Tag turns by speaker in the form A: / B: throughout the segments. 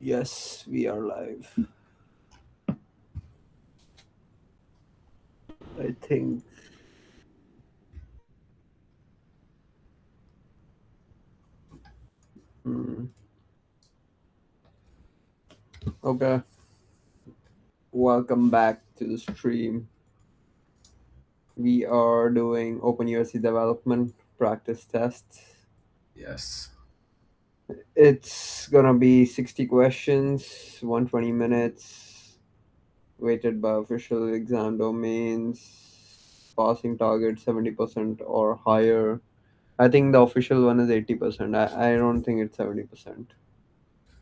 A: Yes, we are live. I think. Hmm. Okay. Welcome back to the stream. We are doing OpenUSD development practice tests.
B: Yes.
A: It's gonna be 60 questions, 120 minutes, weighted by official exam domains, passing target 70% or higher. I think the official one is 80%. I don't think it's 70%.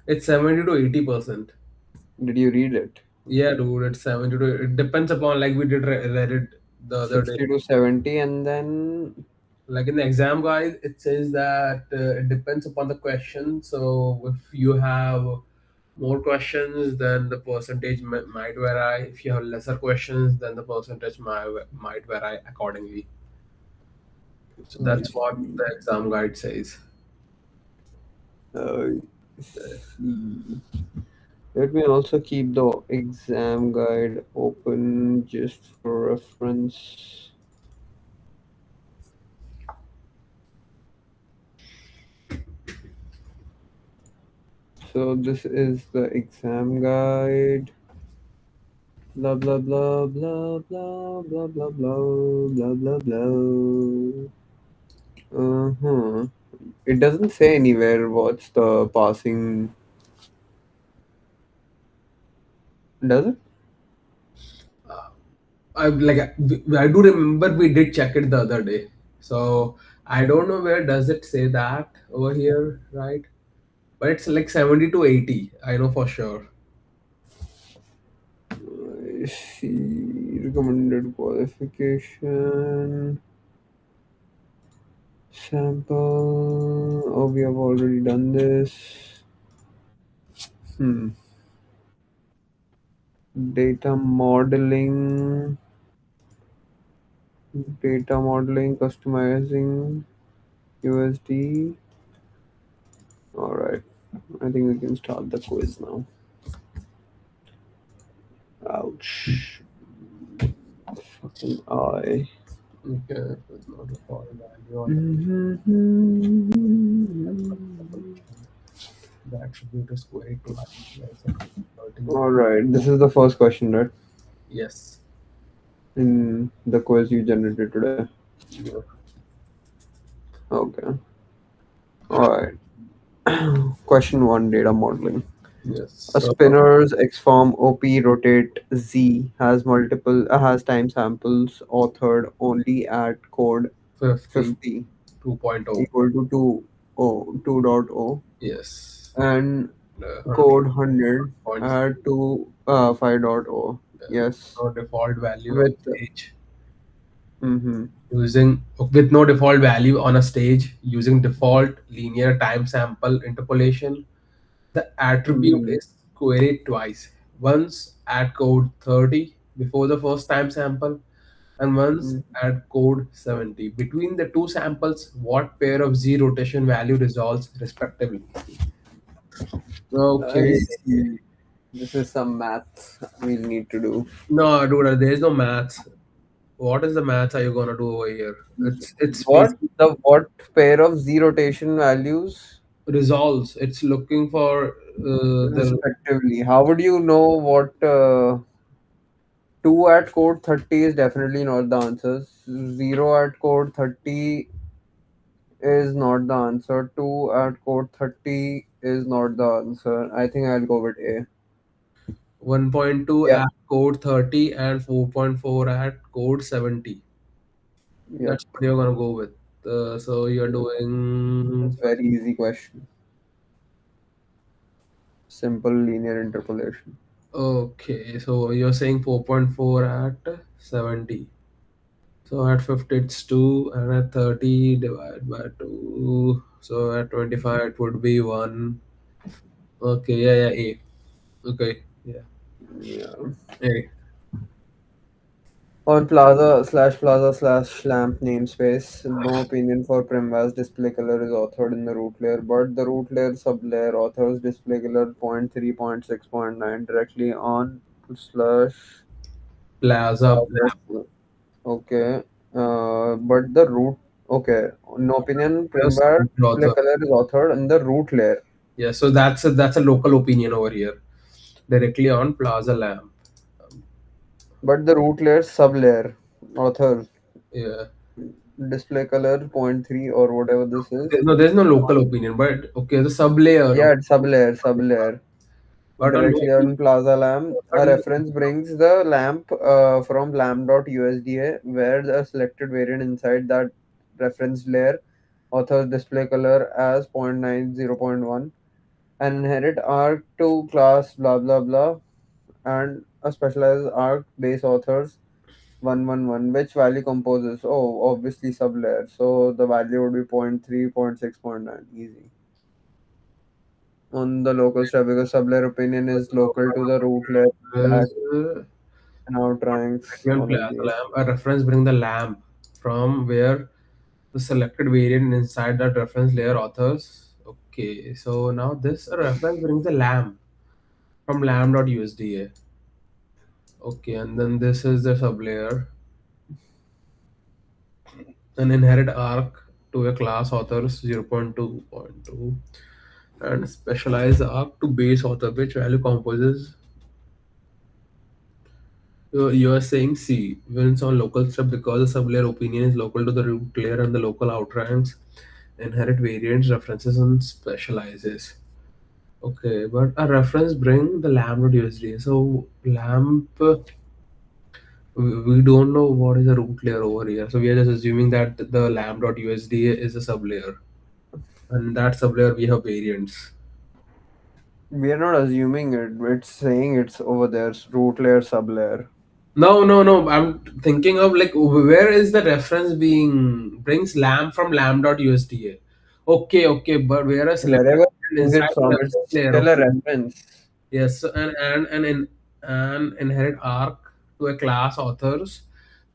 B: It's 70 to 80%.
A: Did you read it?
B: Yeah, dude, it's 70 to it depends upon like we did read it the other day.
A: 60 to 70, and then
B: Like in the exam guide, it says that it depends upon the question. So if you have more questions, then the percentage might vary. If you have lesser questions, then the percentage might vary accordingly. So
A: I
B: that's what
A: see.
B: the exam guide says.
A: I see. Let me also keep the exam guide open just for reference. So this is the exam guide. Blah blah blah blah blah blah blah blah blah blah blah. Uh-huh. It doesn't say anywhere what's the passing. Does it?
B: I do remember we did check it the other day. So I don't know where does it say that over here, right? But it's like 70 to 80. I know for sure.
A: I see. Recommended qualification. Sample. Oh, we have already done this. Hmm. Data modeling. Data modeling, customizing USD. All right. I think we can start the quiz now. Ouch. Fucking eye.
B: Okay, with not a foreign value on the attribute is query twice.
A: All right. This is the first question, right?
B: Yes.
A: In the quiz you generated today.
B: Yeah.
A: Okay. All right. Question one: data modeling.
B: Yes.
A: A
B: So
A: spinner's X-form OP rotate Z has time samples authored only at code
B: 50
A: 50
B: 2.0.
A: equal to 2.0
B: Yes.
A: and
B: And,
A: code 100
B: points.
A: at 5.0. Yes.
B: No default value on
A: With
B: stage.
A: mm-hmm,
B: Using with no default value on a stage using default linear time sample interpolation. The attribute
A: mm,
B: is queried twice. Once at code 30 before the first time sample and once
A: mm,
B: at code 70. Between the two samples, what pair of Z rotation value resolves respectively?
A: I
B: Okay.
A: see. This is some math we'll need to do.
B: No, dude, there is no maths. What is the maths are you gonna do over here? It's
A: What
B: basically
A: the what pair of Z rotation values
B: resolves. It's looking for the
A: respectively? How would you know what 2 at code 30 is definitely not the answer. 0 at code 30 is not the answer. 2 at code 30 is not the answer. I think I'll go with A.
B: 1.2
A: Yeah.
B: at code 30 and 4.4 at code 70.
A: Yep.
B: That's what you're gonna go with. So you're
A: It's
B: doing
A: very easy question. Simple linear interpolation.
B: okay. So you're saying 4.4 at 70. So at 50 it's 2 and at 30 divided by 2. So at 25 it would be 1. Okay, yeah, A. Okay, yeah.
A: Yeah.
B: A.
A: On plaza slash lamp namespace, no opinion for primvas display color is authored in the root layer, but the root layer sublayer authors display color 0.3, 0.6, 0.9 directly on slash
B: Plaza.
A: plaza. Okay. But the root, okay. No opinion
B: Yes,
A: primvar display
B: author.
A: color is authored in the root layer,
B: Yeah, so that's a local opinion over here, directly on Plaza Lamp.
A: but the root layer sublayer author
B: Yeah.
A: display color 0.3 or whatever this is.
B: No, there's no local opinion, but okay, the sub layer.
A: Yeah,
B: Okay.
A: it's sublayer.
B: But on
A: Directly
B: local,
A: on Plaza Lamp,
B: but
A: a reference brings the lamp from lamp.usda, where the selected variant inside that reference layer authors display color as 0.9, 0.1, an inherit arc to class blah blah blah, and a specialized arc base authors 111, which value composes. Oh, obviously sublayer. So the value would be 0.3, 0.6, 0.9. Easy. On the local stuff because sublayer opinion is local to the root layer
B: is
A: and outranks
B: on
A: all of
B: Plaza
A: these.
B: Lamp, a reference bring the lamp from where the selected variant inside that reference layer authors. Okay, so now this reference brings the lamp from lamp.usda. Okay, and then this is the sublayer, an inherit arc to a class authors 0.2.2 and specialize arc to base author which value composes. You are saying C wins on local step because the sublayer opinion is local to the root layer and the local outranks inherit variants, references, and specializes. Okay, but a reference bring the lamp.usd. So lamp, we don't know what is the root layer over here. So we are just assuming that the lamp.usd is a sublayer, and that sublayer we have variants.
A: We are not assuming it. It's saying it's over there. Root layer, sublayer.
B: No, no, no. I'm thinking of like where is the reference being brings lamp from lamp.usda. Okay, okay, but where is selected
A: Wherever it brings
B: inside
A: it
B: the
A: from, it's
B: reference layer?
A: still a
B: Okay.
A: reference.
B: Yes, so an inherit arc to a class authors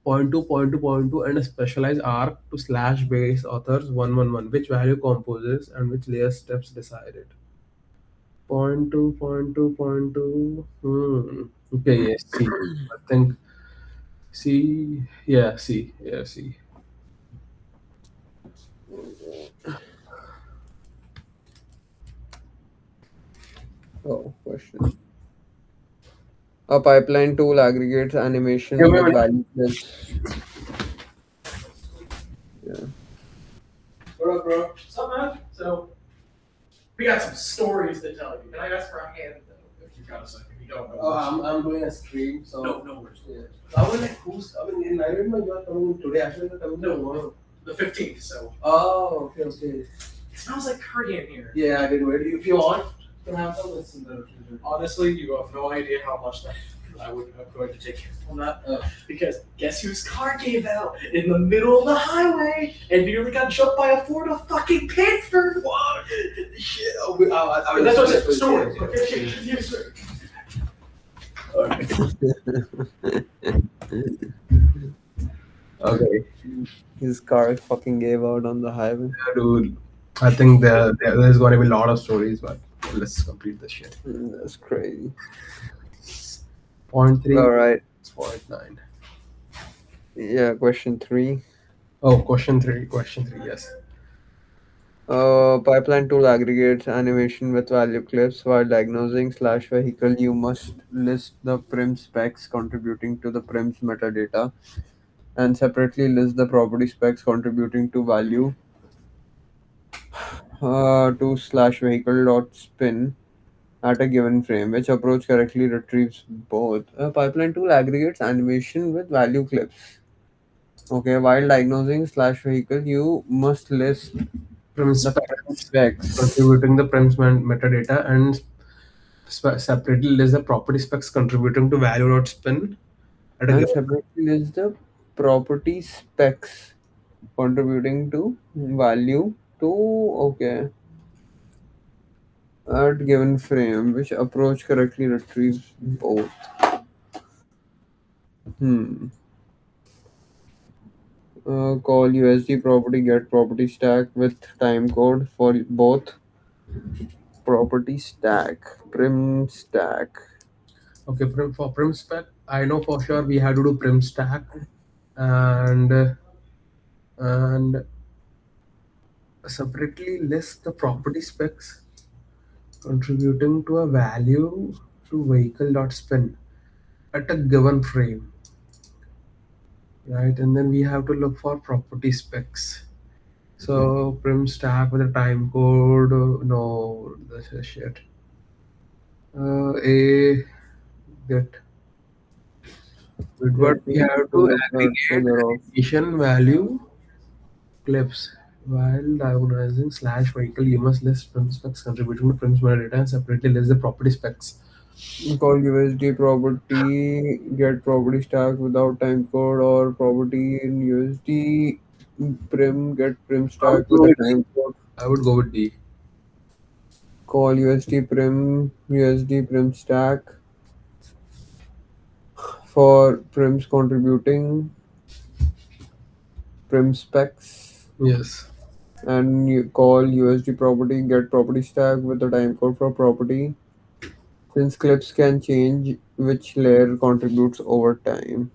B: point to and a specialized arc to slash base authors 111 which value composes and which layer steps decided. Point to. Okay, yes, see. I think see, yeah, see, yeah, see.
A: Oh, question. A pipeline tool aggregates
B: Give
A: animation
B: me a
A: with
B: minute.
A: value clips. Yeah.
B: What up, bro?
C: What's up, man? So, we got some stories to tell you. Can I ask for a hand, though, if you got a second? If you don't know.
B: I'm doing a stream, so.
C: No worries.
B: Yeah. I was like, who's coming in? I didn't know you are coming today. Actually, you're coming
C: No.
B: tomorrow.
C: The 15th, so.
B: Oh, okay, okay.
C: It smells like curry in here.
B: Yeah, I did. Where do you, if you want to have some, it's in the refrigerator.
C: Honestly, you have no idea how much that I would have going to take care on that. Because guess whose car came out in the middle of the highway and nearly got jumped by a Ford of fucking Pittsburgh? What?
B: Yeah,
C: That's what I said. Story. Okay, yes, sir.
B: Okay.
A: His car fucking gave out on the highway.
B: Yeah, dude. I think there's going to be a lot of stories, but let's complete this shit.
A: That's crazy.
B: Point three,
A: All right.
B: 0.9.
A: Yeah, question 3.
B: Oh, question three, yes.
A: Pipeline tool aggregates animation with value clips while diagnosing slash vehicle. You must list the prim specs contributing to the prim's metadata and separately list the property specs contributing to value to slash vehicle dot spin at a given frame, which approach correctly retrieves both. A pipeline tool aggregates animation with value clips. Okay, while diagnosing slash vehicle, you must list
B: Prim
A: the prim
B: specs
A: specs
B: contributing the prim's metadata and separately list the property specs contributing to value.spin at a
A: and
B: given.
A: separately list the property specs contributing to value to okay at given frame, which approach correctly retrieves both. Hmm. Call USD property get property stack with time code for both property stack, prim stack.
B: Okay, for prim spec, I know for sure we have to do prim stack and separately list the property specs contributing to a value to vehicle.spin at a given frame, right? And then we have to look for property specs. So prim stack with a time code. No, this is shit. A get with what
A: Let me
B: we have
A: pull
B: to
A: up that
B: aggregate
A: figure of.
B: addition value clips while diagonalizing slash vehicle. You must list prim specs contributing to prim's data and separately list the property specs.
A: Call USD property get property stack without time code or property in USD prim get prim
B: I would
A: stack with
B: go
A: a
B: with D.
A: time code.
B: I would go with D.
A: Call USD prim stack for prims contributing prim specs,
B: Yes.
A: and you call USD property get property stack with the time code for property, since clips can change which layer contributes over time.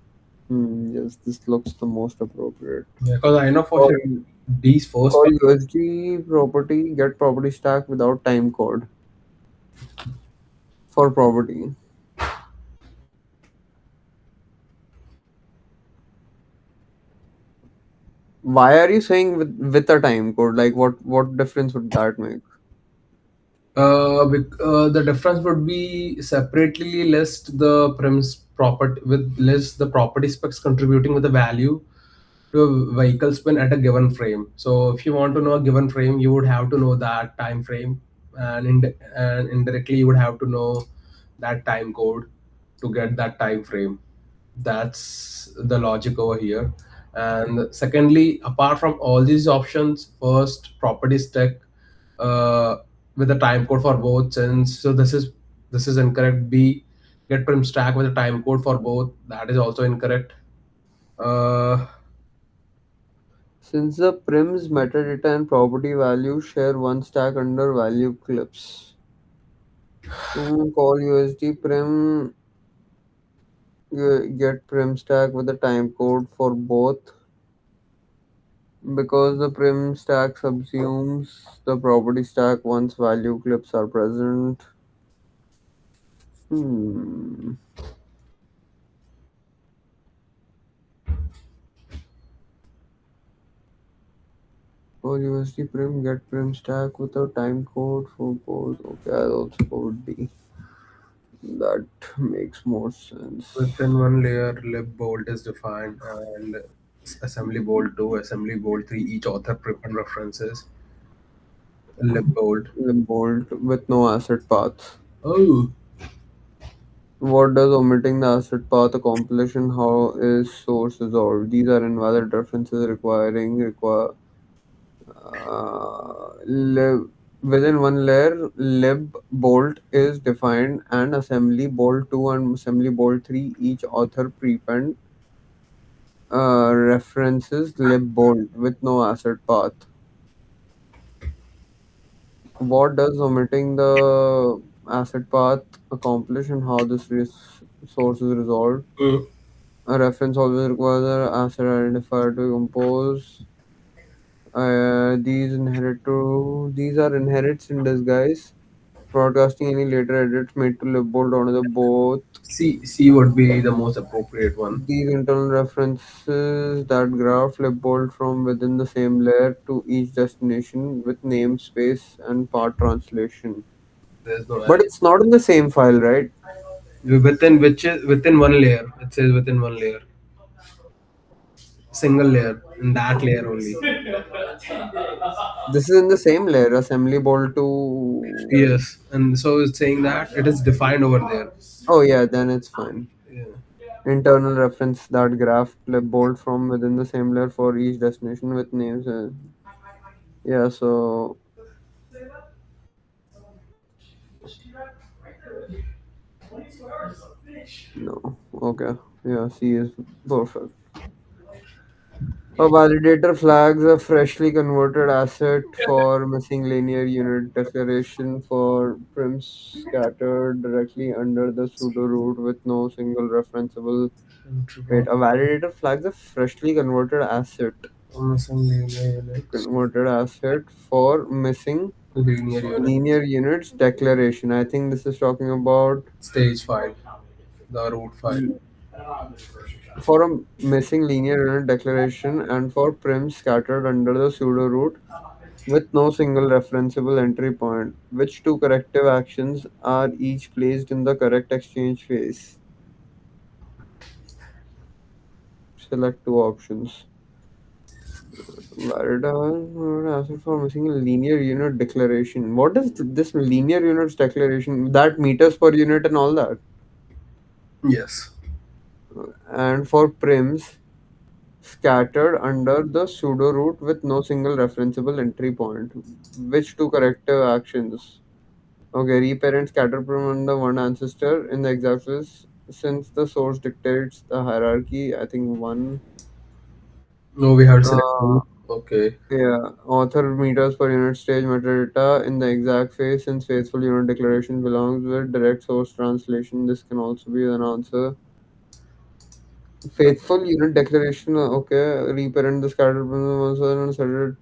A: Yes, this looks the most appropriate.
B: Because I know for
A: Call,
B: sure D's first
A: call
B: one.
A: USD property get property stack without time code for property. Why are you saying with a time code? Like what difference would that make?
B: The difference would be separately list the premise property with list the property specs contributing with the value to a vehicle spin at a given frame. So if you want to know a given frame, you would have to know that time frame, and indirectly you would have to know that time code to get that time frame. That's the logic over here. And secondly, apart from all these options, first property stack uh, with a time code for both, since so this is incorrect. B, get prim stack with a time code for both, that is also incorrect. uh,
A: Since the prims metadata and property value share one stack under value clips. Call USD prim get prim stack with the time code for both, because the prim stack subsumes the property stack once value clips are present. Hmm. Call USD prim get prim stack with a time code for both. Okay, I'll also go with D. That makes more sense.
B: Within one layer, lib bolt is defined, and assembly bolt 2, assembly bolt 3, each author references lib bolt.
A: Bolt with no asset path.
B: Oh,
A: What does omitting the asset path accomplish and how is source resolved? These are invalid references lib, within one layer, lib bolt is defined and assembly bolt 2 and assembly bolt 3 each author prepend references lib bolt with no asset path. What does omitting the asset path accomplish and how this source is resolved?
B: mm.
A: A reference always requires an asset identifier to compose. These are inherits in disguise. Broadcasting any later edits made to libbold on the both.
B: C would be the most appropriate one.
A: These internal references that graph libbold from within the same layer to each destination with namespace and part translation.
B: There's no
A: But
B: add.
A: it's not in the same file, right?
B: Within which is within one layer. It says within one layer, single layer, in that layer only.
A: This is in the same layer, assembly bolt to.
B: Yes, and so it's saying that it is defined over there.
A: Oh yeah, then it's fine.
B: Yeah.
A: Internal reference that graph clipboard from within the same layer for each destination with names. Yeah, so no. Okay. Yeah, C is perfect. A validator flags a freshly converted asset for missing linear unit declaration for prims scattered directly under the pseudo root with no single referenceable. Wait, a validator flags a freshly
B: Missing linear units.
A: converted asset for missing
B: Linear unit.
A: linear units declaration. I think this is talking about
B: Stage file. The root file.
A: for a missing linear unit declaration and for prims scattered under the pseudo root with no single referenceable entry point. Which two corrective actions are each placed in the correct exchange phase? Select two options. Asset for missing a linear unit declaration. What is this linear units declaration? That meters per unit and all that.
B: Yes.
A: And for prims, scattered under the pseudo root with no single referenceable entry point. Which two corrective actions? Okay, reparent scatter from the one ancestor in the exact list since the source dictates the hierarchy. I think one.
B: No, we have to select
A: Uh,
B: two. Okay.
A: yeah, author meters per unit stage metadata in the exact phase since faithful unit declaration belongs with direct source translation. This can also be an answer. Faithful unit declaration. Okay, reparent the scatter from the one and set it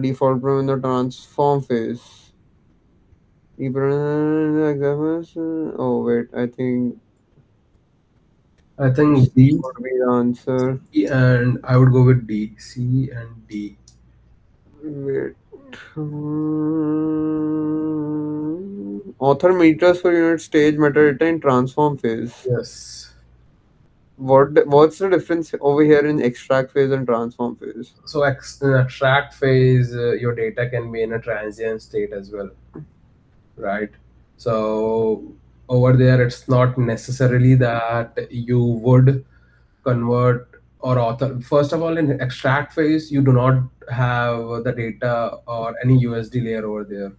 A: default from in the transform phase. Reparent the examples. Oh wait, I think
B: I think
A: C
B: D
A: would be the answer.
B: and I would go with D. C and D.
A: Wait. Author meters per unit stage metadata in transform phase.
B: Yes.
A: What's the difference over here in extract phase and transform phase?
B: So in extract phase, your data can be in a transient state as well, right? So over there, it's not necessarily that you would convert or author. First of all, in extract phase, you do not have the data or any USD layer over there.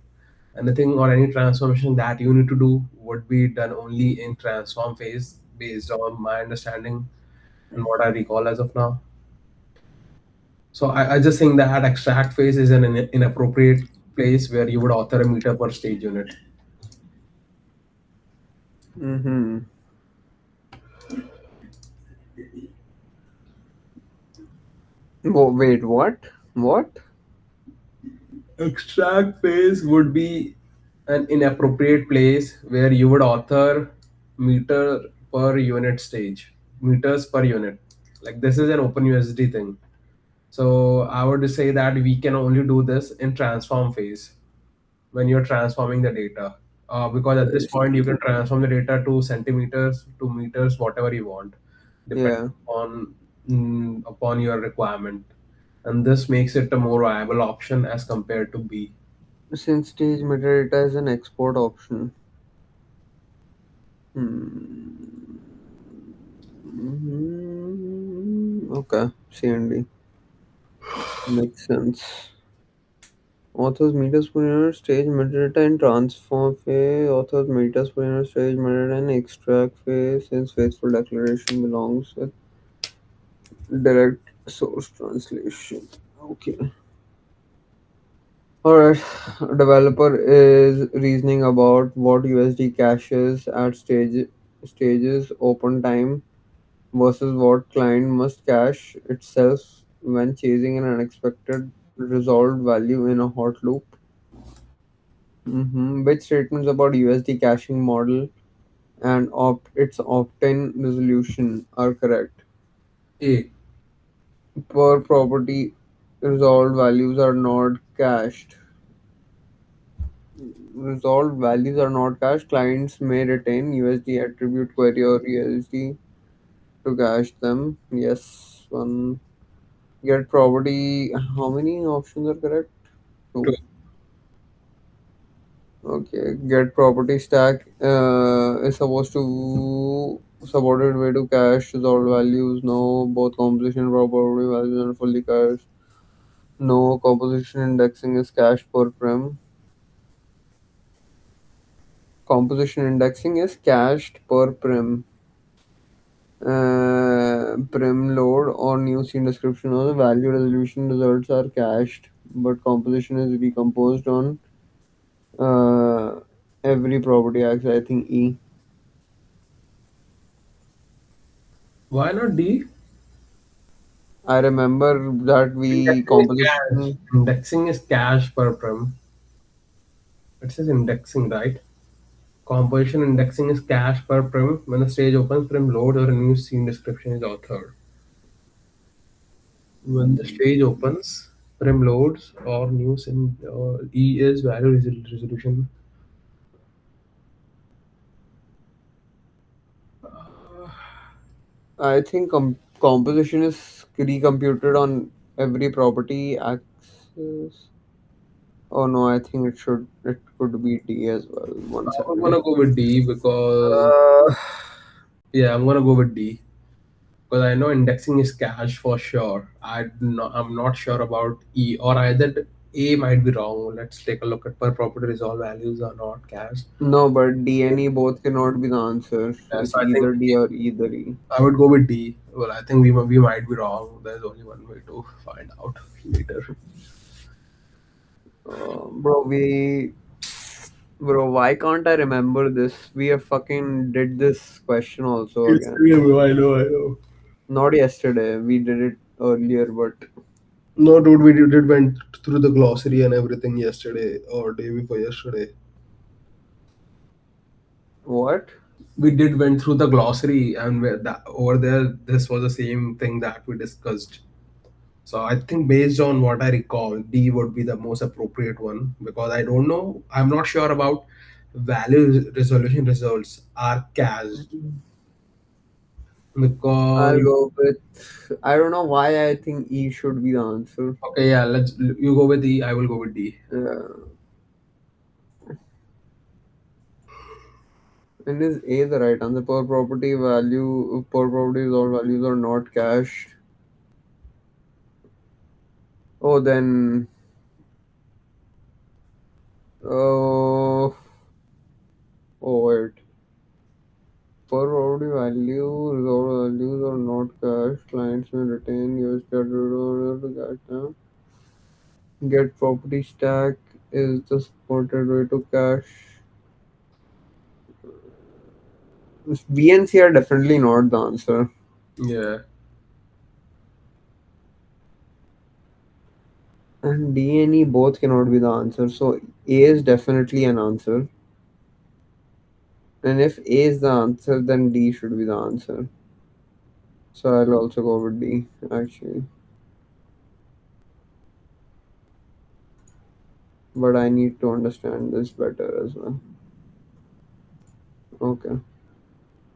B: Anything or any transformation that you need to do would be done only in transform phase, based on my understanding and what I recall as of now. So I just think that extract phase is an inappropriate place where you would author a meter per stage unit.
A: Mm-hmm. Wait, what? What?
B: Extract phase would be an inappropriate place where you would author meter per unit stage, meters per unit. Like this is an OpenUSD thing. So I would say that we can only do this in transform phase when you're transforming the data. Because at
A: I
B: this point you
A: see.
B: can transform the data to centimeters, to meters, whatever you want, depending
A: Yeah.
B: upon your requirement. And this makes it a more viable option as compared to B.
A: Since stage metadata is an export option. Hmm. Okay. C and D. Makes sense. Authors meters per unit stage metadata in transform phase. Authors meters per unit stage metadata in extract phase. Since faithful declaration belongs with direct source translation. Okay. Alright. Developer is reasoning about what USD caches at stages open time versus what client must cache itself when chasing an unexpected resolved value in a hot loop. Which statements about USD caching model and its opt-in resolution are correct?
B: A.
A: Per property, resolved values are not cached. Resolved values are not cached. Clients may retain USD attribute query or USD to cache them. Yes, one. Get property. How many options are correct?
B: Two.
A: Two. Okay. Get property stack is supposed to supported way to cache resolved values. No, both composition and property values are fully cached. No, composition indexing is cached per prem. Composition indexing is cached per prem. Prim load or new scene description or the value resolution results are cached, but composition is decomposed on uh, every property acts. I think E.
B: Why not D?
A: I remember that we
B: Indexing is cache.
A: composition.
B: Indexing is cache per prim. It says indexing, right? Composition indexing is cache per prim. When the stage opens, prim loads or a new scene description is authored. When the stage opens, prim loads or new scene E is value resolution.
A: I think composition is recomputed on every property axis. Oh no, I think it could be D as well. One
B: I'm
A: second.
B: gonna go with D because
A: Uh,
B: yeah, I'm gonna go with D because I know indexing is cache for sure. I'm not sure about E or either A might be wrong. Let's take a look at per property resolve values are not cached.
A: no, but D and E both cannot be the answer.
B: So
A: It's
B: I think
A: either D or either E.
B: I would go with D. Well, I think we might be wrong. There's only one way to find out later.
A: Bro, why can't I remember this? We have fucking did this question also
B: It's
A: again.
B: three of you, I know, I know.
A: Not yesterday. We did it earlier, but
B: No, dude, we did went through the glossary and everything yesterday or day before yesterday.
A: what?
B: We did went through the glossary and that over there this was the same thing that we discussed. So I think based on what I recall, D would be the most appropriate one because I don't know. I'm not sure about value resolution results are cached because
A: I'll go with. I don't know why I think E should be the answer.
B: okay, yeah, let's you go with D, I will go with D.
A: Uh, and is A the right answer? Per properties all values are not cached. Oh, then. Oh, oh wait. Per property value, resolved values are not cached. Clients may retain USD order to cache them. Get property stack is the supported way to cache. B and C are definitely not the answer.
B: Yeah.
A: And D and E both cannot be the answer. So A is definitely an answer. And if A is the answer, then D should be the answer. So I'll also go with D, actually. But I need to understand this better as well. Okay.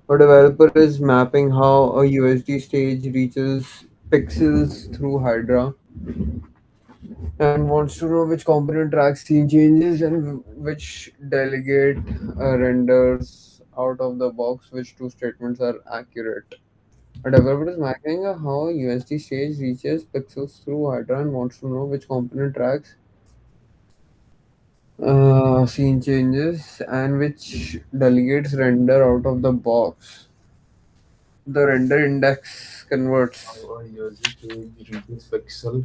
A: A developer is mapping how a USD stage reaches pixels through Hydra and wants to know which component tracks scene changes and which delegate renders out of the box, which two statements are accurate. A developer is mapping how a USD stage reaches pixels through Hydra and wants to know which component tracks scene changes and which delegates render out of the box. The render index converts.
B: Our user page reaches pixel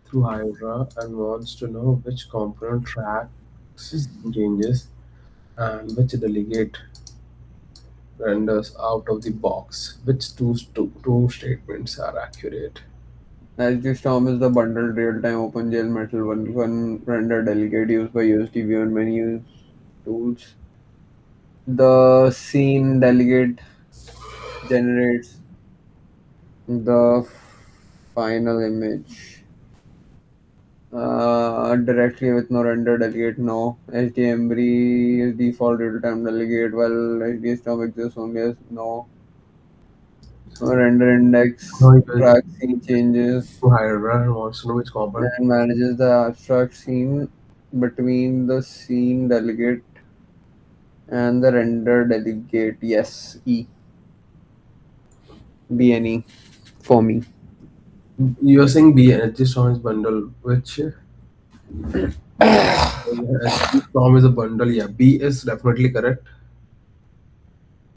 B: through Hydra and wants to know which component tracks changes and which delegate renders out of the box. Which two statements are accurate?
A: SD Storm is the bundled real-time OpenGL Metal one render delegate used by USD view and many tools. The scene delegate generates the final image directly with no render delegate. No, HDMB is default real-time delegate, while SD Storm exists only as no. Render index
B: No, user
A: tracks scene changes
B: to Hydra and wants to know which component.
A: and manages the abstract scene between the scene delegate and the render delegate. Yes, E. B and E for me.
B: You're saying B energy storm is bundle, which energy storm is a bundle. Yeah, B is definitely correct.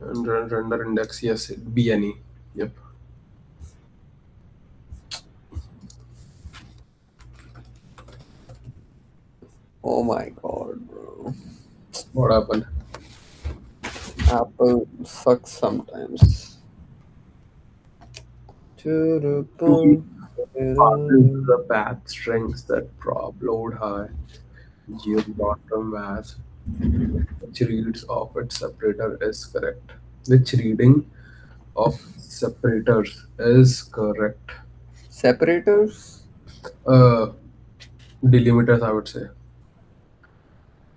B: And render index, yes, BNE. Yep.
A: Oh my god, bro.
B: What happened?
A: Apple sucks sometimes.
B: To pass the path strings that prop load high, geo bottom as which reads of its separator is correct. Which reading of separators is correct?
A: Separators?
B: Uh, Delimiters, I would say.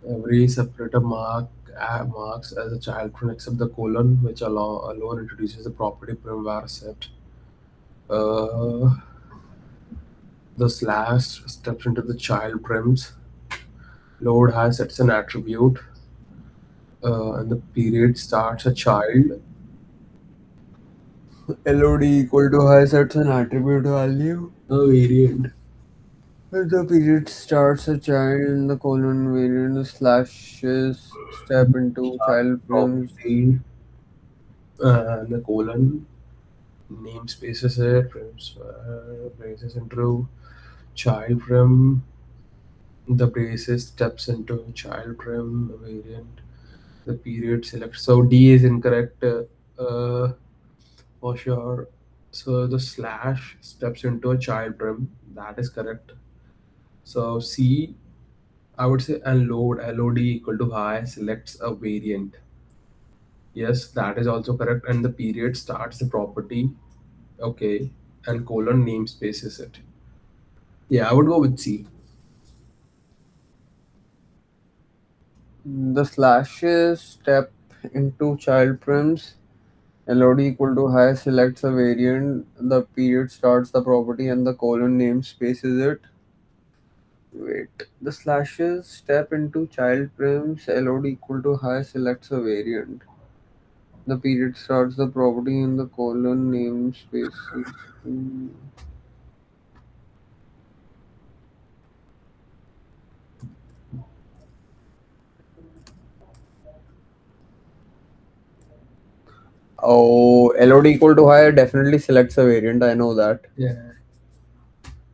B: Every separator marks as a child prune except the colon, which alone introduces the property primvar set. Uh, the slash steps into the child prims. Load has sets an attribute, and the period starts a child.
A: LOD equal to high sets an attribute value.
B: A variant.
A: If the period starts a child in the colon variant, the slashes step into child prims.
B: Property, and the colon namespaces it, prims, braces into child prim. The braces steps into child prim variant. The period select. So D is incorrect for sure. So the slash steps into a child prim. That is correct. So C, I would say, and LOD equal to high selects a variant. Yes, that is also correct. And the period starts the property. Okay. And colon namespace is it. Yeah, I would go with C.
A: The slashes step into child prims. LOD equal to high selects a variant. The period starts the property and the colon namespace is it. Wait. The slashes step into child prims. LOD equal to high selects a variant. The period starts the property and the colon namespaces. Hmm. Oh, LOD equal to high definitely selects a variant. I know that.
B: Yeah.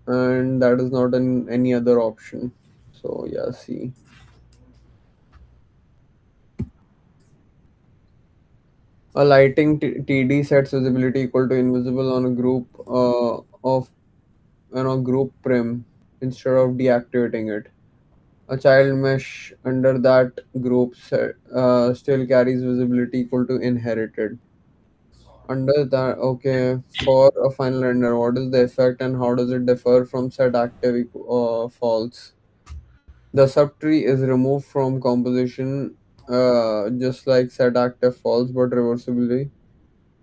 A: And that is not in any other option. So, yeah, see. A lighting TD sets visibility equal to invisible on a group of group prim instead of deactivating it. A child mesh under that group set, still carries visibility equal to inherited. Under that, okay, for a final render, what is the effect and how does it differ from set active false? The subtree is removed from composition just like set active false but reversibly.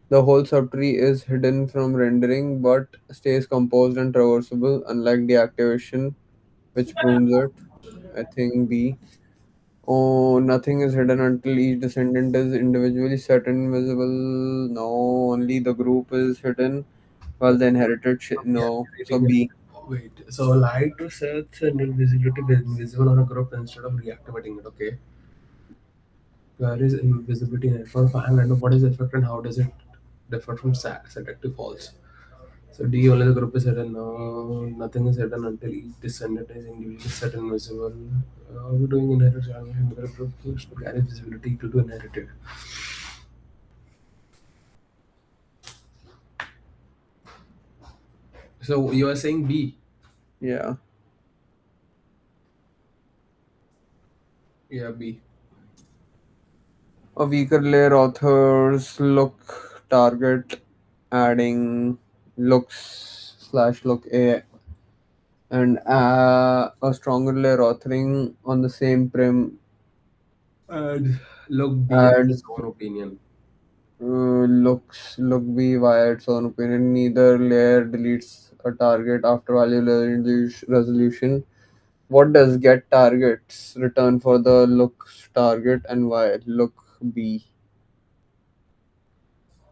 A: The whole subtree is hidden from rendering but stays composed and traversable, unlike deactivation, which prunes it. I think B. Oh, nothing is hidden until each descendant is individually set and invisible. No, only the group is hidden while the inherited no. So
B: Deactivating it.
A: B.
B: Wait, so light sets and invisibility visible on a group instead of reactivating it. Okay. Where is invisibility in it? For final random, what is the effect and how does it differ from set active false? So D, only the group is hidden. No, nothing is hidden until each descendant is individually set and visible. We're doing inherited transformation where a group to carry visibility equal to inherited. So you are saying B?
A: Yeah.
B: Yeah, B.
A: A weaker layer authors look target adding looks slash look A and a stronger layer authoring on the same prim
B: And look, B has
A: adds
B: its own opinion.
A: look B via its own opinion. Neither layer deletes a target after value resolution. What does get targets return for the looks target and why? Look B.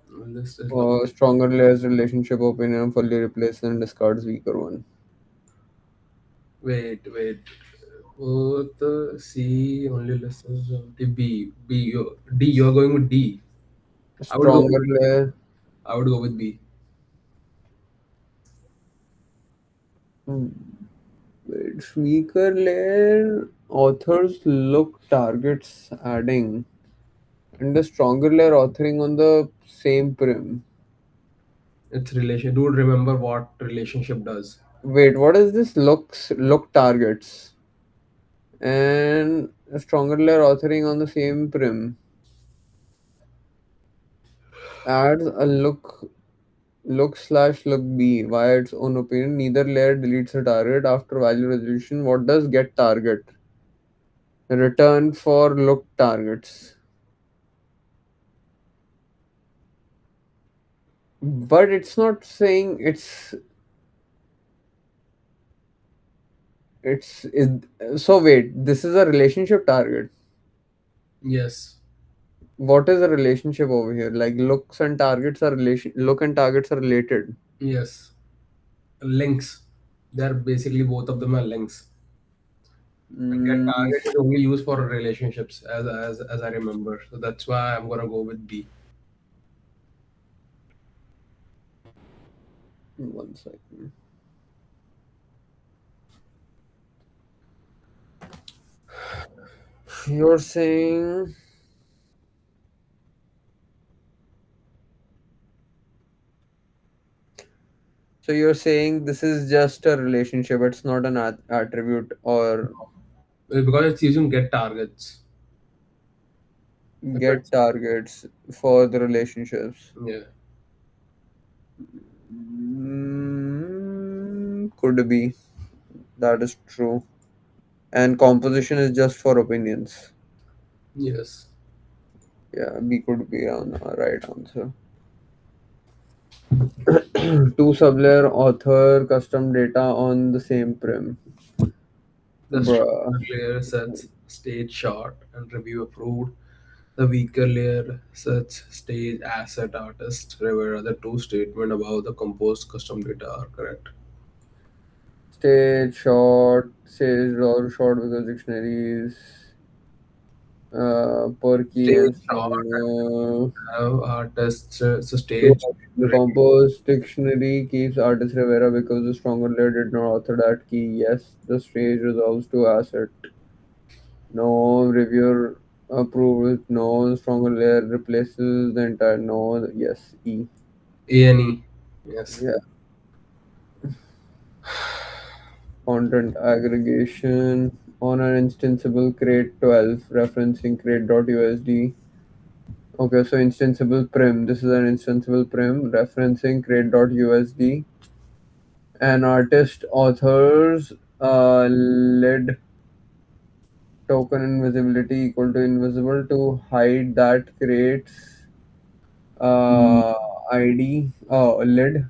B: List is look.
A: Stronger layers relationship opinion fully replaces and discards weaker one.
B: Wait. Both C only listens to the B. B. D. You are going with D. I would go.
A: Stronger layer.
B: I would go with B.
A: Hmm, wait, weaker layer authors look targets adding, and the stronger layer authoring on the same prim.
B: It's relation. Dude, remember what relationship does.
A: Wait, what is this? Look targets and a stronger layer authoring on the same prim adds a look B via its own opinion. Neither layer deletes a target after value resolution. What does get target? Return for look targets. But it's not saying so wait, this is a relationship target.
B: Yes.
A: What is the relationship over here? Like look and targets are related.
B: Yes. Links. They're basically both of them are links. And get
A: Mm,
B: target is only used for relationships, as I remember. So that's why I'm gonna go with B.
A: one second. You're saying you're saying this is just a relationship. It's not an attribute or
B: Because it's using get targets. If
A: get
B: it's
A: targets for the relationships.
B: yeah.
A: Could be. That is true. And composition is just for opinions.
B: Yes.
A: Yeah, B could be on the right answer. Two sublayer author custom data on the same prim.
B: The
A: Bruh.
B: stronger layer sets stage short and review approved. The weaker layer sets stage asset artist river. The two statement above the composed custom data are correct.
A: Stage short, stage or short because dictionaries, perky
B: Stage
A: and
B: short
A: strong.
B: have artists so
A: Two
B: stage
A: options. The composed dictionary keeps artist Rivera because the stronger layer did not author that key. Yes, the stage resolves to asset. No, reviewer approves. No, stronger layer replaces the entire. No, yes, E.
B: A&E. Yes.
A: Yeah, content aggregation on an instanceable crate 12 referencing crate.usd. Okay, so instanceable prim. This is an instanceable prim referencing crate.usd. An artist authors led token invisibility equal to invisible to hide that creates uh, ID lid.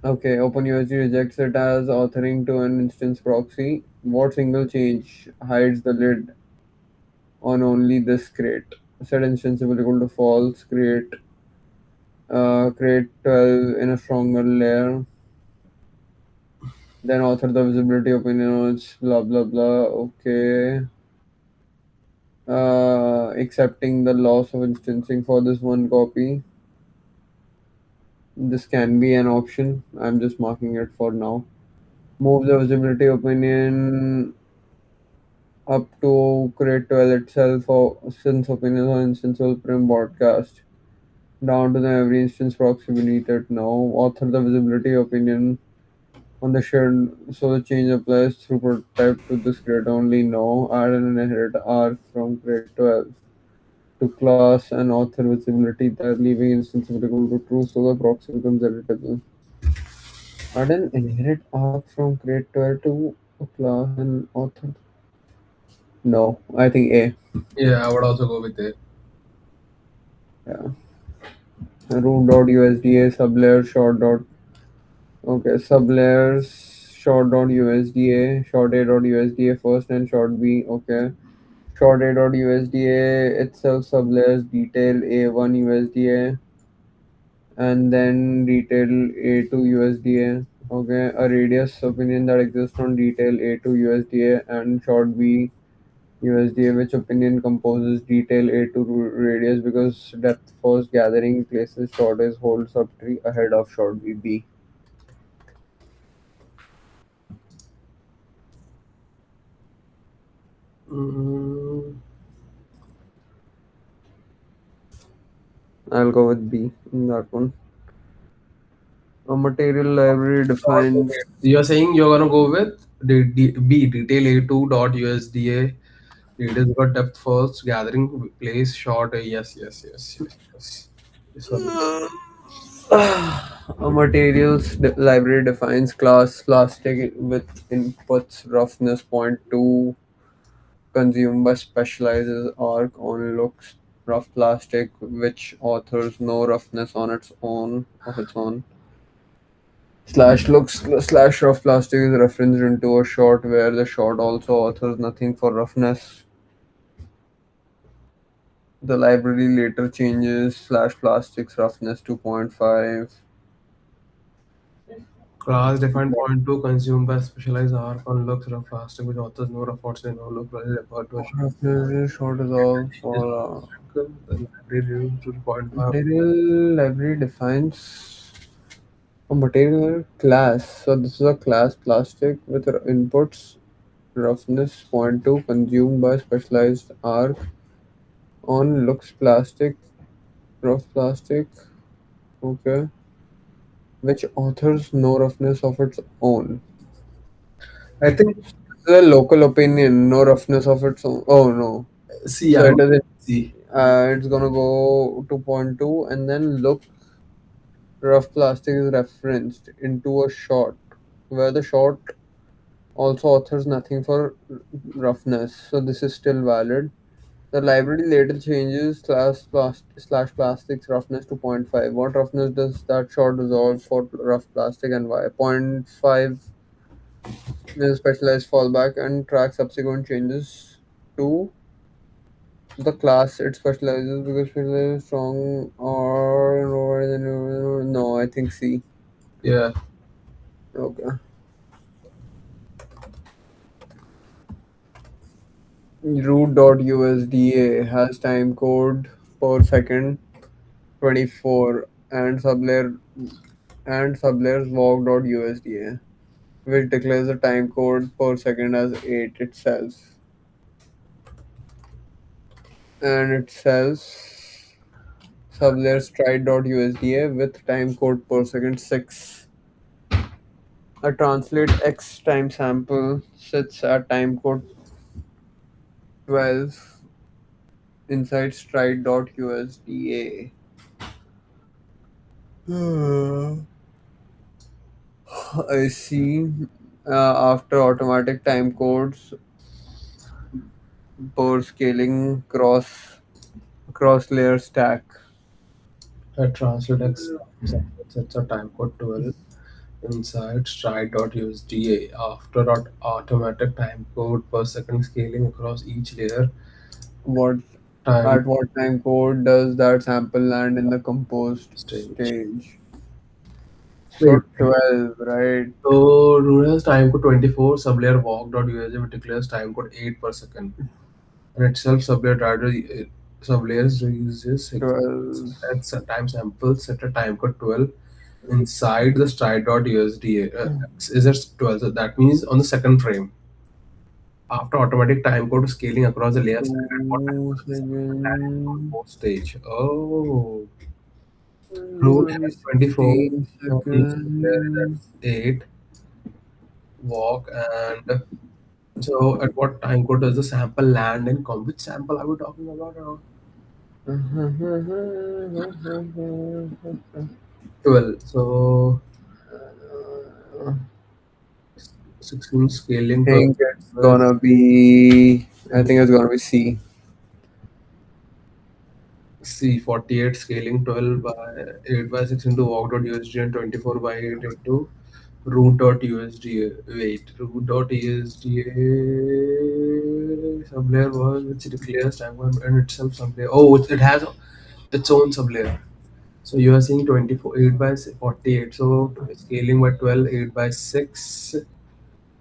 A: Okay, OpenUSD rejects it as authoring to an instance proxy. What single change hides the lid on only this crate? Set instance will equal to false create crate 12 in a stronger layer. Then author the visibility opinions, blah blah blah. Okay. Accepting the loss of instancing for this one copy. This can be an option. I'm just marking it for now. Move the visibility opinion up to create 12 itself or since opinions on instanceable prim broadcast. Down to the every instance proxy beneath it now. Author the visibility opinion on the shared so the change applies through prototype to this crate only no. Add an inherit arc from crate 12 to class and author visibility that leaving instance equal to true so the proxy becomes editable. Add an inherit arc from create 12 to a class and author. No, I think A.
B: Yeah, I would also go with A.
A: Yeah. Root.usda sublayer short dot. Okay, sublayers short dot USDA, short A dot USDA first and short B. Okay. Short A dot USDA itself sublayers detail A1 USDA and then detail A2 USDA. Okay, a radius opinion that exists on detail A2 USDA and short B USDA, which opinion composes detail A to radius because depth first gathering places shortest holds up tree ahead of short BB.
B: Mm,
A: I'll go with B in that one. A material library defines
B: you're saying you're gonna go with B detail A2 dot USDA. It is got depth first, gathering place short. Yes, yes, yes, yes, yes. This one.
A: a materials library defines class plastic with inputs roughness point 2 consumed by specializes arc on looks rough plastic which authors no roughness on its own of its own. Slash looks slash rough plastic is referenced into a short where the short also authors nothing for roughness. The library later changes slash plastics roughness 2.5.
B: Class defined point two consumed by specialized arc on looks rough plastic, which authors know unfortunately no look referred to as
A: Roughness is short is all
B: is
A: for
B: the library review to point five.
A: material library defines a material class. So this is a class plastic with inputs roughness point 2 consumed by specialized arc on looks plastic rough plastic. Okay. Which authors no roughness of its own.
B: I think
A: The local opinion, no roughness of its own. Oh no.
B: see,
A: So
B: I
A: it
B: would
A: is
B: see.
A: it's gonna go 2.2 and then look rough plastic is referenced into a short where the short also authors nothing for roughness. So this is still valid. The library later changes slash plastics roughness to point 0.5. What roughness does that short resolve for rough plastic and why? Point 0.5 is specialized fallback and track subsequent changes to the class it specializes because specializes strong or lower than no, I think C.
B: Yeah,
A: Okay. Root.usda has time code per second 24 and sublayers walk.usda which declares the time code per second as 8 itself and it says sublayer stride.usda with time code per second 6. A translate x time sample sits at time code 12 inside stride.usda. I see. After automatic time codes per scaling cross layer stack.
B: I translate X sets a time code 12 inside stride.usda after automatic time code per second scaling across each layer.
A: What
B: Time
A: at what time code does that sample land in the composed
B: stage.
A: stage?
B: Wait.
A: So 12, right?
B: So Rune has time code 24, sublayer walk.usd which declares time code 8 per second. And itself sublayer driver sublayers uses 6
A: 12.
B: that's a time sample set a time code 12 inside the stride.usd. Is it 12? So that means on the second frame. After automatic time code scaling across the layers, at what time
A: 2
B: code is
A: seconds.
B: post stage? Oh, rule
A: Gonna be
B: has 24
A: 16
B: on each layer,
A: seconds.
B: that's 8 walk. And so, at what time code does the sample land in? Which sample are we talking about? 12. So, 16 scaling 12.
A: Think it's gonna be. I think it's gonna be C.
B: C 48 scaling 12 by 8 by 6 into walk.usd and 24 by 8 into root.usda. Wait, root.usda sublayer was which declares time code and itself sublayer. Oh, it has its own sublayer. So you are seeing 24 8 by 48. So scaling by 12 8 by 6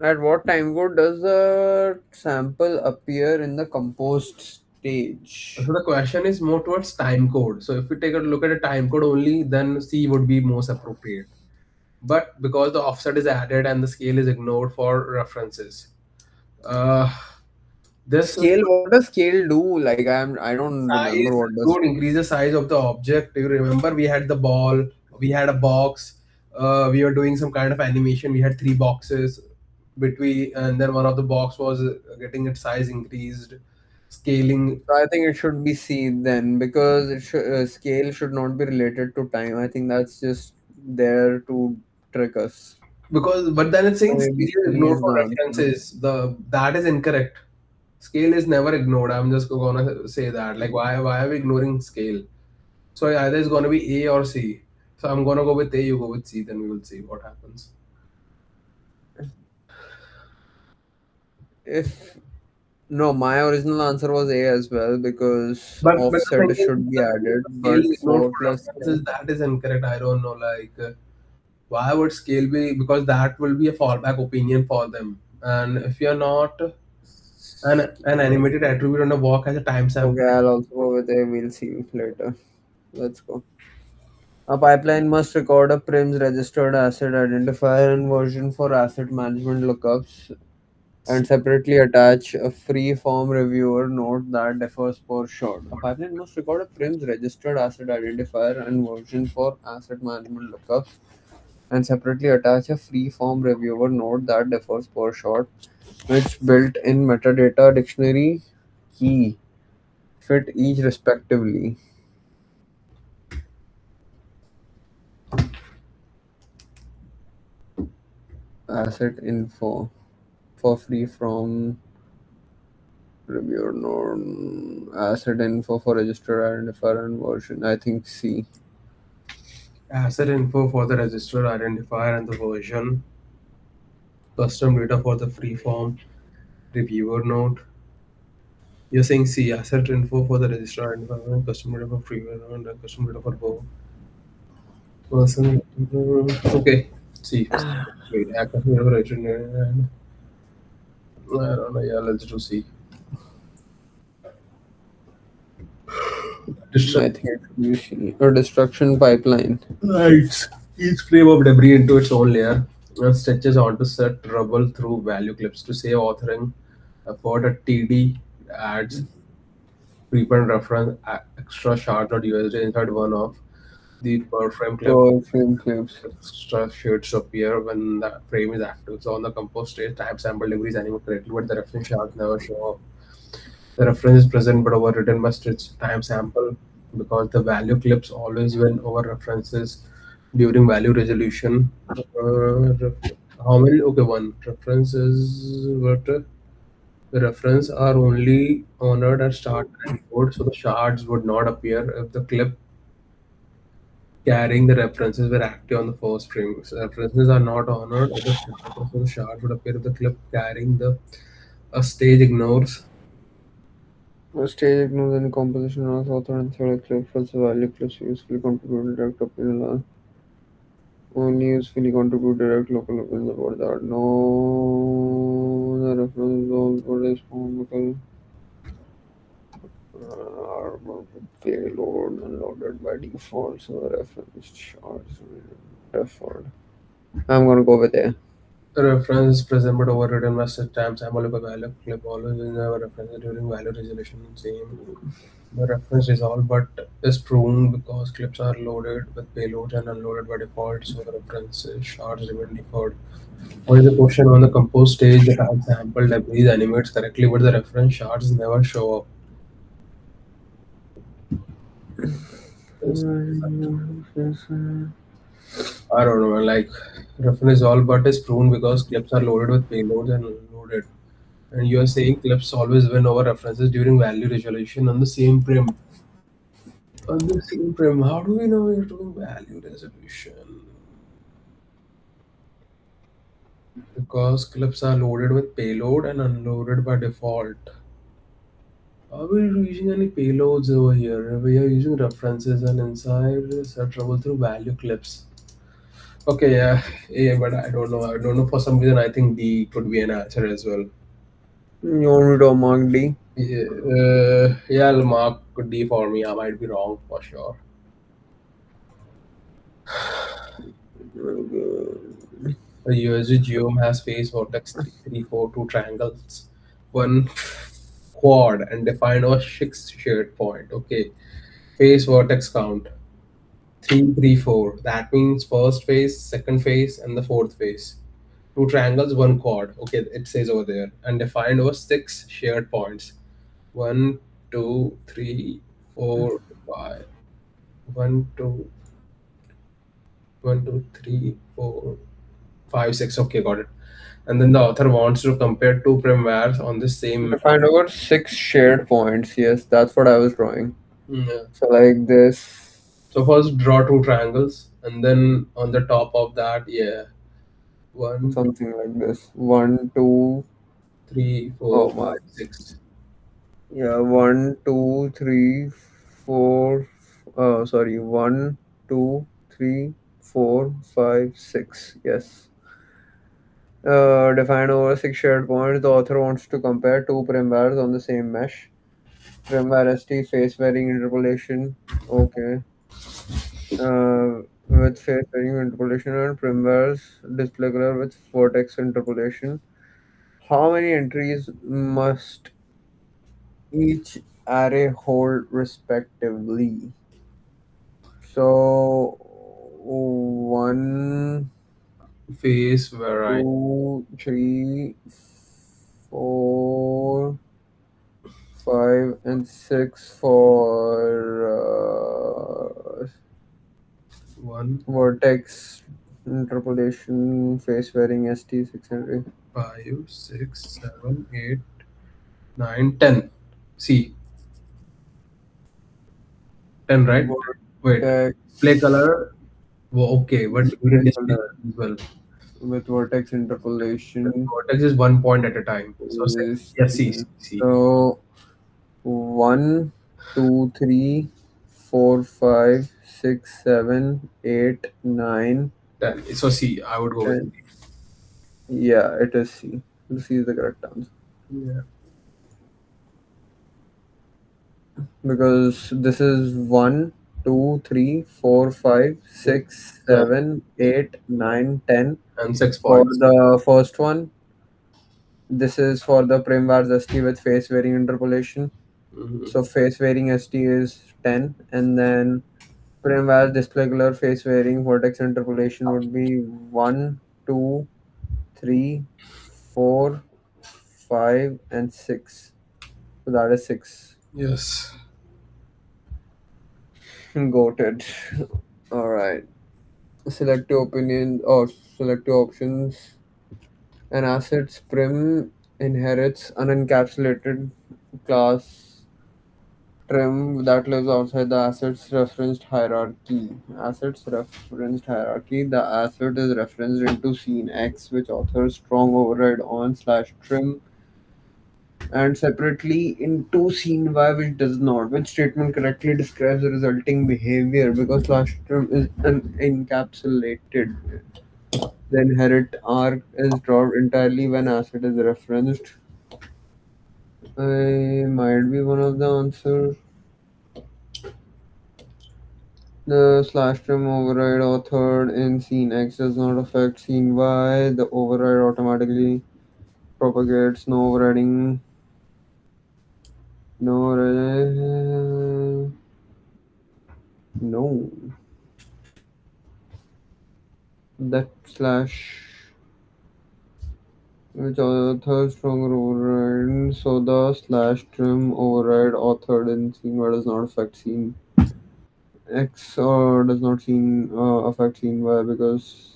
A: At what time code does the sample appear in the composed
B: So
A: stage?
B: the question is more towards time code. So if we take a look at a time code only, then C would be most appropriate. But because the offset is added and the scale is ignored for references, uh, this
A: Scale, what does scale do? Like I don't remember
B: size
A: what does.
B: would increase the size of the object. Do you remember we had the ball, we had a box, we were doing some kind of animation. We had three boxes between, and then one of the box was getting its size increased, scaling.
A: So I think it should be C then, because scale should not be related to time. I think that's just there to trick us.
B: Because but then it's
A: So
B: saying
A: maybe
B: scale is
A: C
B: ignored
A: is
B: for
A: the answer.
B: references. The that is incorrect. Scale is never ignored. I'm just gonna say that. Like why are we ignoring scale? So either it's gonna be A or C. So I'm gonna go with A. You go with C. Then we will see what happens.
A: If no, my original answer was A as well because
B: But the
A: offset
B: thing is,
A: should be added,
B: the scale
A: but
B: is ignored
A: 4
B: for
A: plus
B: references. That is incorrect. I don't know. Why would scale be? Because that will be a fallback opinion for them. And if you're not an animated attribute on a walk as a time
A: okay,
B: sample,
A: I'll also go with A. We'll see later. Let's go. A pipeline must record a PRIMS registered asset identifier and version for asset management lookups and separately attach a free-form reviewer note that differs per short. A pipeline must record a PRIMS registered asset identifier and version for asset management lookups and separately attach a free-form reviewer note that differs per short, which built-in metadata dictionary key fit each respectively. Asset info for free from reviewer node. Asset info for registered identifier and version. I think C.
B: asset info for the register identifier and the version, custom data for the freeform reviewer node. You're saying C, asset info for the register identifier and custom data for freeware node and custom data for both. Person, okay, C. Wait, custom data for register and I don't know. Yeah, let's do C.
A: I think it should be C. Or destruction pipeline.
B: Right. Each frame of debris into its own layer and stretches onto set rubble through value clips to save authoring effort at TD adds prepend reference extra shard or USD inside one of the per frame clip.
A: For frame clips.
B: Extra shades appear when the frame is active. So on the compose stage, type sample degrees animate correctly, but the reference shards never show up. The reference is present but overwritten by stretch time sample because the value clips always win over references during value resolution. How many? Okay, one reference is what the reference are only honored at start and code, so the shards would not appear if the clip carrying the references were active on the first frame. So references are not honored at the start, so the shard would appear if the clip carrying the a stage ignores.
A: A stage ignores any composition or author and third clip fills the value clips usefully contribute direct opinion. Only usefully contribute direct local opinion about that. No, the reference is all for this form are payload unloaded by default, so the reference shards default. I'm gonna go with A.
B: The reference is present but overridden by set time sample of a value clip always in our reference during value resolution. Same. The reference resolved but is pruned because clips are loaded with payloads and unloaded by default, so the reference shards remain deferred. What is the question on the compose stage? The time sample debris animates correctly, but the reference shards never show up. It's- I don't know, like reference all but is pruned because clips are loaded with payloads and unloaded. And you are saying clips always win over references during value resolution on the same prim. On the same prim, how do we know we're doing value resolution? Because clips are loaded with payload and unloaded by default. Are we using any payloads over here? We are using references and inside set trouble through value clips. Okay, yeah, yeah, but I don't know. I don't know, for some reason I think D could be an answer as well.
A: You want me to mark D?
B: Yeah, yeah, I'll mark D for me. I might be wrong for sure. The USD geom has face vertex 3342 triangles, one quad, and defined a six shared point. Okay, face vertex count 334. That means first face, second face, and the fourth face. Two triangles, one quad. Okay, it says over there, and defined over six shared points. One, two, three, four, five. One, two, one, two, three, four, five, six. Okay, got it. And then the author wants to compare two primvaries on the same.
A: Find over six shared points. Yes, that's what I was drawing.
B: Yeah.
A: So like this,
B: So first draw two triangles, and then on the top of that, yeah, one,
A: something like this. One, two.
B: three, four,
A: Oh my.
B: five, six.
A: Yeah, one, two, three, four. Oh, sorry. One, two, three, four, five, six. Yes. Define over six shared points. The author wants to compare two primvars on the same mesh. Primvar ST face varying interpolation. Okay. With face varying interpolation and primvars display color with vertex interpolation. How many entries must each array hold respectively? So one,
B: Face variety.
A: two, three, four, five, and six for
B: One,
A: vertex interpolation face varying ST600.
B: five, six, seven, eight, nine, 10. See, 10, right? Wait. Play
A: Vertex
B: color. Okay, but we did
A: display
B: display
A: color
B: color as well.
A: with vertex
B: The
A: interpolation
B: vertex is 1 point at a time. So six.
A: is
B: Yes, see, see, see.
A: so one, two, three, four, five, six, seven, eight, nine,
B: 10. So see, I would go with.
A: 10. Yeah, it is C. C is the correct answer
B: Yeah.
A: because this is one, two, three, four, five,
B: Six,
A: six,
B: seven,
A: seven, eight, nine, 10.
B: and 6
A: For
B: points.
A: the first one, this is for the primvars ST with face varying interpolation.
B: Hmm.
A: So face varying ST is 10, and then primvars display color face varying vertex interpolation would be 1, 2, 3, 4, 5, and 6. So that is 6.
B: Yes.
A: Goated. Alright. Select your opinion or select your options. An asset's prim inherits an encapsulated class trim that lives outside the asset's referenced hierarchy. Asset's referenced hierarchy. The asset is referenced into scene X, which authors strong override on slash trim, and separately into scene Y, which does not. Which statement correctly describes the resulting behavior because slash trim is encapsulated. The inherit arc is dropped entirely when asset is referenced. I might be one of the answers. The slash trim override authored in scene X does not affect scene Y. The override automatically propagates. No overriding. No. No. That slash which authors stronger override. So the slash trim override authored in scene Y does not affect scene X or does not affect scene Y because.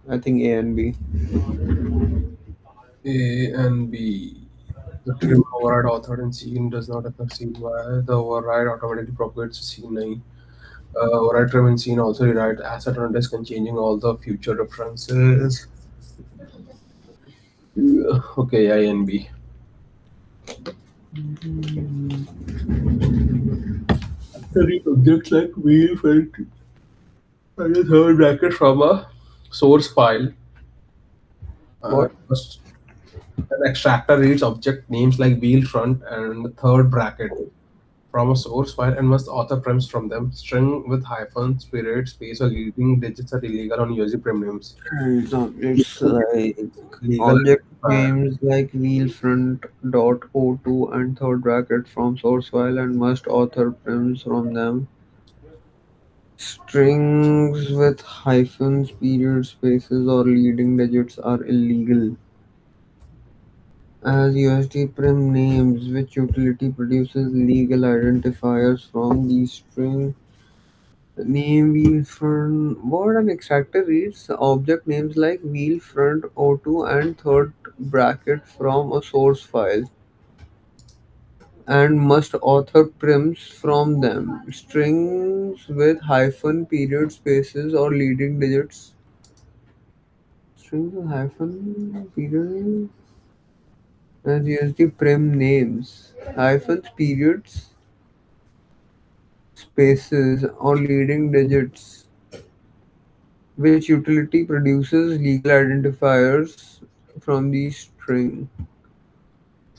A: I think A and B.
B: A and B. The trim override authored in scene does not affect scene Y. The override automatically propagates to scene 9. Override trim in scene also rewrite asset on disk and changing all the future references. Yeah. Okay, I and B. Any objects like wheel, front, and a third bracket from a source file.
A: What?
B: First, an extractor reads object names like wheel front and the third bracket from a source file and must author prems from them. String with hyphens, period, space, or leading digits are illegal on USD prem names.
A: And objects like
B: Legal
A: object
B: identifier.
A: names like wheel front dot o2 and third bracket from source file and must author prims from them. Strings with hyphens, period, spaces, or leading digits are illegal. As USD prim names, which utility produces legal identifiers from the string name wheel front. What an extractor reads object names like wheel front o2 and third bracket from a source file and must author prims from them. Strings with hyphen, period, spaces, or leading digits. Strings with hyphen, period, as USD prim names. Hyphens, periods, spaces, or leading digits. Which utility produces legal identifiers from the string?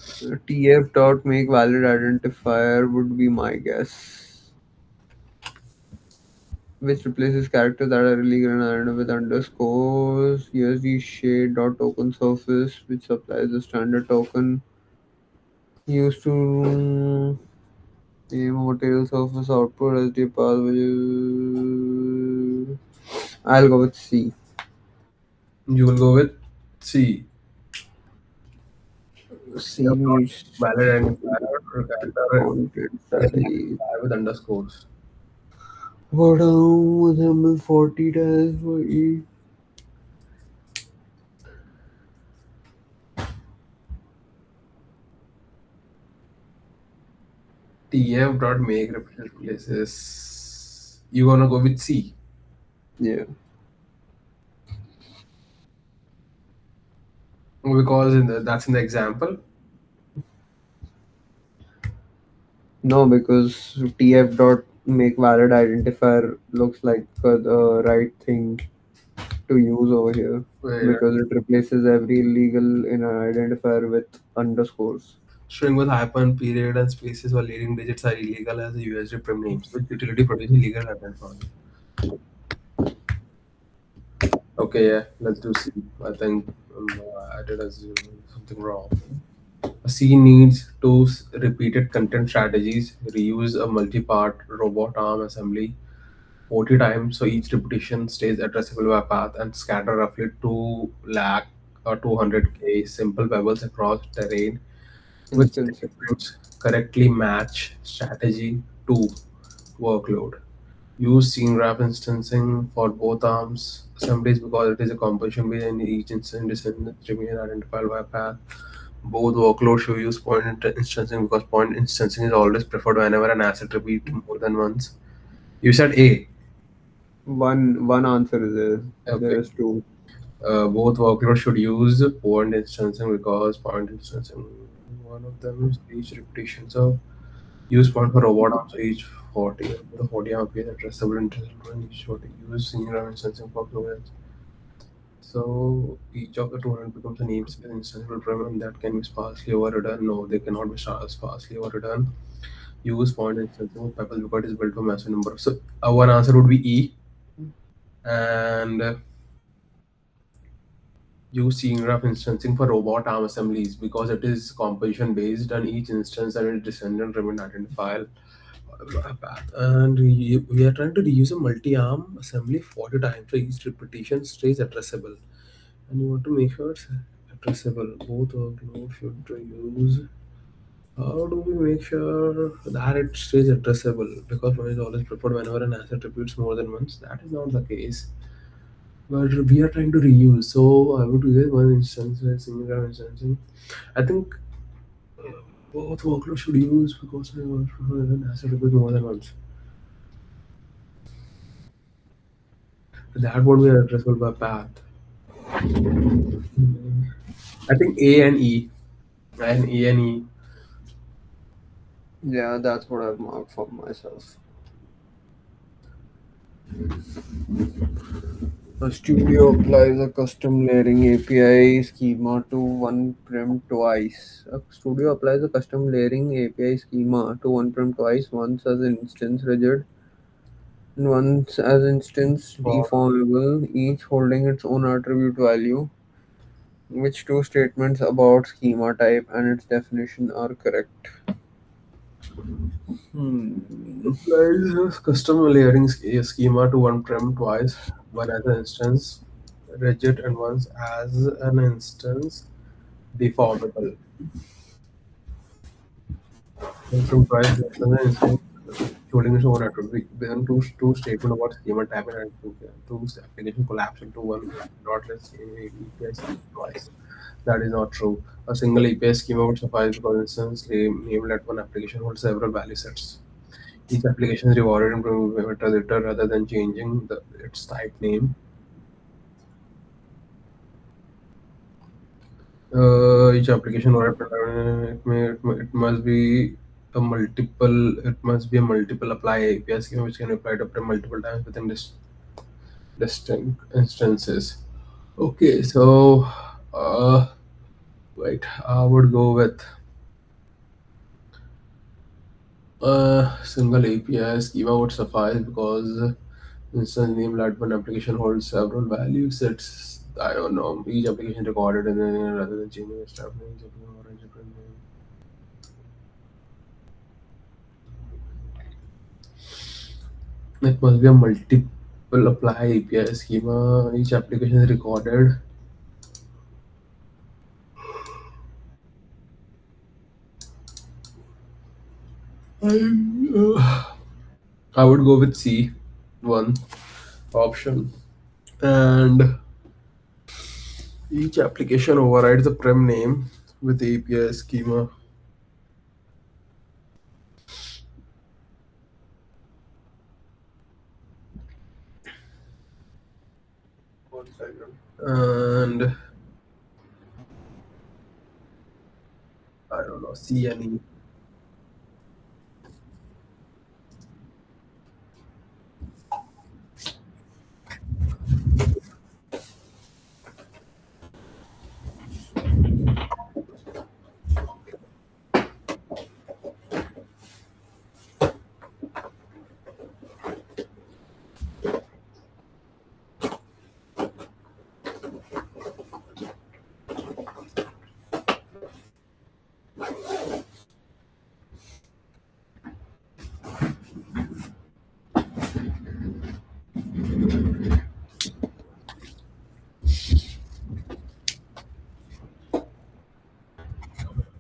A: TF dot make valid identifier would be my guess. Which replaces characters that are illegal and identified with underscores. USD shade dot token surface, which supplies the standard token used to name a material surface output as the path, which is. I'll go with C.
B: You will go with C.
A: C
B: TF dot
A: needs
B: valid identifier or character
A: content
B: is
A: type.
B: identifier with underscores.
A: What with him 40 times for E.
B: TF dot make replaces. You gonna go with C
A: Yeah.
B: because that's in the example.
A: No, because TF dot make valid identifier looks like the right thing to use over here
B: Wait,
A: because it replaces every illegal in an identifier with underscores.
B: string with hyphen, period, and spaces or leading digits are illegal as a USD prim names, which utility produces legal identifier. Okay, yeah, let's do C. I think I did something wrong. A C needs two repeated content strategies, reuse a multi-part robot arm assembly 40 times so each repetition stays addressable by path and scatter roughly 2 lakh or 200k simple pebbles across terrain with
A: Instances.
B: frames correctly match strategy 2 workload. Use scene graph instancing for both arms assemblies because it is a composition between each instance descendants remain identified by path. Both workloads should use point instancing because point instancing is always preferred whenever an asset repeat more than once. You said A.
A: One answer is there.
B: Okay.
A: There is two.
B: Both workloads should use point instancing because point instancing one of them is each repetition. So use point for robot arms so each 40 the 40 appears addressable interval and each 40 use singular instancing for fluence. So each of the 200 becomes a namespace instanceable program that can be sparsely overridden. No, they cannot be sparsely overridden. Use point instancing with Pebble because it is built for massive number. So our answer would be E and use scene graph instancing for robot arm assemblies because it is composition based and each instance and its descendant remain identifiable path. And we are trying to reuse a multi-arm assembly 40 times so each repetition stays addressable. And you want to make sure it's addressable. Both workloads should use. How do we make sure that it stays addressable? Because one is always preferred whenever an asset repeats more than once. That is not the case. But we are trying to reuse. So I would use one instance, single instancing. I think both workloads should use because an asset repeats more than once. That would be addressable by path. I think A and E. And E and E.
A: Yeah, that's what I've marked for myself. A studio applies a custom layering API schema to one prem twice. A studio applies a custom layering API schema to one prem twice, once as an instance rigid and once as instance
B: For
A: deformable, each holding its own attribute value. Which two statements about schema type and its definition are correct? Hmm.
B: applies a custom layering schema to one prem twice, one as an instance rigid and once as an instance deformable. One prem twice as an instance holding its own attribute. Then two statement about schema type and two application collapse into one, not less API schema twice. That is not true. A single API schema would suffice because instance name let one application hold several value sets. Each application is rewarded in metadata rather than changing its type name. Each application or it must be a multiple apply API schema which can be applied up to multiple times within distinct instances. Okay, so wait, I would go with single API schema would suffice because instance name let one application holds several values. It's I don't know each application recorded and then rather than changing its type name, each application or a different name. It must be a multiple apply API schema. Each application is recorded. I would go with C, one option. And each application overrides the prem name with API schema.
A: One second.
B: And I don't know, C and E.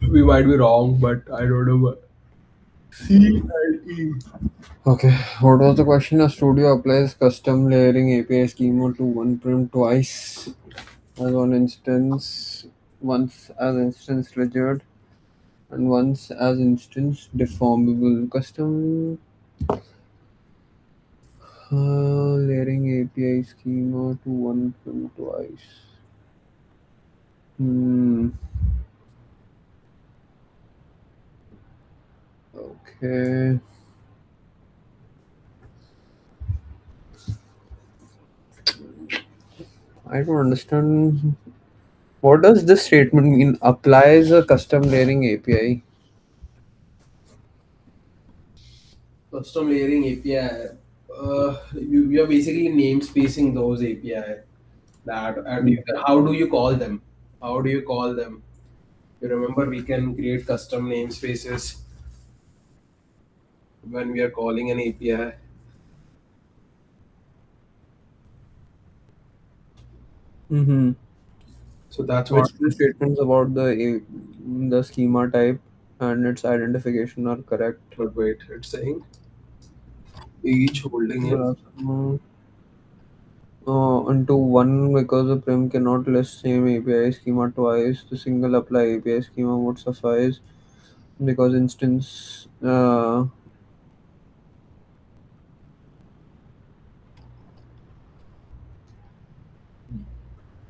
B: We might be wrong, but I don't know. C and E.
A: Okay, what was the question? A studio applies custom layering API schema to one prim twice as one instance, once as instance rigid and once as instance deformable. Custom layering API schema to one prim twice. Hmm. Okay. I don't understand. What does this statement mean? Applies a custom layering API.
B: Custom layering API. You're basically namespacing those API. That and how do you call them? How do you call them? You remember we can create custom namespaces when we are calling an API.
A: Mm-hmm.
B: So that's what.
A: Which two statements about the schema type and its identification are correct?
B: But wait, it's saying each holding it.
A: Into one because the prim cannot list same API schema twice. The single apply API schema would suffice because instance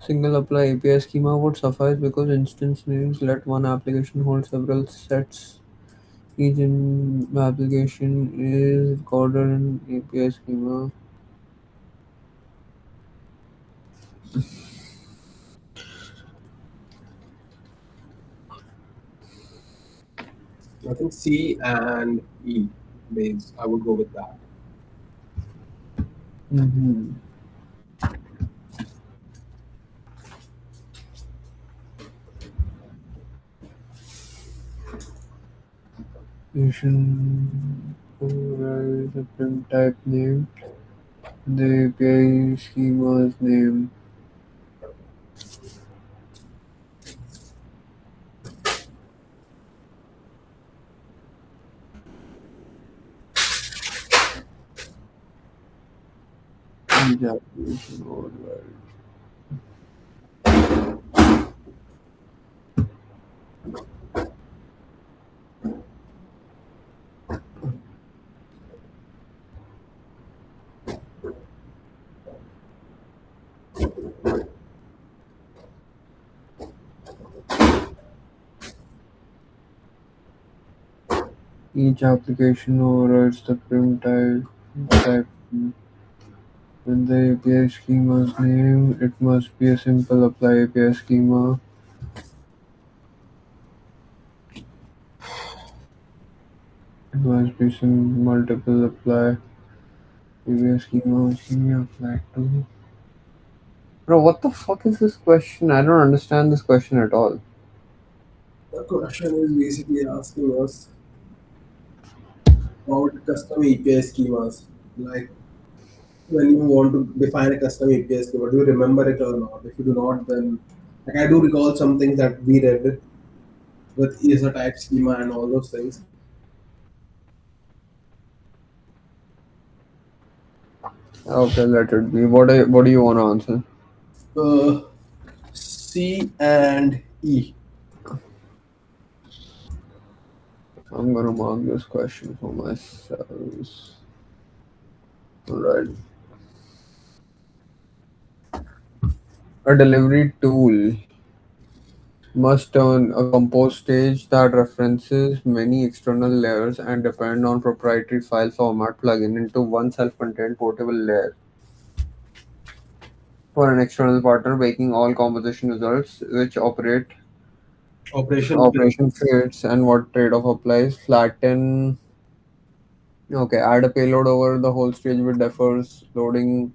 A: Single apply API schema would suffice because instance names let one application hold several sets. Each application is recorded in API schema.
B: I think C and E base. I would go with that.
A: Mm-hmm. Application overrides the print type name. The API schema's name. Each application overrides. Each application overrides the print type. When the API schema's name, it must be a simple apply API schema. It must be some multiple apply API schema which can be applied to. Bro, what the fuck is this question? I don't understand this question at all.
B: The question is basically asking us about custom API schemas. Like when you want to define a custom API schema, do you remember it or not? If you do not, then like I do recall some things that we read with ESR type schema and all those things.
A: Okay, let it be. What do you want to answer?
B: C and E.
A: I'm gonna mark this question for myself. Alright. A delivery tool must turn a compose stage that references many external layers and depend on proprietary file format plugin into one self-contained portable layer for an external partner, making all composition results which
B: Operation
A: operation fits and what trade-off applies. Flatten. Okay, add a payload over the whole stage with deferred loading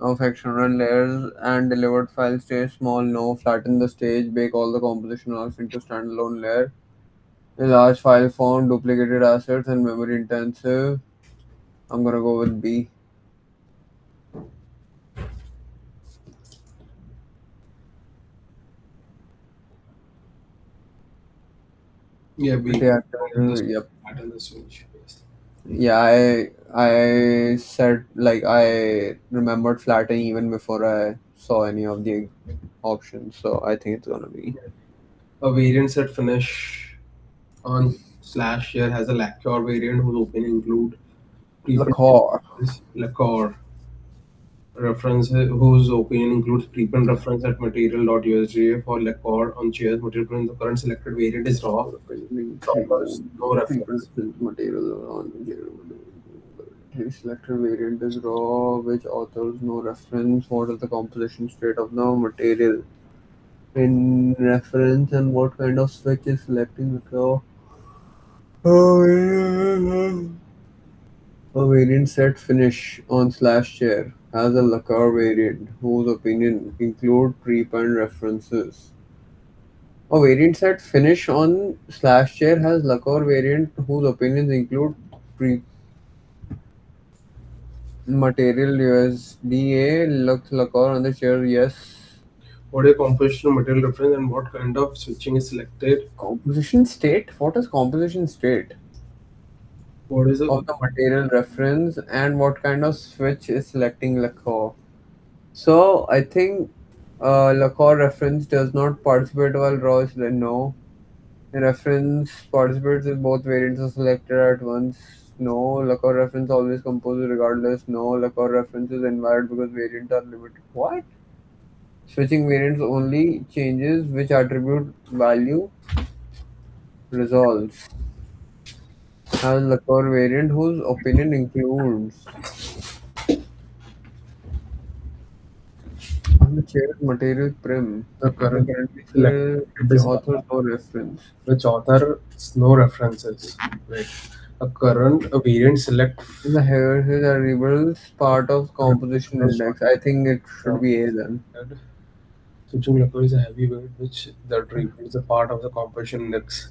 A: of external layers and delivered file stays small. No, flatten the stage, bake all the composition logs into standalone layer. A large file form, duplicated assets, and memory intensive. I'm gonna go with B.
B: Yeah, we flatten the
A: Deactivate. Yep.
B: flatten the switch. Yes.
A: Yeah, I said like I remembered flattening even before I saw any of the options, so I think it's gonna be
B: A variant set finish on slash here has a lacquer variant whose opening include preprint
A: Lacor.
B: lacquer reference whose opinion includes preprint reference at material.usda for lacquer on chairs material print. The current selected variant is raw. Offers no reference.
A: Material on the selected variant is raw, which authors no reference. What is the composition state of the material in reference, and what kind of switch is selecting the raw? A variant set finish on slash chair has a lacquer variant whose opinion include pre-penned references. A variant set finish on slash chair has lacquer variant whose opinions include pre material USDA looks lacquer on the chair. Yes.
B: What is composition of material reference and what kind of switching is selected?
A: Composition state. What is composition state
B: What is
A: of
B: the
A: the material reference and what kind of switch is selecting lacquer? So I think Lacor reference does not participate while raw is no. The reference participates if both variants are selected at once. No. Lacor reference always composes regardless. No. Lacor reference is invalid because variants are limited. What? Switching variants only changes which attribute value resolves. Has Lacour variant whose opinion includes on the chair material prim.
B: The
A: The
B: current
A: currently
B: select
A: which
B: is
A: author no reference.
B: which author no references. Wait, a variant select
A: The here his variables part of composition
B: reference
A: index. I think it should
B: from
A: be A then.
B: switching lacquer is a heavy weight which that reveals a part of the composition index.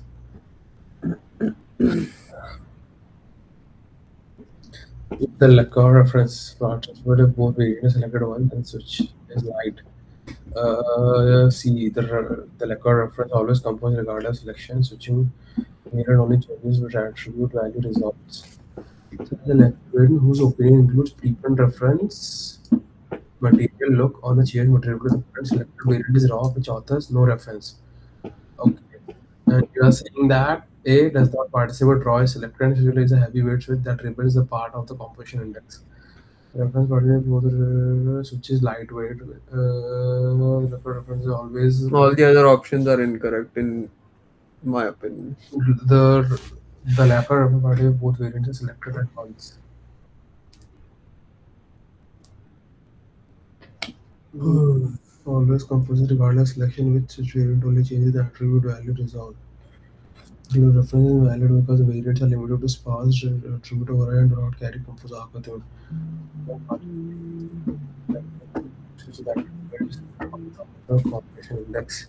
B: If the lacquer reference plot is what if both variants selected one, then switch is light. See the lacquer reference always composes regardless of selection. Switching variant only changes which attribute value results. So the lacquer whose opinion includes preprint reference material look on the change material because the current selected variant is raw which authors no reference. Okay. And you are saying that A does not participate raw is selected and usually is a heavyweight switch that represents the part of the composition index. Reference participate both switch is lightweight. The reference is always
A: All the other options are incorrect in my opinion.
B: the the lacquer reference participate both variants are selected at once. Always composite regardless selection which switch variant only changes the attribute value resolved. The reference is valid because the variants are limited to sparse attribute override and do not carry composite algorithm. Which is that depends on the correlation index.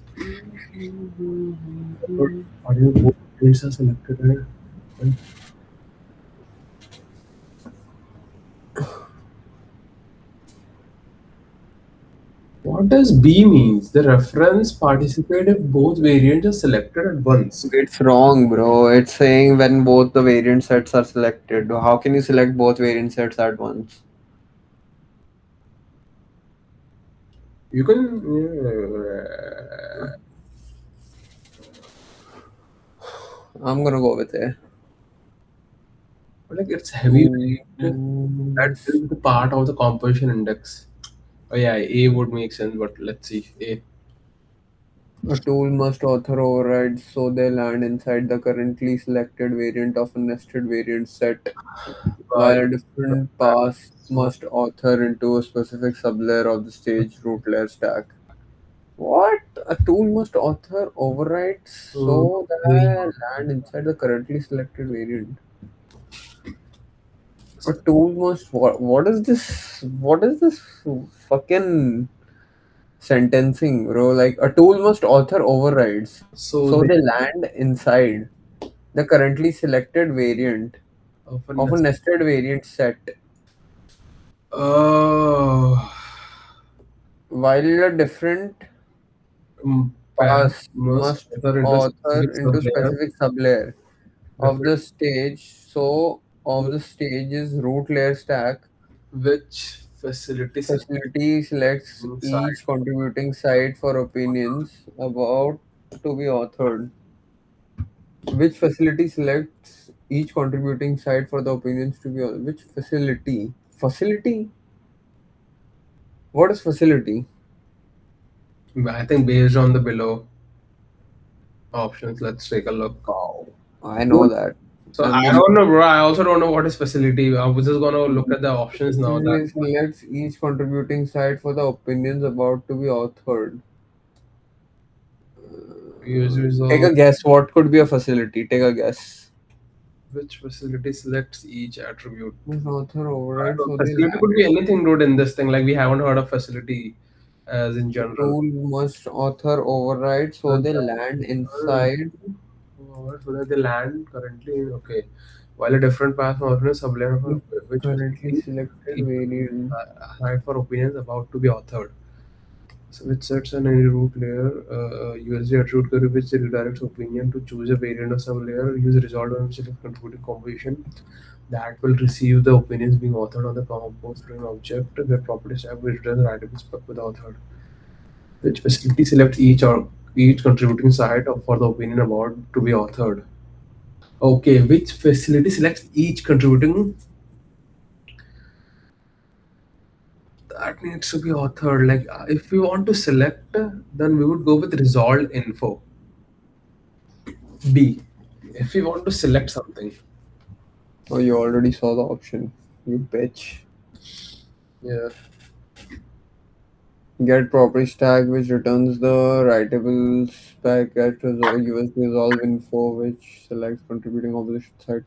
B: Audio both variants are selected and what does B means? The reference participate if both variants are selected at once.
A: It's wrong, bro. It's saying when both the variant sets are selected. How can you select both variant sets at once?
B: You can
A: I'm gonna go with A.
B: like it's heavyweight. That
A: Tools.
B: is the part of the composition index. Oh yeah, A would make sense, but let's see. A.
A: A tool must author overrides so they land inside the currently selected variant of a nested variant set, while
B: While
A: a different pass must author into a specific sublayer of the stage root layer stack. What? A tool must author overrides so they land inside the currently selected variant. A tool must what is this? What is this fucking sentencing, bro? Like a tool must author overrides
B: so
A: so
B: they
A: they land inside the currently selected variant
B: often
A: of a nested variant set,
B: uh,
A: while a different
B: path
A: pass
B: must
A: must
B: enter into a specific
A: author into
B: sublayer.
A: specific sublayer of
B: Different
A: the stage. So of the stage's root layer stack,
B: which facility
A: facility selects
B: inside.
A: each contributing site for opinions about to be authored. Which facility selects each contributing site for the opinions to be on? Which facility? Facility? What is facility?
B: I think based on the below options, let's take a look.
A: Wow. I know that.
B: So
A: I'm
B: I
A: just
B: don't know, bro. I also don't know what is facility. I was just gonna look at the options now. That
A: facility selects each contributing site for the opinions about to be authored.
B: user
A: Take
B: result,
A: a guess. What could be a facility? Take a guess.
B: which facility selects each attribute.
A: Must author
B: I
A: override
B: don't
A: so
B: know.
A: they
B: Facility
A: land.
B: could be anything, dude. In this thing, like we haven't heard of facility as in
A: The
B: general.
A: tool must author override so
B: Uh,
A: they land inside
B: So that the land currently okay. While a different path for a sublayer for
A: the
B: which
A: currently
B: facility
A: selected
B: each
A: variant.
B: right for opinions about to be authored. So which sets an any root layer, USD attribute query which redirects opinion to choose a variant of sublayer, use resolved and select contributing composition that will receive the opinions being authored on the composed frame object. The properties tab will return the writable spec with authored. Which facility selects each contributing site for the opinion about to be authored. Okay, which facility selects each contributing? that needs to be authored. Like if we want to select, then we would go with resolved info. B. If we want to select something.
A: Oh, you already saw the option. You bitch.
B: Yeah.
A: Get property stack, which returns the writable spec at USD resolve info, which selects contributing opposition side.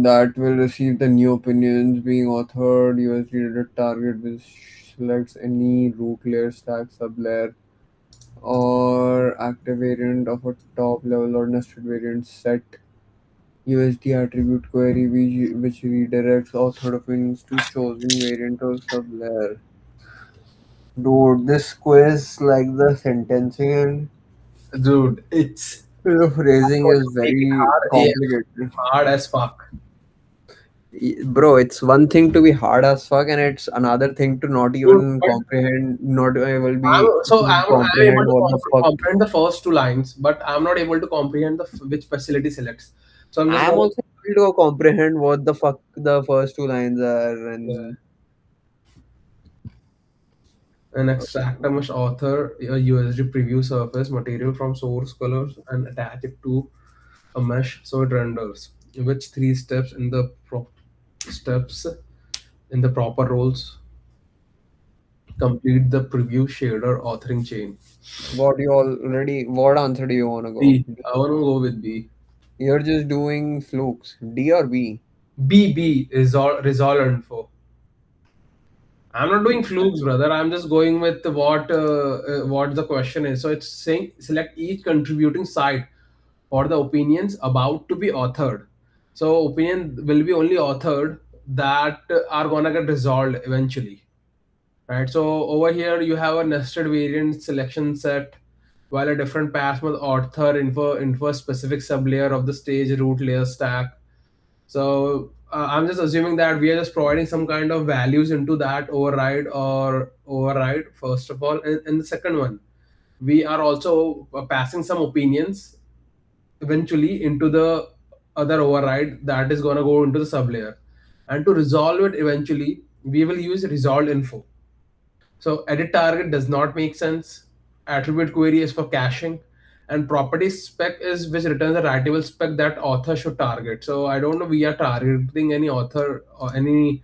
A: That will receive the new opinions being authored. USD reddit target, which selects any root layer stack sublayer or active variant of a top level or nested variant set. USD attribute query, which redirects authored opinions to chosen variant or sublayer. Dude, this quiz, like the sentencing and
B: Dude, it's
A: the
B: I'm
A: phrasing
B: going
A: is
B: to make it
A: very
B: hard AF.
A: complicated.
B: Hard as fuck.
A: Bro, it's one thing to be hard as fuck, and it's another thing to not
B: Dude,
A: even
B: but
A: comprehend, not able be to
B: I'm able
A: comprehend
B: to
A: what the fuck.
B: comprehend the first two lines, but I'm not able to comprehend which facility selects. So I'm just
A: I'm
B: gonna.
A: also able to comprehend what the fuck the first two lines are,
B: Yeah.
A: and
B: An extractor must author a USD preview surface material from source colors and attach it to a mesh so it renders. Which three steps in the proper roles complete the preview shader authoring chain?
A: what answer do you want to go?
B: B. I want to go with B.
A: You're just doing flukes. D or B?
B: B is all resolve info. I'm not doing flukes, brother. I'm just going with what the question is. So it's saying select each contributing side for the opinions about to be authored. So opinion will be only authored that are gonna get resolved eventually, right? So over here you have a nested variant selection set, while a different path will author info a specific sublayer of the stage root layer stack. So I'm just assuming that we are just providing some kind of values into that override first of all, and the second one, we are also passing some opinions eventually into the other override that is going to go into the sublayer, and to resolve it eventually we will use resolved info. So edit target does not make sense. Attribute query is for caching, and property spec is which returns a writable spec that author should target. So I don't know we are targeting any author or any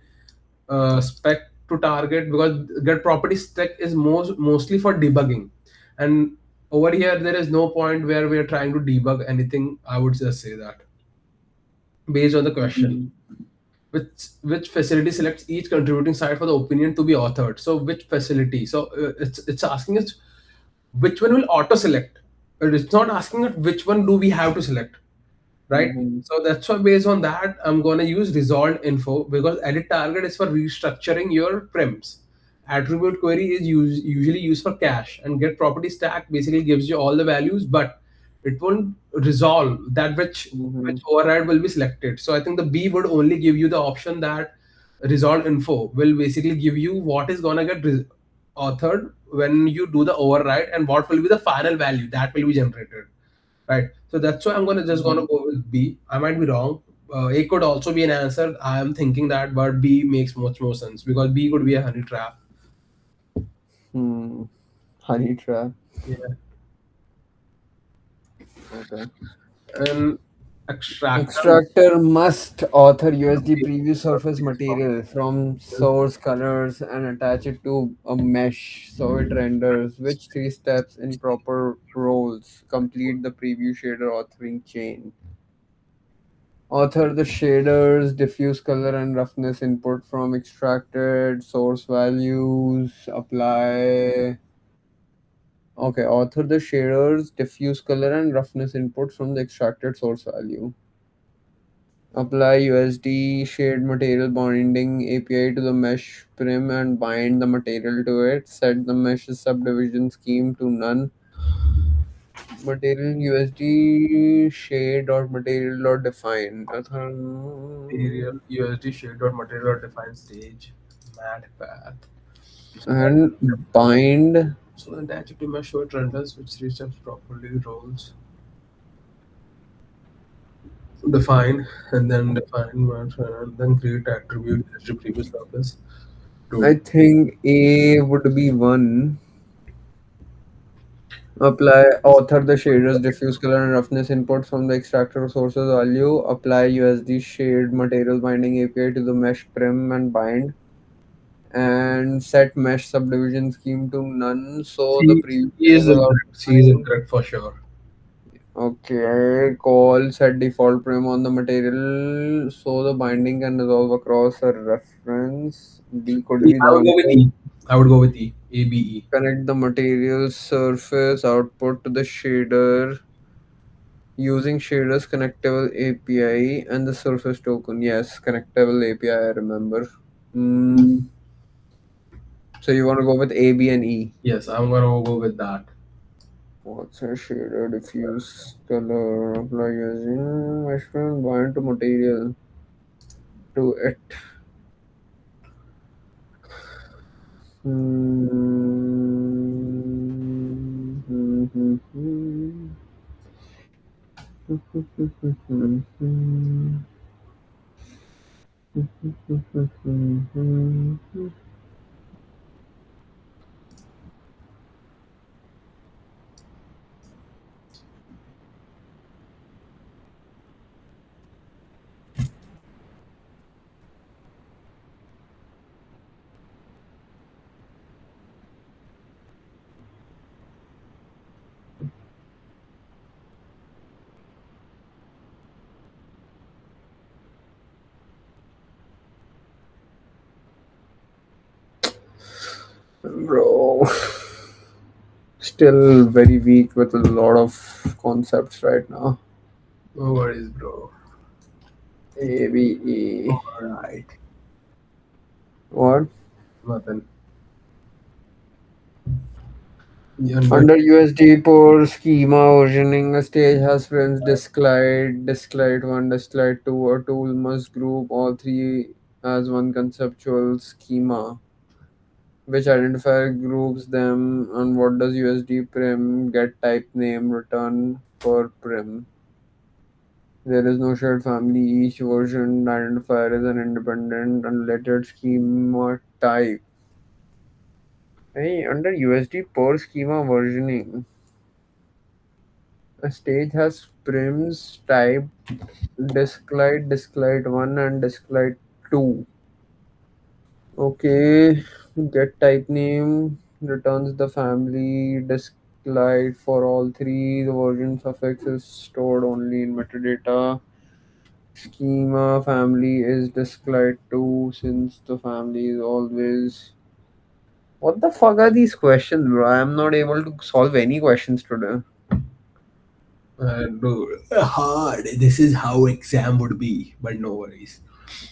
B: spec to target, because get property spec is mostly for debugging, and over here there is no point where we are trying to debug anything. I would just say that based on the question.
A: Mhm.
B: Which facility selects each contributing side for the opinion to be authored? So which facility? So it's asking us which one will auto select. It's not asking us which one do we have to select, right?
A: Mhm.
B: So that's why based on that, I'm gonna use resolved info, because edit target is for restructuring your prims. Attribute query is usually used for cache, and get property stack basically gives you all the values, but it won't resolve that which
A: Mhm.
B: override will be selected. So I think the B would only give you the option that resolved info will basically give you what is gonna get authored when you do the override, and what will be the final value that will be generated, right? So that's why I'm gonna
A: Mhm.
B: go with B. I might be wrong. A could also be an answer. I am thinking that, but B makes much more sense, because B could be a honey trap.
A: Hmm. Honey trap.
B: Yeah.
A: Okay.
B: And extractor.
A: Extractor must author USD preview surface material from source colors and attach it to a mesh so it renders. Which three steps in proper roles complete the preview shader authoring chain? Author the shaders, diffuse color and roughness input from extracted source values, apply. Okay, author the shaders, diffuse color and roughness input from the extracted source value. Apply USD shade material bonding API to the mesh prim and bind the material to it. Set the mesh subdivision scheme to none. Material USD shade dot material dot define.
B: Material USD shade or material defined stage matte path.
A: And bind.
B: So then the adjective must show it renders which three steps properly roles. Define, and then define and then create attribute as the previous surface.
A: I
B: True.
A: think A would be one. Apply author the shaders, diffuse color and roughness inputs from the extractor sources value. Apply USD shade material binding API to the mesh prim and bind. And set mesh subdivision scheme to none. So the
B: C
A: preview is
B: is
A: allowed
B: incorrect.
A: to
B: C is
A: bind.
B: incorrect for sure.
A: Okay, call set default prim on the material so the binding can resolve across a reference. D could be the
B: I would go with
A: answer.
B: E. I would go with E. A B E.
A: Connect the material surface output to the shader using shader's connectable API and the surface token. Yes, connectable API, I remember. Mm, so you want to go with A, B, and E.
B: Yes, I'm gonna go with that.
A: What's a shader diffuse color? Apply using measurement bind to material to it. Bro, still very weak with a lot of concepts right now.
B: No worries, bro.
A: A, B, E.
B: Alright.
A: What?
B: Nothing. Under
A: Under USD for schema versioning, a stage has frames disk one, disk 2. A tool must group all three as one conceptual schema, which identifier groups them. And what does USD prim get type name return for prim? There is no shared family. Each version identifier is an independent unrelated schema type. Hey, under USD per schema versioning, a stage has prims type disklight 1 and disklight 2. Okay, get type name returns the family disklight for all three. The version suffix is stored only in metadata. Schema family is disklight 2 since the family is always. What the fuck are these questions, bro? I'm not able to solve any questions today.
B: Dude, hard. This is how exam would be, but no worries.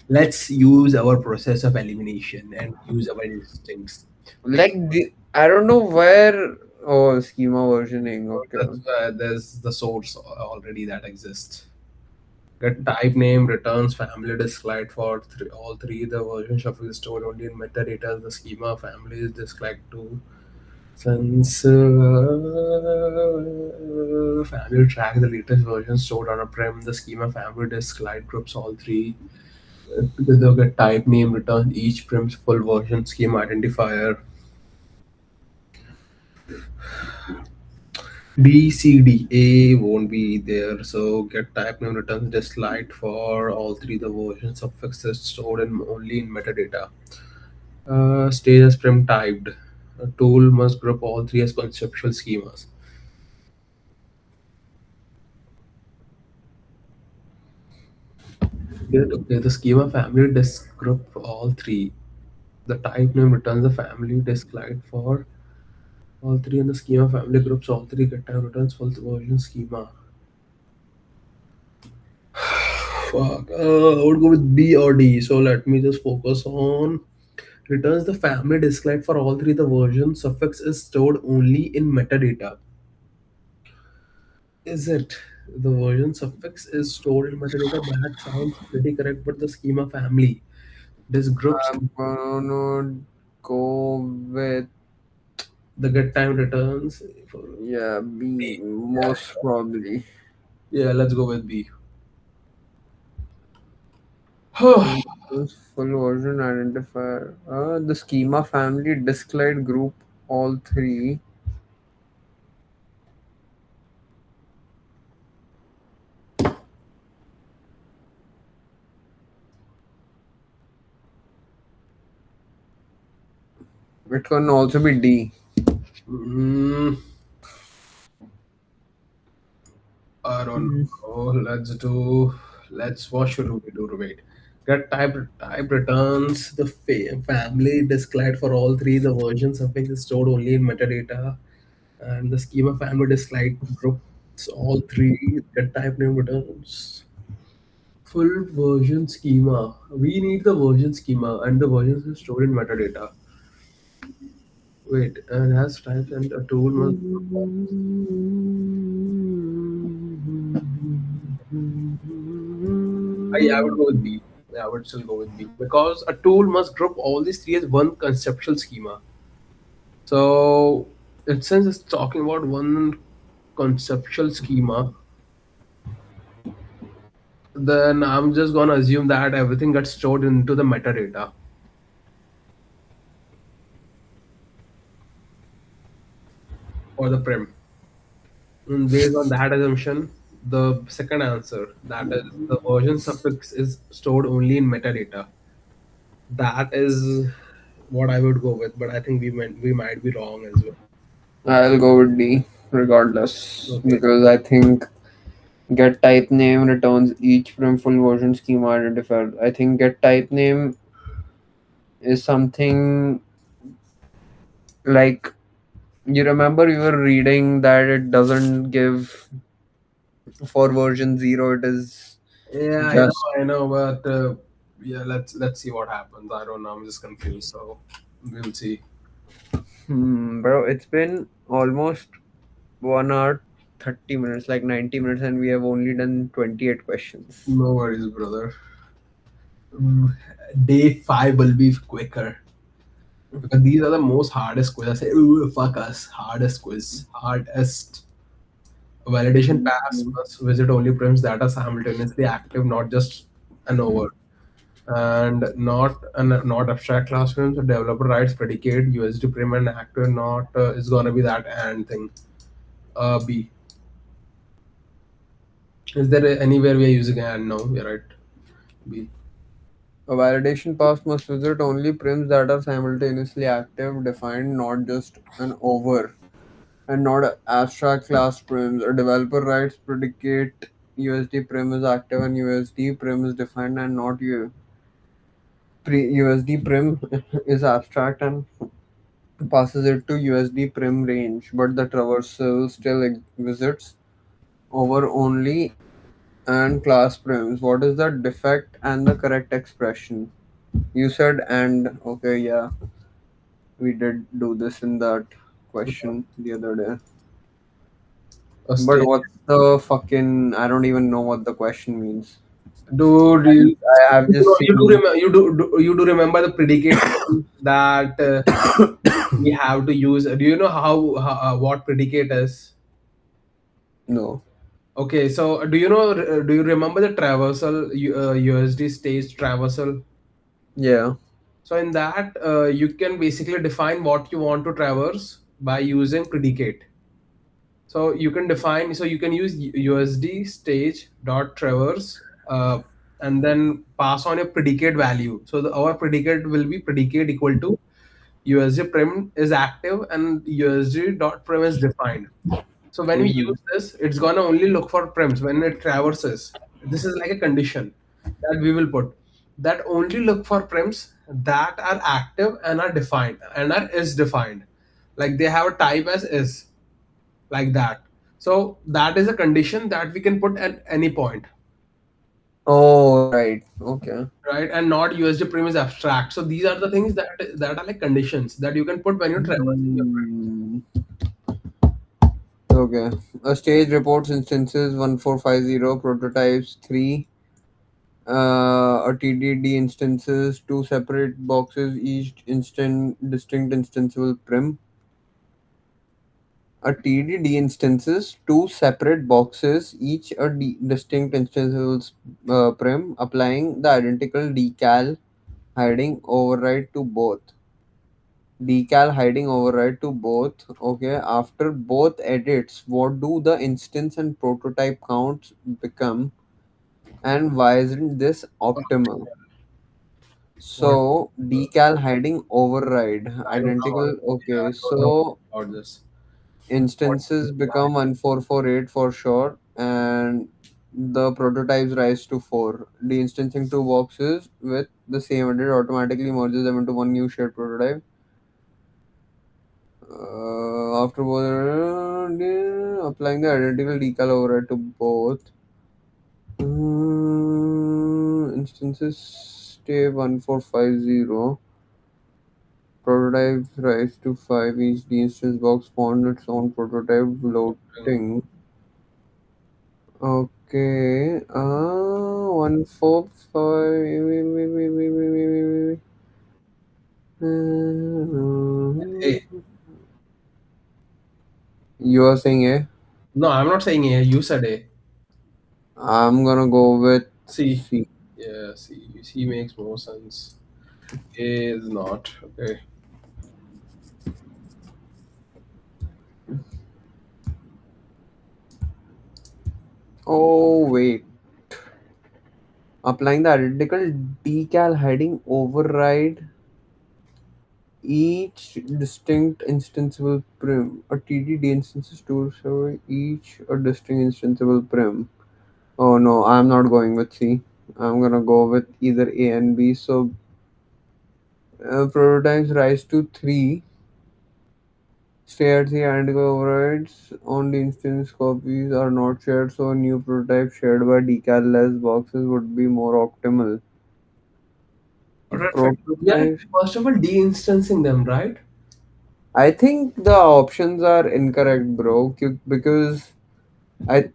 B: Let's use our process of elimination and use our instincts.
A: I don't know where. Oh, schema versioning. Okay.
B: That's why there's the source already that exists. Get type name, returns, family disklight for all three. The version shuffle is stored only in metadata. The schema family is disklight to since family track the latest version stored on a prem. The schema family disklight groups all three. Together get type name, return each prim's full version schema identifier. B, C, D, A won't be there. So get type name returns disklight for all three the version suffixes stored in only in metadata. Stage as prim typed. A tool must group all three as conceptual schemas. Okay, the schema family disk group all three. The type name returns the family disklight for all three, and the schema family groups all three. Get time returns full version schema. Fuck. I would go with B or D. So let me just focus on returns the family disklight for all three. The version suffix is stored only in metadata. Is it? The version suffix is stored in metadata. That sounds pretty correct, but the schema family. This groups
A: I'm gonna go with,
B: the get time returns. For
A: yeah, B,
B: B.
A: most probably.
B: Yeah, let's go with B.
A: Use full version identifier. The schema family disclide group all three. It can also be D.
B: Mm, I don't know. Let's what should we do? Wait. Get type returns the family disclaimed for all three. The version suffix is stored only in metadata, and the schema family disclaimed group. So all three get type name returns. Full version schema. We need the version schema, and the versions are stored in metadata. Wait, and has types and a tool must. I would go with B. Yeah, I would still go with B because a tool must group all these three as one conceptual schema. So, since it's talking about one conceptual schema, then I'm just gonna assume that everything gets stored into the metadata or the prim. And based on that assumption, the second answer, that is the version suffix, is stored only in metadata. That is what I would go with, but I think we might be wrong as well.
A: I'll go with D regardless
B: Okay.
A: because I think get type name returns each from full version schema identifier. I think get type name is something like you remember you were reading that it doesn't give for version 0, it is
B: Yeah,
A: just
B: I know, but yeah, let's see what happens. I don't know. I'm just confused, so we'll see.
A: bro, it's been almost 1 hour 30 minutes, like 90 minutes, and we have only done 28 questions.
B: No worries, brother. Mm, Day five will be quicker because these are the most hardest quiz. I say, ooh, fuck us, hardest quiz, hardest. Validation pass
A: Mhm.
B: must visit only prims that are simultaneously active, not just an over. And not abstract class frames. The developer writes predicate USD prim and active. Not is gonna be that and thing. B. Is there anywhere we are using and? No, you're right. B.
A: A validation pass must visit only prims that are simultaneously active, defined, not just an over, and not abstract class prims. A developer writes predicate USD prim is active and USD prim is defined and not USD prim is abstract and passes it to USD prim range, but the traversal still visits over only and class prims. What is the defect and the correct expression? You said and okay, yeah, we did do this in that question the other day.
B: A
A: But
B: state.
A: what's the fucking? I don't even know what the question means.
B: Dude,
A: I have just seen.
B: you do remember the predicate that we have to use. Do you know how what predicate is?
A: No.
B: Okay, so do you remember the traversal USD stage traversal?
A: Yeah.
B: So in that, you can basically define what you want to traverse by using predicate. So you can define, so you can use USD stage dot traverse, and then pass on a predicate value. So our predicate will be predicate equal to USD prim is active and USD dot prim is defined. So when we
A: Mm-hmm.
B: use this, it's gonna only look for prims when it traverses. This is like a condition that we will put, that only look for prims that are active and are defined and are is defined, like they have a type as is, like that. So that is a condition that we can put at any point,
A: Oh, right. Okay.
B: right? And not USD prim is abstract. So these are the things that are like conditions that you can put when you're traversing your prims.
A: Hmm. Okay. A stage reports instances 1450, prototypes 3, a TDD instances, two separate boxes, each instant distinct instance will prim. a TDD instances, two separate boxes, each a distinct instance prim, applying the identical decal hiding override to both. Decal hiding override to both. Okay, after both edits, what do the instance and prototype counts become, and why isn't this optimal?
B: What?
A: So decal hiding override
B: I don't know.
A: identical. Okay,
B: I don't know
A: so
B: about this. What?
A: instances become 1448 for sure, and the prototypes rise to 4. Deinstancing two boxes with the same edit automatically merges them into one new shared prototype. After applying the identical decal override to both instances, stay 1450. Prototypes rise to 5. Each instance box found its own prototype floating. Okay. 145.
B: A.
A: You are saying A?
B: No, I'm not saying A. You said A.
A: I'm gonna go with
B: C.
A: C.
B: Yeah, C. C makes more sense. A is not. Okay.
A: Oh, wait. Applying the identical decal hiding override each distinct instanceable prim. A TDD instance is to serve each a distinct instanceable prim. Oh no, I'm not going with C. I'm gonna go with either A and B. So prototypes rise to 3. Stay at the identical overrides on the instance copies are not shared, so a new prototype shared by decal-less boxes would be more optimal.
B: Perfect. We are
A: Prototypes.
B: first of all de-instancing them, right?
A: I think the options are incorrect, bro. Because I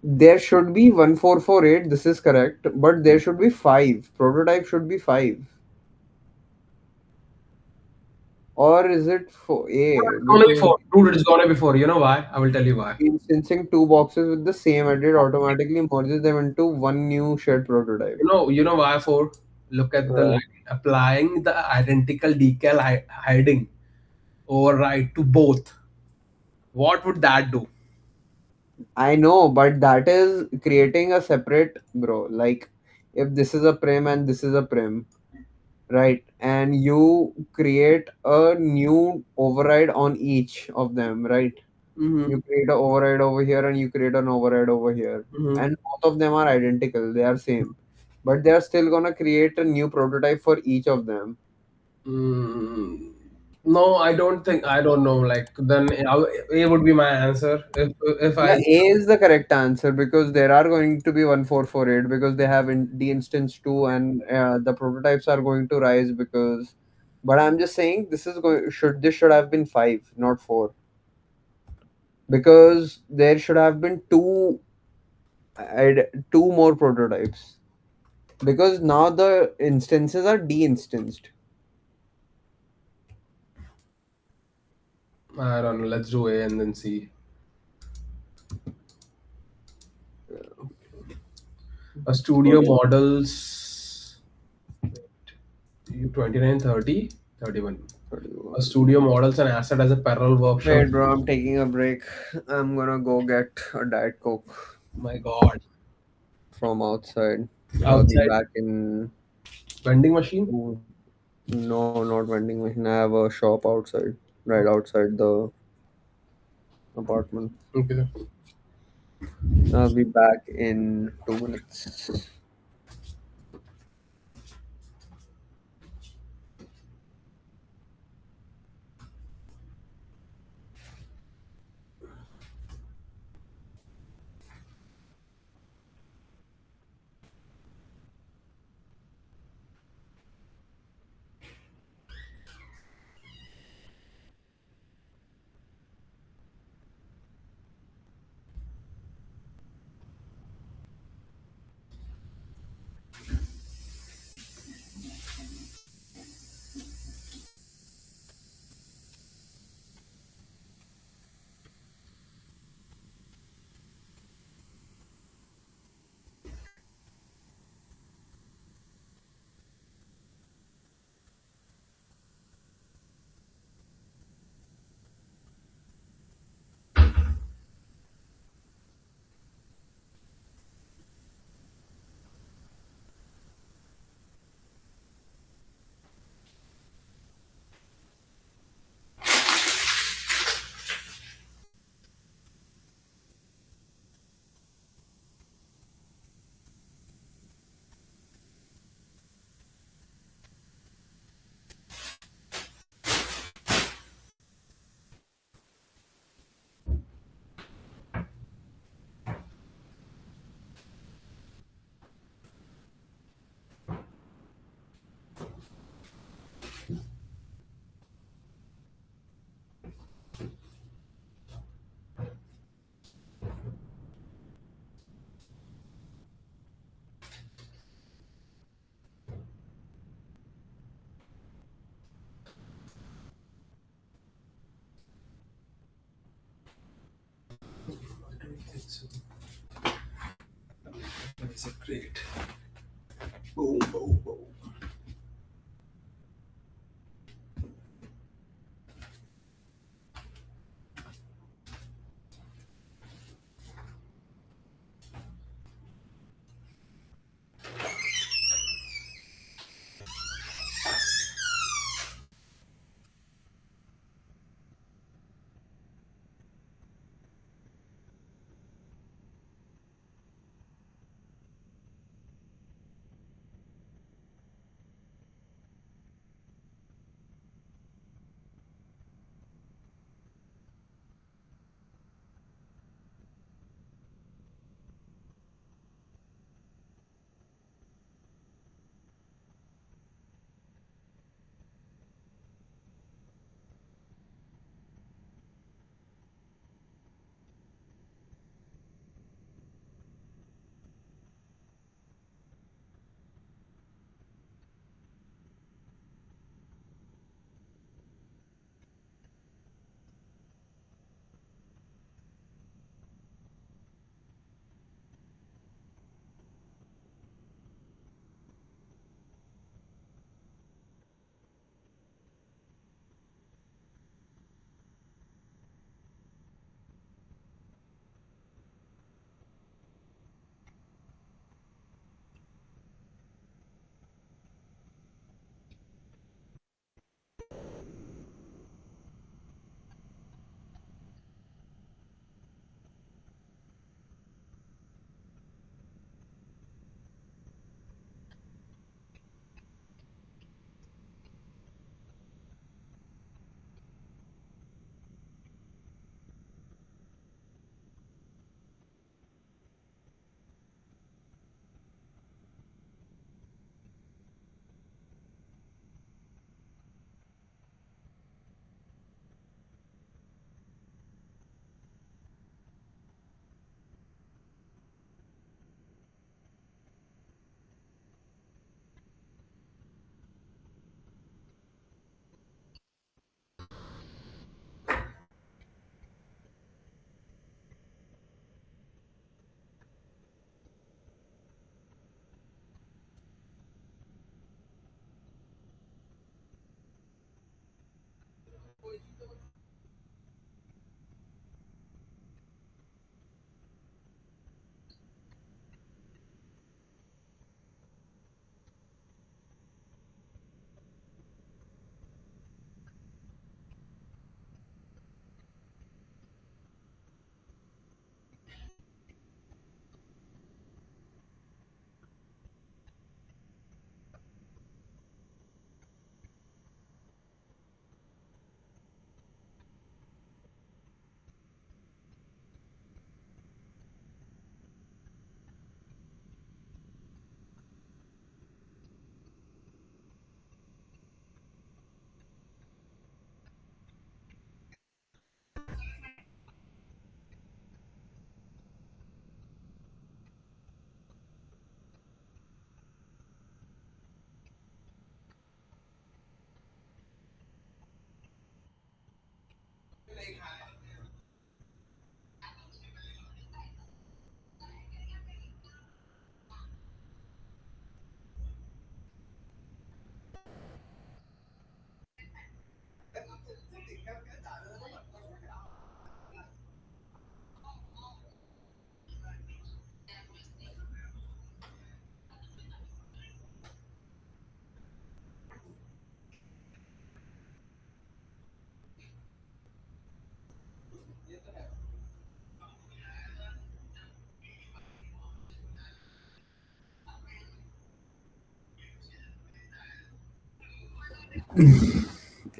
A: there should be 1448. This is correct, but there should be 5. Prototype should be 5, or is it for A?
B: It's gonna be
A: Because
B: four. Dude, it's gonna be four. You know why? I will tell you why.
A: instancing two boxes with the same edit automatically merges them into one new shared prototype.
B: You know why four? Look at the
A: Uh,
B: line. Applying the identical decal hiding override to both. What would that do?
A: I know, but that is creating a separate, bro. Like, if this is a prim and this is a prim, right? And you create a new override on each of them, right?
B: Mm-hmm.
A: You create an override over here and you create an override over here,
B: Mm-hmm.
A: and both of them are identical. They are same, but they are still gonna create a new prototype for each of them.
B: Mm, no, I don't think. I don't know. Like then A would be my answer. If
A: Yeah,
B: I
A: A is the correct answer because there are going to be 1448 because they have the instance 2, and the prototypes are going to rise because. But I'm just saying this is going should have been 5, not 4, because there should have been two more prototypes because now the instances are de-instanced.
B: I don't know. Let's do A and then C. A studio
A: Okay.
B: models. You 29, 30, 31. A
A: 31.
B: studio models an asset as a parallel workshop.
A: Wait, bro, I'm taking a break. I'm gonna go get a Diet Coke
B: My God.
A: from outside. I'll be
B: Outside
A: back in.
B: vending machine.
A: Ooh, no, not vending machine. I have a shop outside, right outside the apartment.
B: Okay.
A: I'll be back in 2 minutes.
B: That's a great. Boom, boom, boom.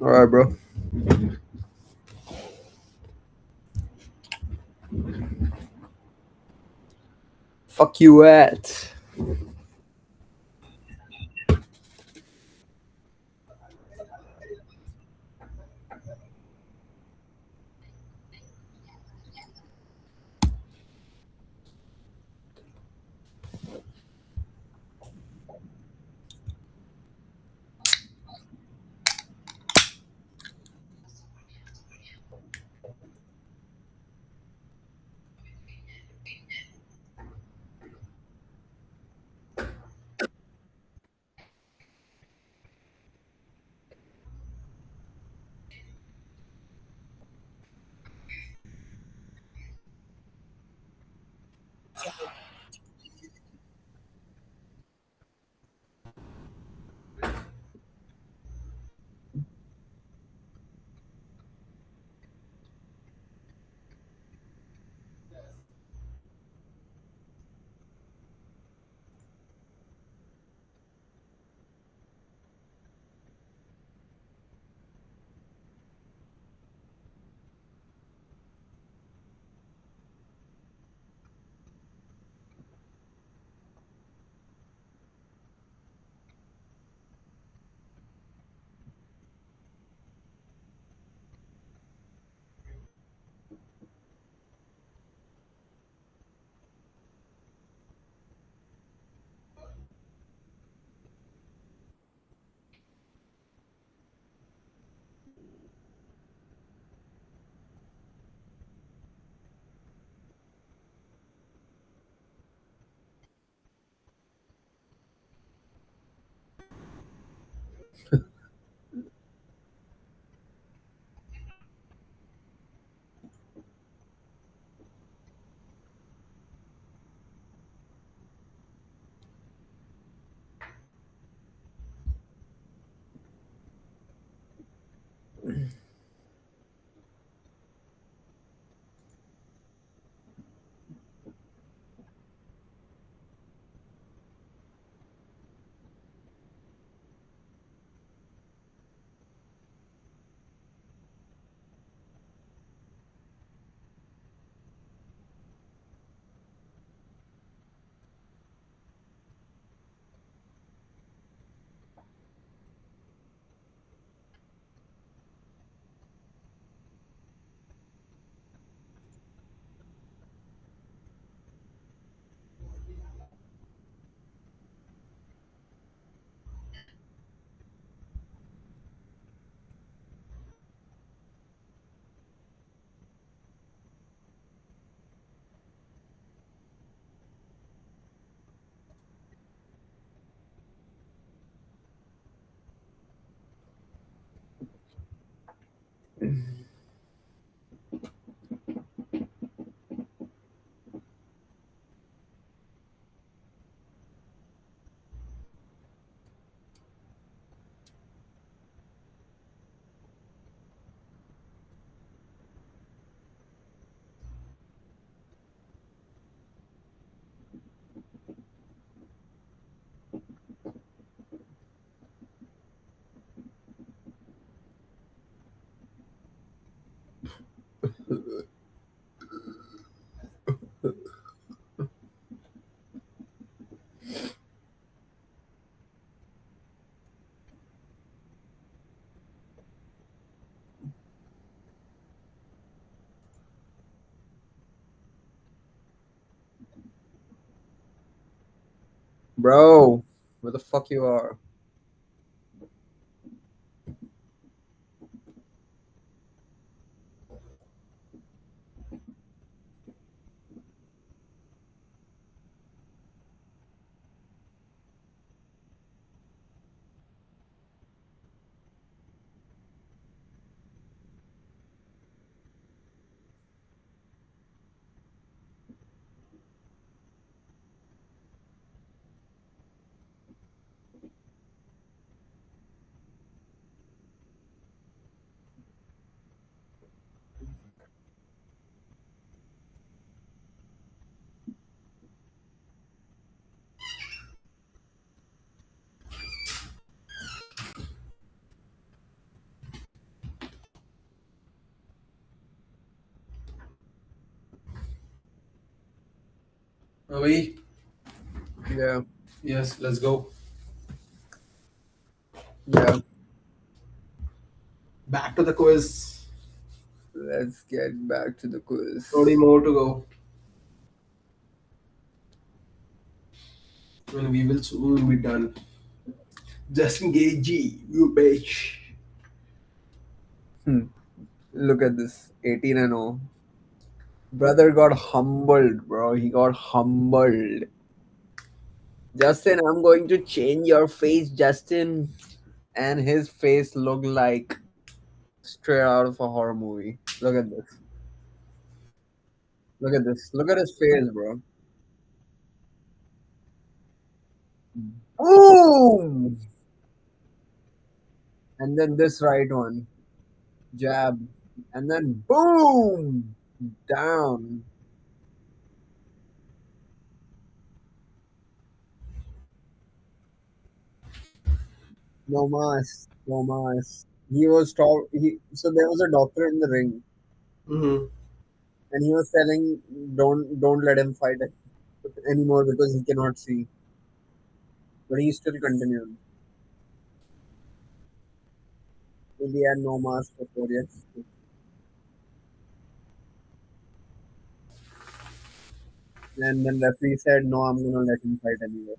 A: All right, bro. Fuck you at. Bro, where the fuck you are?
B: Are we?
A: Yeah,
B: Yes, let's go.
A: yeah.
B: Back to the quiz.
A: Let's get back to the
B: 30
A: quiz.
B: more to go. And we will soon be done. Just engage, you bitch.
A: Hmm. Look at this, 18 and 0. Brother got humbled, bro. He got humbled. Justin, I'm going to change your face, Justin. And his face looked like straight out of a horror movie. Look at this. Look at this. Look at his face, bro. Boom! And then this right one. Jab. And then boom! Down. No mas. No mas. He was so there was a doctor in the ring,
B: Mm-hmm.
A: and he was telling, don't let him fight anymore because he cannot see. But he still continued. He had no mask before, yes. And then referee said, no, I'm gonna let him fight anyway.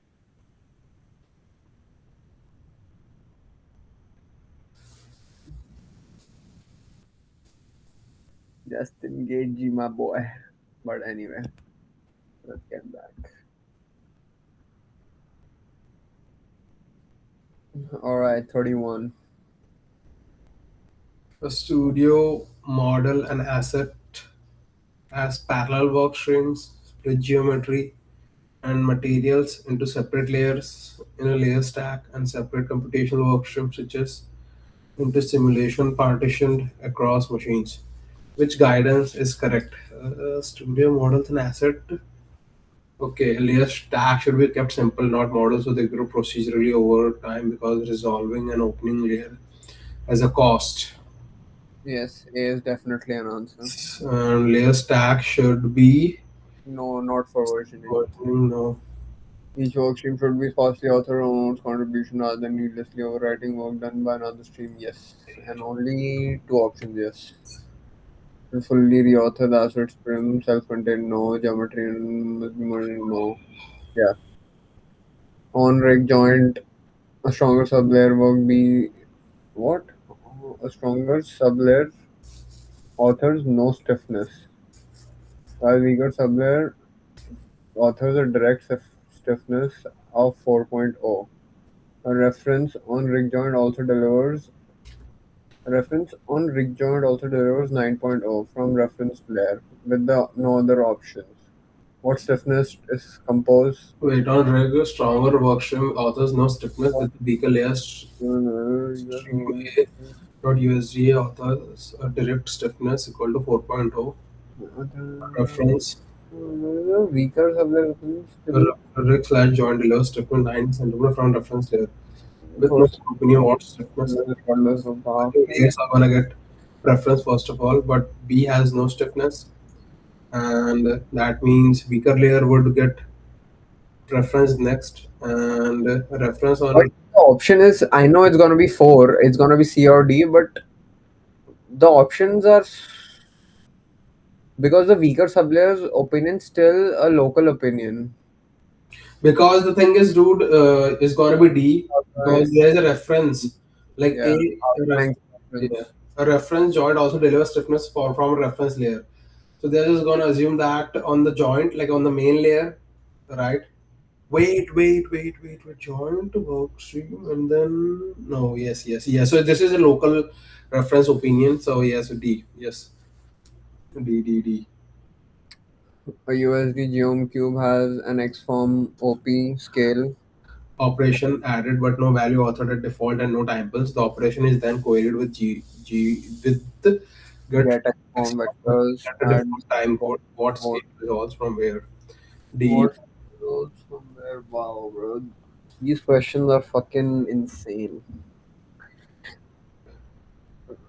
A: Just engage my boy. But anyway, let's get back. Alright, 31.
B: A studio model an asset as parallel work streams, split geometry and materials into separate layers in a layer stack and separate computational work streams such as into simulation partitioned across machines. Which guidance is correct? Studio models an asset. Okay, a layer stack should be kept simple, not models, so they grow procedurally over time because resolving an opening layer has a cost.
A: Yes, A is definitely an answer.
B: And layer stack should be
A: No, not for versioning.
B: working. No.
A: Each work stream should be falsely authored on its contribution rather than needlessly overwriting work done by another stream, yes. And only two options, yes. To fully reauthor the assets prim, self-contained, no. Geometry must be merged, no. Yeah. On rig joint, a stronger sublayer work be what? A stronger sublayer authors no stiffness, while weaker sublayer authors a direct stiffness of 4.0. A reference on rig joint also delivers Reference on rig joint also delivers 9.0 from reference layer with the no other options. What stiffness is composed?
B: Wait, on regular stronger workstream authors no stiffness
A: What
B: with the weaker layers stream A dot USD authors a direct stiffness equal to 4.0 reference
A: weaker sublayer reference still
B: rig slash joint delivers stiffness 9 centimeter from reference layer with no
A: first
B: company what stiffness.
A: regardless of the
B: I
A: half.
B: think A's are gonna get preference first of all, but B has no stiffness, and that means weaker layer would get preference next, and reference
A: But
B: on.
A: the option is, I know it's gonna be four, it's gonna be C or D, but the options are because the weaker sublayer's opinion still a local opinion.
B: Because the thing is, dude, is gonna be D because
A: Otherwise,
B: there is a reference, like
A: yeah, outranks
B: yeah,
A: reference.
B: a reference joint also delivers stiffness from a reference layer. So they're just gonna assume that on the joint, like on the main layer, right? Wait. Joint workstream and then no, yes. So this is a local reference opinion. So yes, D, yes, D.
A: A USD geom cube has an X form OP scale.
B: Operation added but no value authored at default and no time pulse. The operation is then queried with G with the get
A: Get X form vectors
B: at the
A: at
B: default time code. What
A: what
B: scale resolves from where? D.
A: what goes somewhere. Wow, bro. These questions are fucking insane.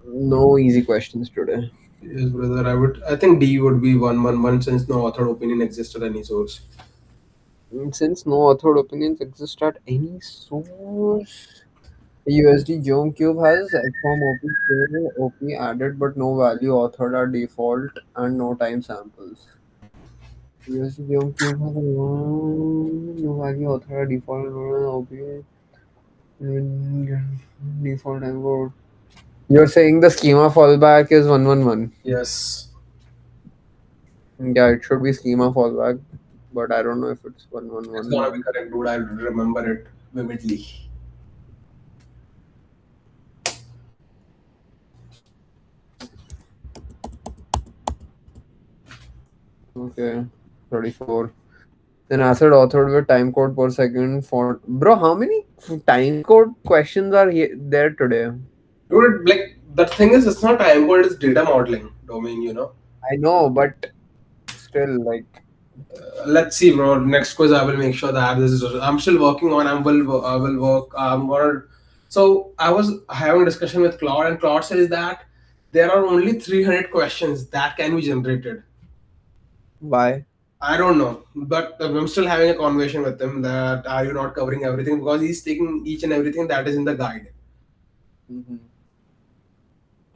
A: No easy questions today.
B: Yes, brother. I think D would be 111 since no authored opinion exists at any source.
A: Since no authored opinions exist at any source, the USD Geom Cube has XFOM OP scale OP added but no value authored at default and no time samples. USD Geom Cube has a no value authored at default and no OP default time code. You're saying the schema fallback is 111.
B: Yes,
A: Yeah, it should be schema fallback, but I don't know if it's
B: it's gonna
A: 111.
B: be correct, dude. I remember it vividly.
A: Okay, 34. Then acid authored with time code per second for bro. How many time code questions are there today?
B: Dude, like the thing is, it's not time code, it's data modeling domain, you know.
A: I know, but still, like,
B: Let's see, bro. Next quiz, I will make sure that this is. I'm still working on. I will work. I'm gonna. So I was having a discussion with Claude, and Claude says that there are only 300 questions that can be generated.
A: why?
B: I don't know, but I'm still having a conversation with him that are you not covering everything because he's taking each and everything that is in the guide.
A: Mm-hmm.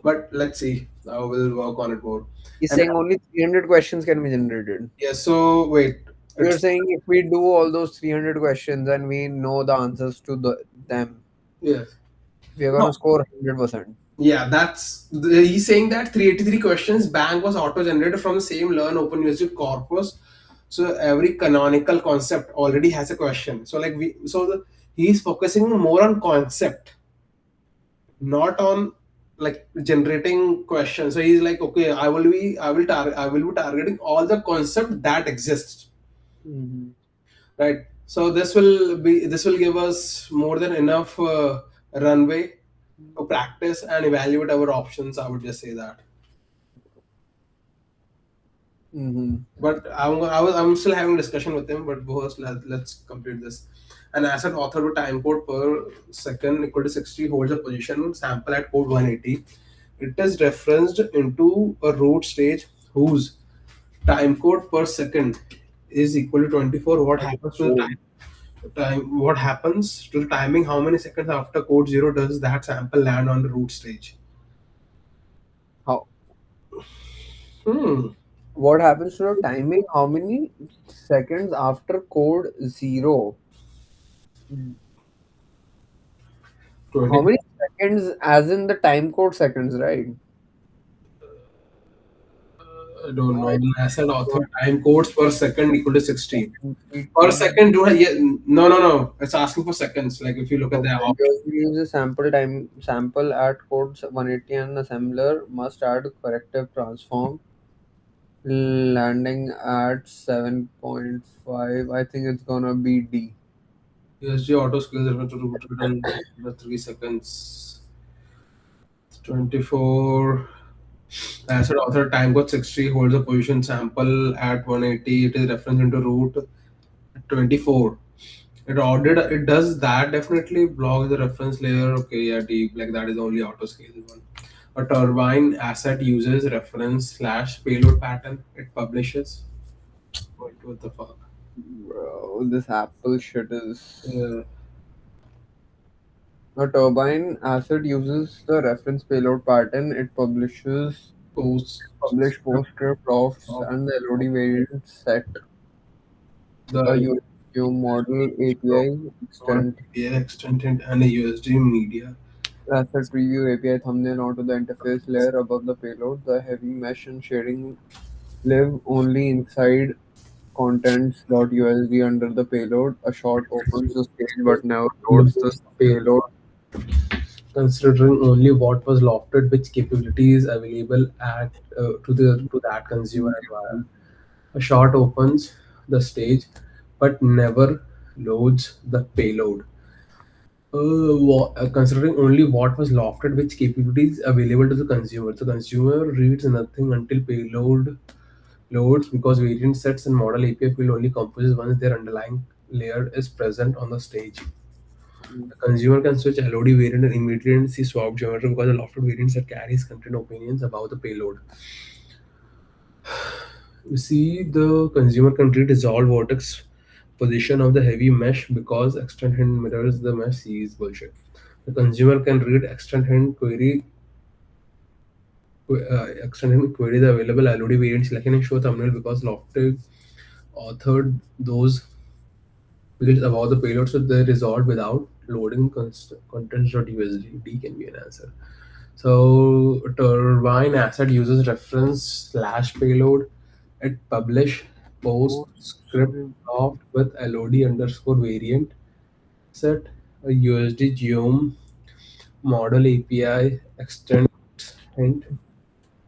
B: But let's see. I will work on it more.
A: He's
B: And
A: saying only 300 questions can be generated.
B: yeah, so wait.
A: You're
B: It's
A: saying if we do all those 300 questions and we know the answers to them,
B: yes.
A: we are
B: No,
A: gonna score 100%.
B: yeah, he's saying that 383 questions bank was auto generated from the same Learn OpenUSD corpus. So every canonical concept already has a question. So like he's focusing more on concept, not on like generating questions. So he's like, okay, I will be targeting all the concept that exists,
A: Mm-hmm.
B: right? So this will give us more than enough runway to practice and evaluate our options. I would just say that.
A: Mm-hmm.
B: But I'm still having a discussion with him. But first, let's complete this. An asset author with time code per second equal to 60 holds a position sample at code 180. It is referenced into a root stage whose time code per second is equal to 24. What happens to the time? What happens to the timing? How many seconds after code 0 does that sample land on the root stage?
A: How?
B: Hmm.
A: What happens to the timing? How many seconds after code zero? How
B: 20.
A: many seconds, as in the time code seconds, right?
B: I don't know.
A: I
B: The asset author
A: got
B: time codes per second equal to 60. Per
A: GPT.
B: second, do I, yeah, no, no, no. It's asking for seconds. Like if you look at the
A: Okay,
B: option,
A: you use a sample at codes 180 and assembler must add corrective transform landing at 7.5. I think it's gonna be D.
B: USD auto scales are going to root return the 3 seconds. 24. Asset author time code 60 holds a position sample at 180. It is referenced into root at 24. It does that definitely blocks the reference layer. Okay, yeah, deep like that is only auto scale one. A turbine asset uses reference slash payload pattern. It publishes. What the fuck?
A: Bro, this Apple shit is.
B: Uh,
A: A turbine asset uses the reference payload pattern.
B: post
A: Publish postscript lofts
B: of
A: and the LOD variant set a
B: the
A: USD model API extend
B: API extended and a USD media.
A: asset preview API thumbnail onto the interface layer above the payload. The heavy mesh and shading live only inside contents.usd under the payload. A shot opens the stage but never loads the payload.
B: Considering only what was lofted, which capabilities available at to that consumer environment. A shot opens the stage, but never loads the payload. Considering only what was lofted, which capabilities available to the consumer. The consumer reads nothing until payload loads because variant sets and model API will only composes once their underlying layer is present on the stage. The consumer can switch LOD variant and immediately see swap geometry because the lofted variant set carries content opinions about the payload. You see, the consumer can read dissolve vertex position of the heavy mesh because extend hint mirrors the mesh sees bullshit. The consumer can read extend hint query the available LOD variants like in show thumbnail because Lofted authored those fields about the payload so they resolved without loading contents.usd. D can be an answer. So turbine asset uses reference slash payload. It publish post script loft with LOD underscore variant set a USD geom model API extends hint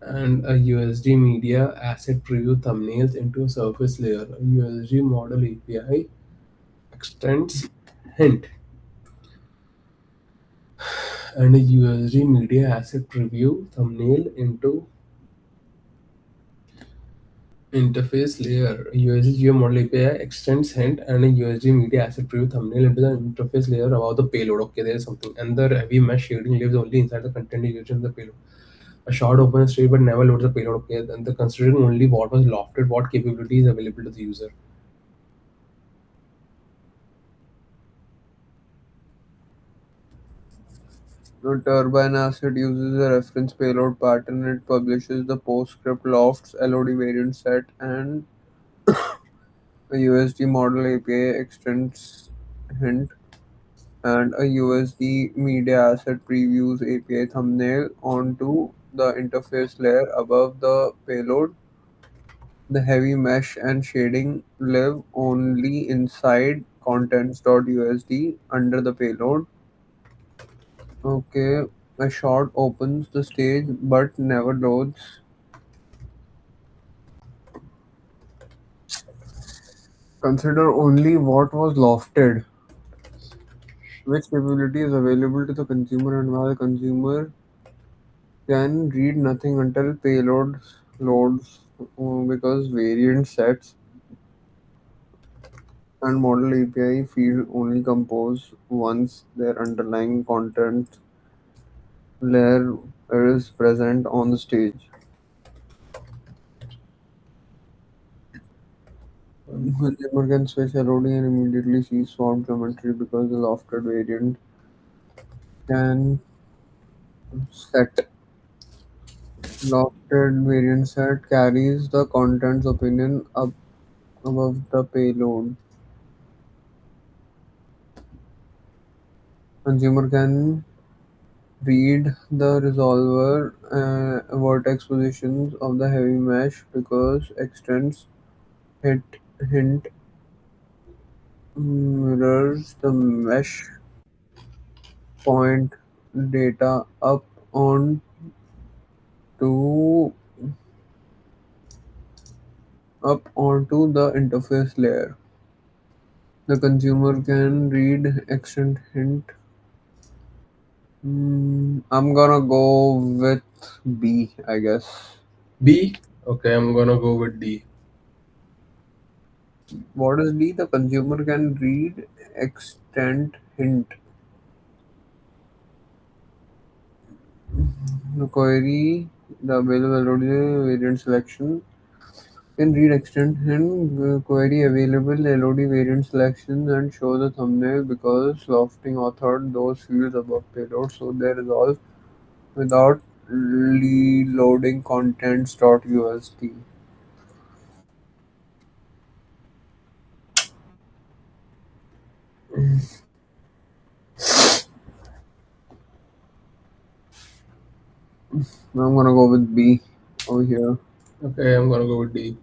B: and a USD media asset preview thumbnails into a surface layer. A USD model API extends hint and a USD media asset preview thumbnail into interface layer. USD Geo model API extends hint and a USD media asset preview thumbnail into the interface layer about the payload. Okay, there is something. And the heavy mesh shading lives only inside the content used in the payload. A short open state but never loads the payload. Okay, and the considering only what was lofted, what capability is available to the user.
A: The turbine asset uses a reference payload pattern. It publishes the PostScript lofts LOD variant set and a USD model API extends hint and a USD media asset previews API thumbnail onto the interface layer above the payload. The heavy mesh and shading live only inside contents.usd under the payload. Okay, a shot opens the stage but never loads. Consider only what was lofted, which capability is available to the consumer, and why the consumer can read nothing until payload loads because variant sets and model API field only compose once their underlying content layer is present on the stage. Consumer can switch LOD and immediately see swap geometry because the lofted variant can set lofted variant set carries the contents opinion up above the payload. Consumer can Read the resolver vertex positions of the heavy mesh because extends hit hint mirrors the mesh point data to up onto the interface layer. The consumer can read extend hint. I'm gonna go with B, I guess.
B: B. Okay, I'm gonna go with D.
A: What is D? The consumer can read extent hint. The query, the available LOD variant selection can read extent hint, query available LOD variant selections and show the thumbnail because lofting authored those fields above payload so they resolve without reloading contents.usd. I'm gonna go with B over here.
B: Okay, I'm gonna go with D.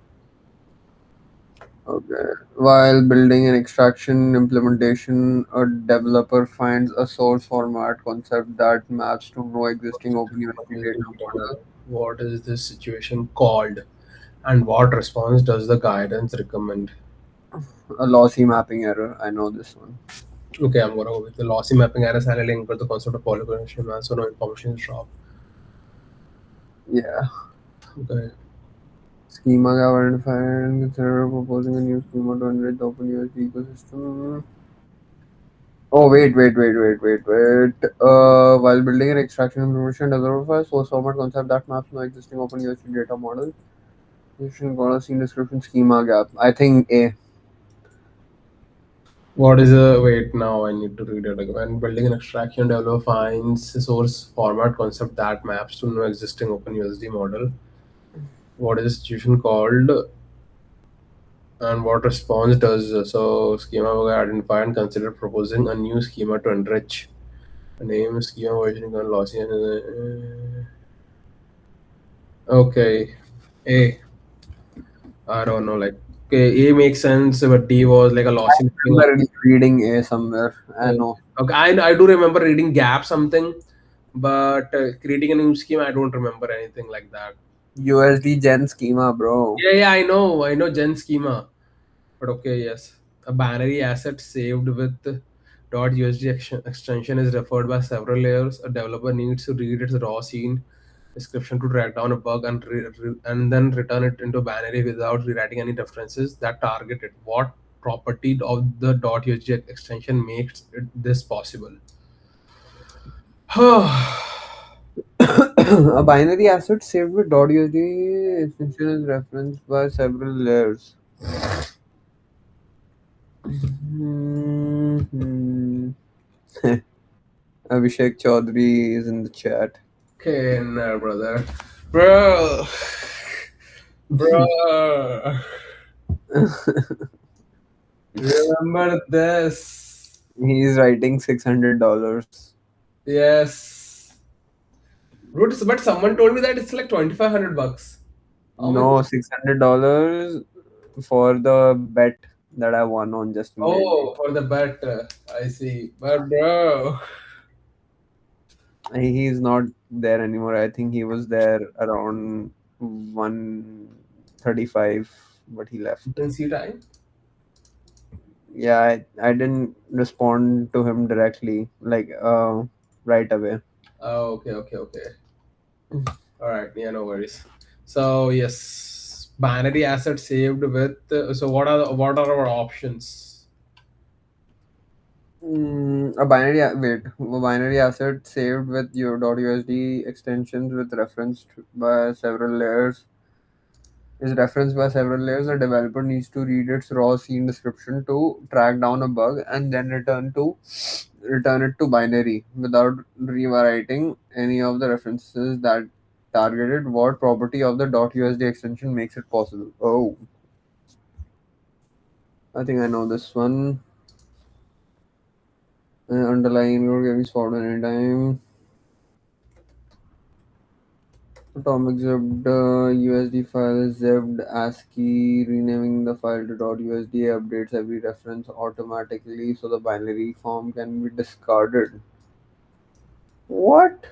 A: Okay. While building an extraction implementation, a developer finds a source format concept that maps to no existing OpenUSD data model.
B: What is this situation called? And what response does the guidance recommend?
A: A lossy mapping error. I know this one.
B: Okay, I'm gonna go with the lossy mapping errors handling for the concept of polygonal man, so no information is dropped.
A: Yeah.
B: Okay.
A: Schema gap identified and consider proposing a new schema to enrich the OpenUSD ecosystem. Oh wait. While building an extraction implementation, developer source format concept that maps no existing OpenUSD data model. You should gonna see description schema gap. I think A.
B: What is a wait now? I need to read it again. When building an extraction, developer finds a source format concept that maps to no existing OpenUSD model. What is the situation called? And what response does so schema will identify and consider proposing a new schema to enrich a name schema version and lossy and okay. A. I don't know, like okay, A makes sense, but D was like a
A: I
B: lossy mapping.
A: remember reading A somewhere. I
B: Okay,
A: know.
B: okay, I do remember reading Gap something, but creating a new scheme, I don't remember anything like that.
A: USD Gen schema, bro.
B: Yeah, I know Gen schema, but okay, yes, a binary asset saved with .usd extension is referred by several layers. A developer needs to read its raw scene description to track down a bug and and then return it into binary without rewriting any references that target it. What property of the .usd extension makes this possible?
A: A binary asset saved with .usd extension is referenced by several layers. Hmm. Abhishek Chaudhary is in the chat.
B: Okay, no, brother. Bro. Bro. Remember this.
A: He's writing $600.
B: Yes. But someone told me that it's like 2,500 bucks. How much?
A: No, $600 for the bet that I won on just immediately.
B: Oh, for the bet. I see. But bro.
A: He's not there anymore. I think he was there around 135, but he left.
B: Didn't see time.
A: Yeah, I didn't respond to him directly, like right away.
B: Oh, okay. Alright, yeah, no worries. So yes. Binary asset saved with so what are our options?
A: A binary asset saved with your .usd extensions with by several layers is referenced by several layers. The developer needs to read its raw scene description to track down a bug and then return it to binary without rewriting any of the references that targeted. What property of the .usd extension makes it possible? Oh, I think I know this one. Underlying code can be solved anytime. Atomic zipped USD file is zipped ASCII. Renaming the file to .usd updates every reference automatically, so the binary form can be discarded. What?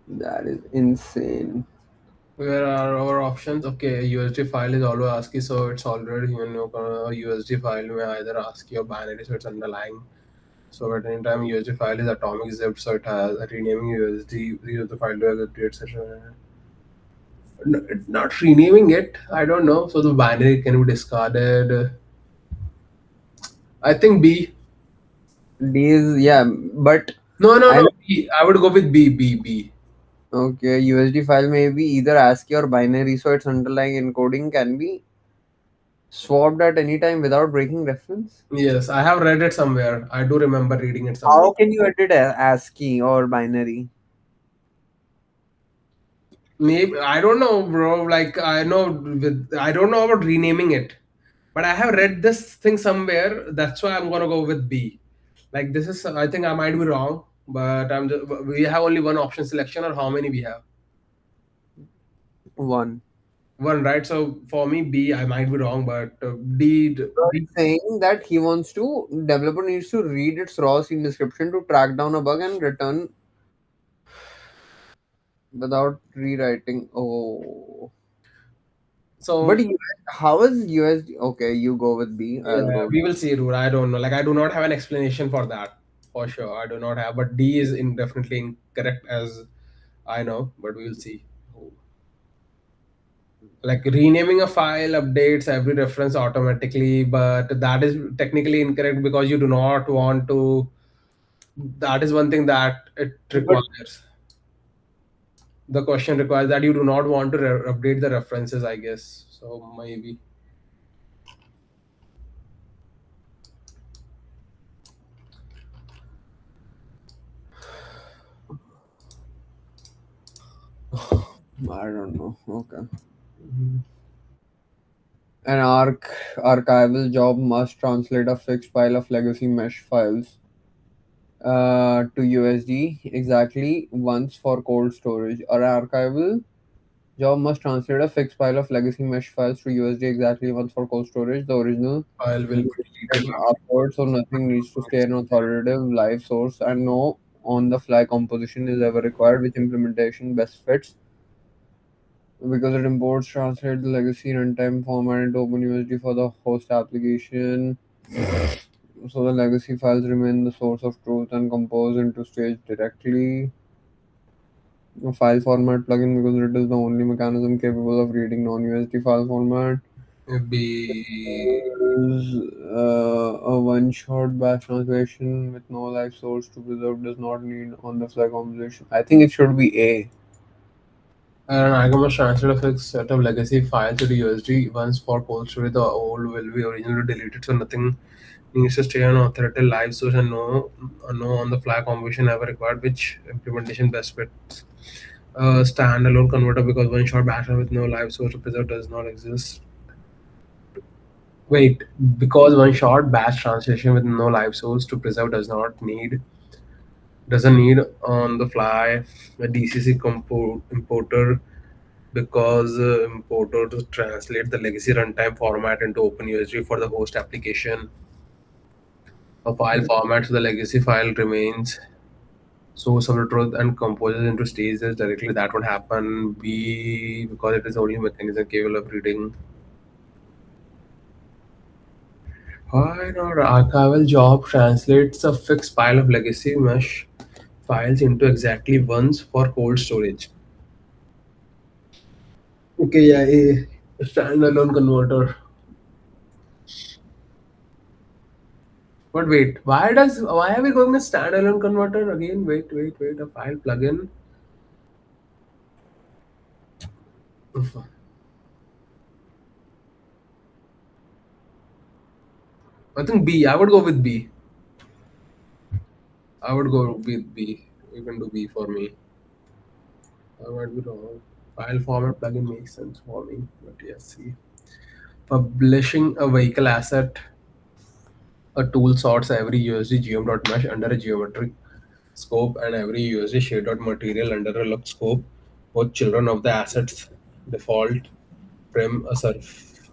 A: That is insane.
B: Where are our options? Okay, USD file is always ASCII, so it's already USD file may either ASCII or binary, so it's underlying. So at any time USD file is atomic zipped, so it has renaming USD file to as update session. Not renaming it. I don't know. So the binary can be discarded. I think B.
A: D is, yeah, but
B: No, no,
A: I
B: no.
A: know.
B: B. I would go with B. B. B.
A: Okay, USD file may be either ASCII or binary, so its underlying encoding can be swapped at any time without breaking reference.
B: Yes, I have read it somewhere. I do remember reading it somewhere.
A: How can you edit ASCII or binary?
B: Maybe I don't know, bro. Like I don't know about renaming it, but I have read this thing somewhere. That's why I'm gonna go with B. Like this is, I think I might be wrong, but we have only one option selection, or how many we have?
A: One.
B: One, right? So for me, B. I might be wrong, but D.
A: So
B: D.
A: it's saying that he wants to, developer needs to read its raw scene description to track down a bug and return without rewriting. Oh. But
B: So
A: how is USD? Okay, you go with B. I'll
B: yeah,
A: go.
B: we will see, dude. I don't know. Like I do not have an explanation for that for sure. I do not have, but D is definitely incorrect as I know, but we will see. Like renaming a file updates every reference automatically, but that is technically incorrect because you do not want to. That is one thing that it
A: But
B: requires. The question requires that you do not want to update the references, I guess. So maybe.
A: I don't know. Okay.
B: Mhm.
A: An archival job must translate a fixed file of legacy mesh files to USD exactly once for cold storage. An archival job must translate a fixed file of legacy mesh files to USD exactly once for cold storage. The original
B: File will
A: will
B: be
A: be
B: deleted.
A: deleted afterwards, so nothing needs to stay an authoritative live source, and no on-the-fly composition is ever required, which implementation best fits because it imports translate the legacy runtime format into OpenUSD for the host application. So the legacy files remain the source of truth and compose into stage directly. A file format plugin because it is the only mechanism capable of reading non-USD file format.
B: Be
A: Is a one-shot batch translation with no live source to preserve does not need on-the-fly composition. I think it should be A.
B: an icon must translate a fixed set of legacy files to the USD once for cold storage. The old will be originally deleted, so nothing needs to stay on authoritative live source, and no on the fly conversion ever required, which implementation best fits a standalone converter because one shot batch with no live source to preserve does not exist. Wait, because one shot batch translation with no live source to preserve doesn't need on the fly a DCC importer because importer to translate the legacy runtime format into OpenUSD for the host application. A file format so the legacy file remains source of the truth and composes into stages directly. That would happen. B because it is the only mechanism capable of reading. Why not? Archival job translates a fixed file of legacy mesh files into exactly once for cold storage. Okay, yeah, a standalone converter. But wait, why are we going with standalone converter again? Wait, a file plugin. Oof. I think B. I would go with B. I would go with B. You can do B for me. I might be wrong. File format plugin makes sense for me, but yes, see. Publishing a vehicle asset, a tool sorts every USD geom.mesh under a geometric scope and every USD shade out material under a look scope, both children of the assets default prim a surf.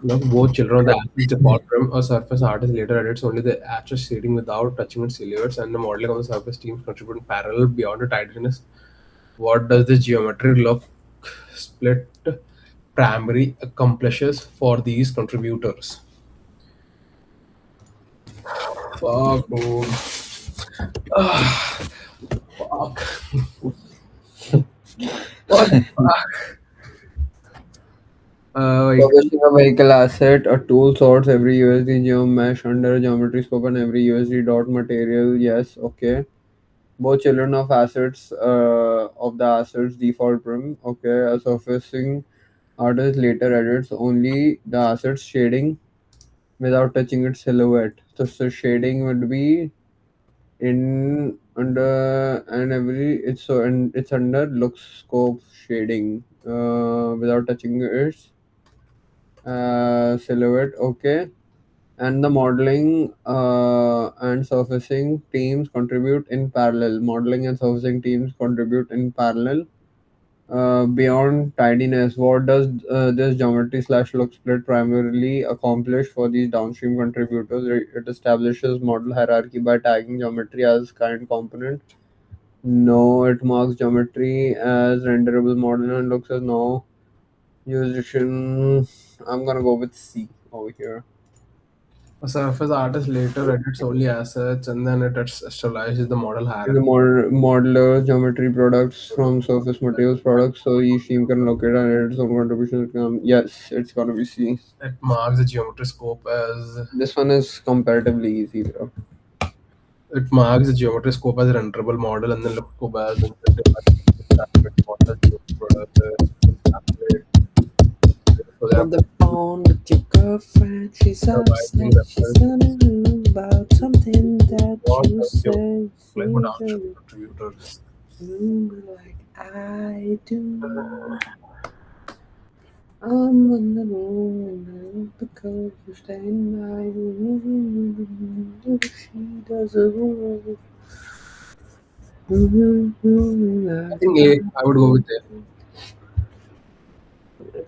B: Look, both children of the assets default prim a surface artist later edits only the asset shading without touching its silhouettes and the modeling of the surface teams contribute in parallel beyond the tidiness. What does this geometry look split primary accomplishes for these contributors? Fuck, dude. Ah, fuck. What the fuck? Vehicle.
A: Publishing a vehicle asset, a tool sorts every USD geom mesh under a geometry scope and every USD dot material. Yes, okay. Both children of assets of the assets default prim. Okay, a surfacing artist later edits only the assets shading without touching its silhouette. So shading would be in under and every it's under look scope shading without touching its silhouette. Okay, and the modeling and surfacing teams contribute in parallel. Modeling and surfacing teams contribute in parallel. Beyond tidiness, what does this geometry slash look split primarily accomplish for these downstream contributors? It establishes model hierarchy by tagging geometry as kind component. No, it marks geometry as renderable model and looks as no usation. I'm gonna go with C over here.
B: A surface artist later edits only assets and then it establishhes the model
A: In the
B: hierarchy.
A: modular geometry products from surface materials products, so each team can locate and edit its own contributions. Yes, it's gonna be C.
B: It marks the geometry scope as
A: This one is comparatively easy, bro.
B: it marks the geometry scope as a renderable model and then look scope as incentive model product tablet. So they are
A: On the phone with your girlfriend, she's
B: providing
A: upset. She's
B: reference
A: telling about something that
B: what
A: you
B: does geometry
A: said.
B: like for
A: She's
B: downstream
A: a
B: contributors.
A: rumor like I do. I'm on the moon because you stand by me. She does a
B: I think A, I would go with A.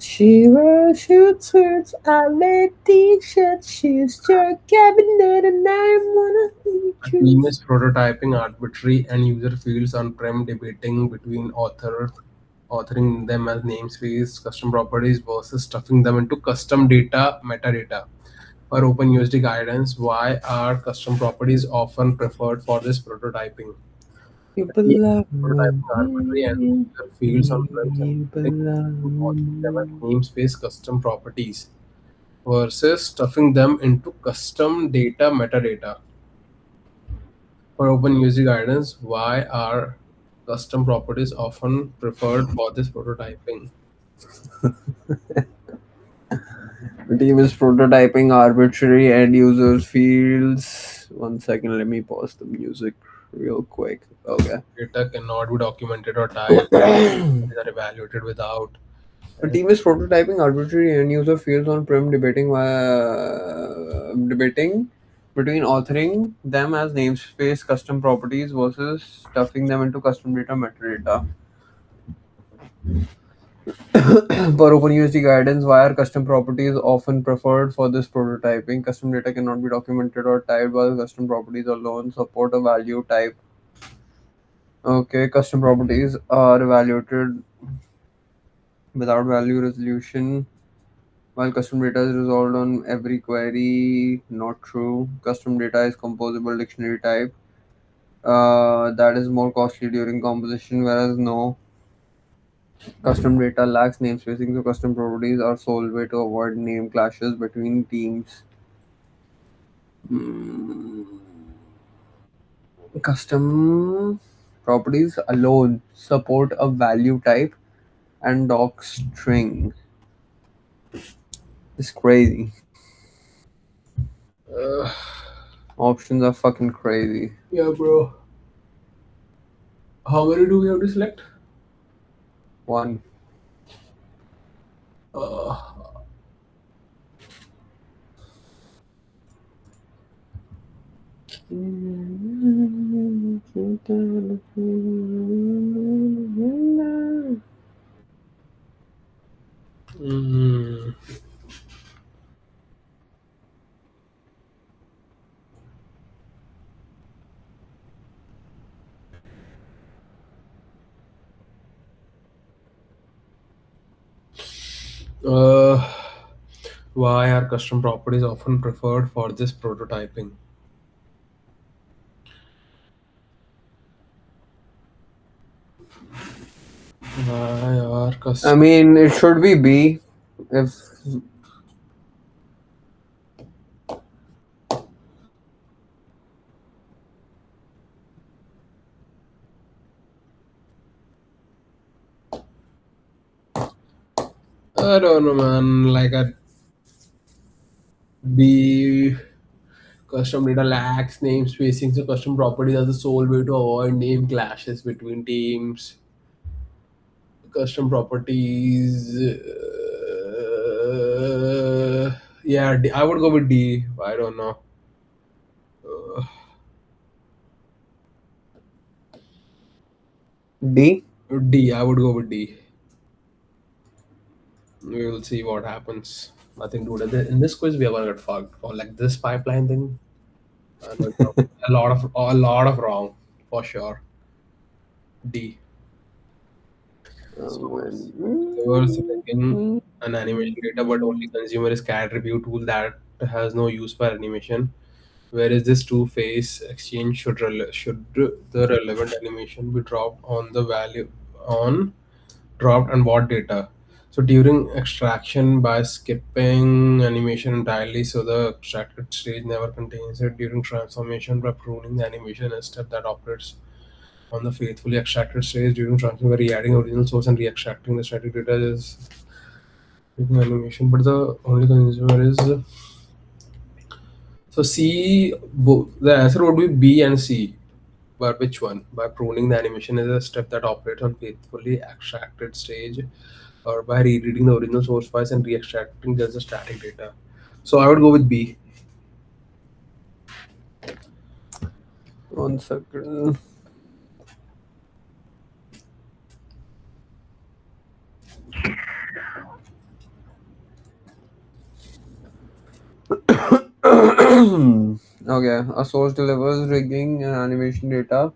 A: she wears shoots skirts, I let t-shirts, she's your cabinet and I wanna be
B: A team
A: true.
B: is prototyping arbitrary and user fields on-prem, debating between authoring them as namespace, custom properties versus stuffing them into custom data metadata. For OpenUSD guidance, why are custom properties often preferred for this prototyping?
A: You
B: A team is
A: belong
B: prototyping arbitrary and
A: with
B: user fields on-prem,
A: me, you
B: debating between authoring them as
A: belong.
B: namespace custom properties versus stuffing them into custom data metadata. For OpenUSD guidance, why are custom properties often preferred for this prototyping?
A: The team is prototyping arbitrary end users fields. 1 second, let me pause the music real quick. Okay.
B: Data cannot be documented or tied. They are evaluated without.
A: A team is prototyping arbitrary end user fields on prem, debating between authoring them as namespace custom properties versus stuffing them into custom data metadata. For OpenUSD guidance, why are custom properties often preferred for this prototyping? Custom data cannot be documented or typed, while custom properties alone support a value type. Okay, custom properties are evaluated without value resolution, while custom data is resolved on every query. Not true. Custom data is composable dictionary type. That is more costly during composition, whereas no. Custom data lacks namespacing, so custom properties are sole way to avoid name clashes between teams. Hmm. Custom properties alone support a value type and doc string. It's crazy.
B: Uh,
A: Options are fucking crazy.
B: yeah, bro. How many do we have to select?
A: One.
B: Uh, Mm. Uh, why are custom properties often preferred for this prototyping? Why are
A: I
B: custom?
A: mean, it should be B. If
B: I don't know, man. Like a B custom data lacks name spacing, so custom properties are the sole way to avoid name clashes between teams. Custom properties. Yeah, I would go with D. I don't know. Uh,
A: D.
B: D. I would go with D. We will see what happens. Nothing to do. In this quiz, we are gonna get fucked. Or like this pipeline thing, and a lot of wrong for sure. D. Source delivers rigging an animation data, but only consumer is CAD review tool that has no use for animation. Whereas this two-phase exchange should the relevant animation be dropped and what data. So during extraction by skipping animation entirely, so the extracted stage never contains it. During transformation by pruning the animation, a step that operates on the faithfully extracted stage. During transformation by re-adding original source and re-extracting the static data is during animation, but the only consumer is so C. The answer would be B and C. But which one? By pruning the animation is a step that operates on faithfully extracted stage, or by rereading the original source files and re-extracting just the static data. So I would go with B.
A: 1 second. Okay, a source delivers rigging and animation data,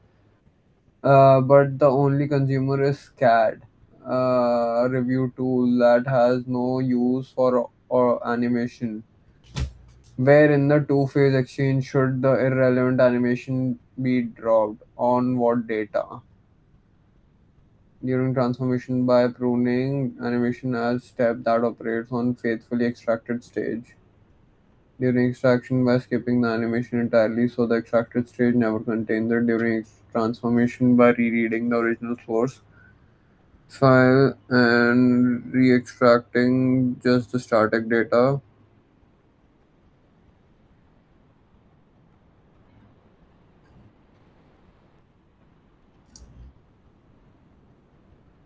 A: but the only consumer is CAD, a review tool that has no use for or animation. Where in the two-phase exchange should the irrelevant animation be dropped? On what data? During transformation by pruning animation as step that operates on faithfully extracted stage. During extraction by skipping the animation entirely so the extracted stage never contains it. During transformation by rereading the original source file and re-extracting just the static data.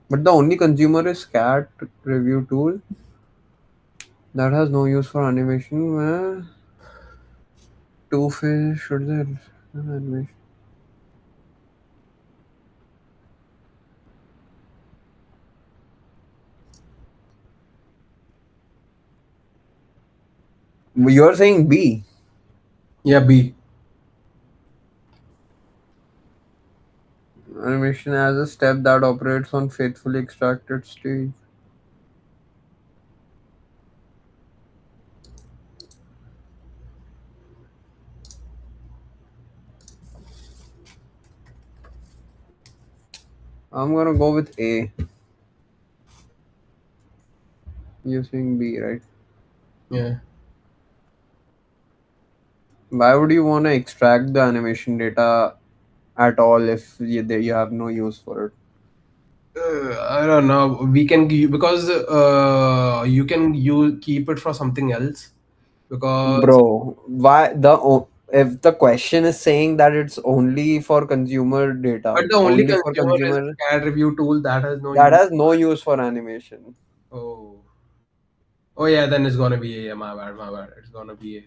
A: But the only consumer is cat review tool that has no use for animation. Where two phase should there animation? You're saying B.
B: Yeah, B.
A: Animation as a step that operates on faithfully extracted stage. I'm gonna go with A. You're saying B, right?
B: Yeah.
A: Why would you want to extract the animation data at all if you have no use for it?
B: I don't know. We can because you can keep it for something else because
A: Bro, if the question is saying that it's only for consumer data,
B: but the only
A: only for
B: consumer is
A: consumer,
B: a CAD review tool that has no
A: that
B: use.
A: has no use for animation.
B: Oh. Oh yeah, then it's gonna be A. My bad, my bad. It's gonna be A.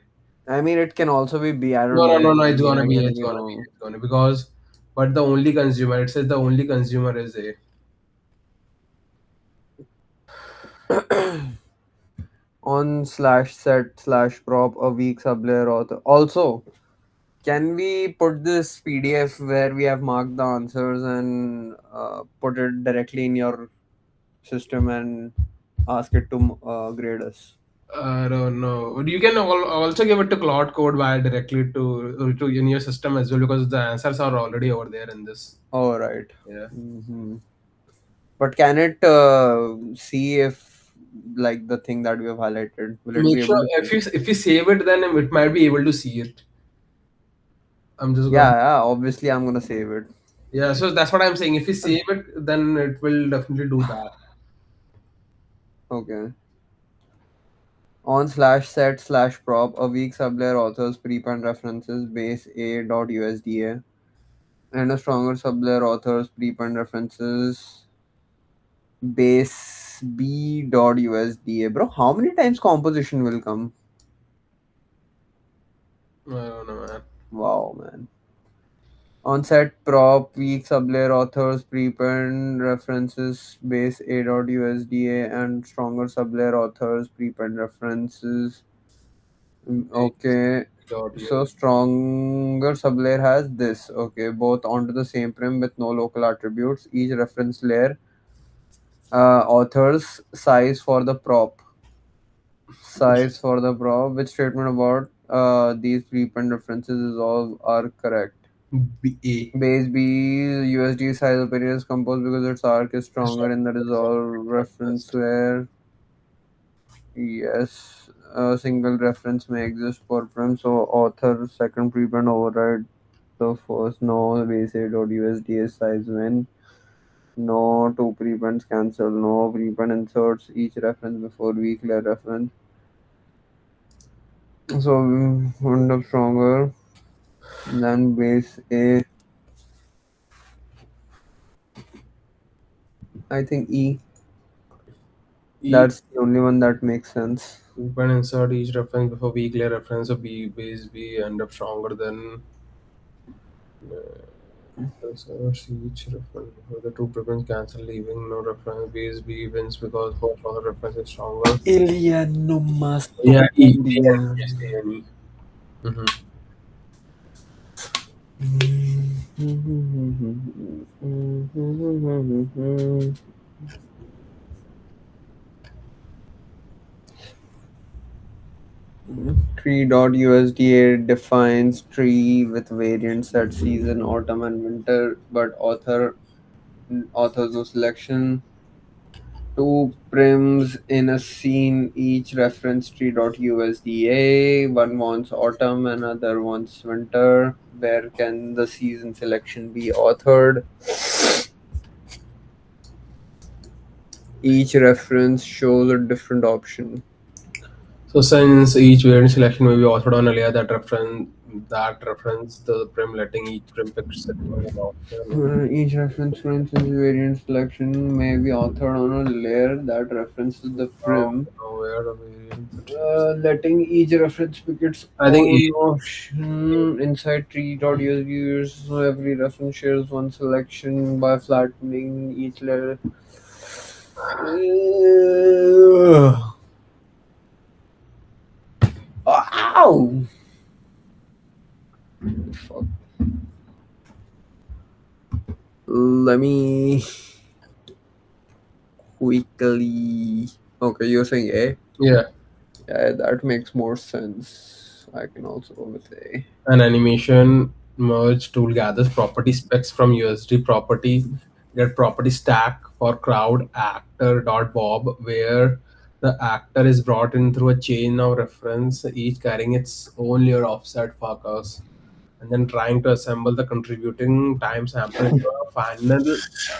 A: I mean, it can also be B. I don't
B: No,
A: know.
B: no, no, no. It's
A: Maybe
B: gonna
A: I'm
B: be.
A: getting
B: It's
A: it
B: gonna be.
A: wrong.
B: It's gonna because But the only consumer, it says the only consumer is A.
A: On slash set slash prop a weak sublayer author. Also, can we put this PDF where we have marked the answers and put it directly in your system and ask it to grade us?
B: I don't know. You can also give it to Cloud Code via directly to in your system as well, because the answers are already over there in this.
A: All right.
B: Yeah.
A: Mm-hmm. But can it see if like the thing that we have highlighted? Will it be
B: Make sure
A: able to see?
B: if you save it, then it might be able to see it. I'm just
A: Yeah,
B: gonna
A: yeah. Obviously, I'm gonna save it.
B: Yeah. So that's what I'm saying. If you save it, then it will definitely do that.
A: Okay. On slash set slash prop a weak sublayer authors prepend references base a dot USDA and a stronger sublayer authors prepend references base b dot USDA. Bro, how many times composition will come?
B: I don't know, man.
A: Wow, man. On set prop weak sublayer authors prepend references base a dot USDA and stronger sublayer authors prepend references. Okay,
B: Dot
A: so
B: US.
A: stronger sublayer has this. Okay, both onto the same prim with no local attributes. Each reference layer authors size for the prop. Size for the prop. Which statement about these prepend references is all are correct.
B: A.
A: Base B USD size opinion is composed because its arc is stronger in the resolve reference layer. Yes, a single reference may exist for prim, so author second prepend override the first. No base A dot USD size when no two prepends cancel. No prepend inserts each reference before weak layer reference. So we end up stronger than base A. I think E.
B: E.
A: That's the only one that makes sense.
B: You can insert each reference before weekly reference of B base B end up stronger than insert each reference before the two preference cancel, leaving no reference. Base B wins because first order reference is stronger. Yeah, E. Yes, A and E. Mm-hmm.
A: Tree.usda defines tree with variants at season, autumn, and winter, but authors no selection. Two prims in a scene each reference tree.usda. One wants autumn, another wants winter. Where can the season selection be authored? Each reference shows a different option.
B: So since each variant selection may be authored on a layer that reference the prim, letting each prim pick set as an option.
A: Each reference, for instance, variant selection may be authored on a layer that references the
B: Now,
A: prim,
B: where the variant section?
A: letting each reference pick its
B: I think
A: own
B: A.
A: option inside tree.users. So every reference shares one selection by flattening each layer. Ow! Fuck. Let me quickly. Okay, you're saying A?
B: Yeah.
A: Yeah, that makes more sense. I can also go with A.
B: An animation merge tool gathers property specs from USD property, get property stack for crowd actor dot bob, where the actor is brought in through a chain of reference, each carrying its own layer offset fuckers, and then trying to assemble the contributing time sample into a final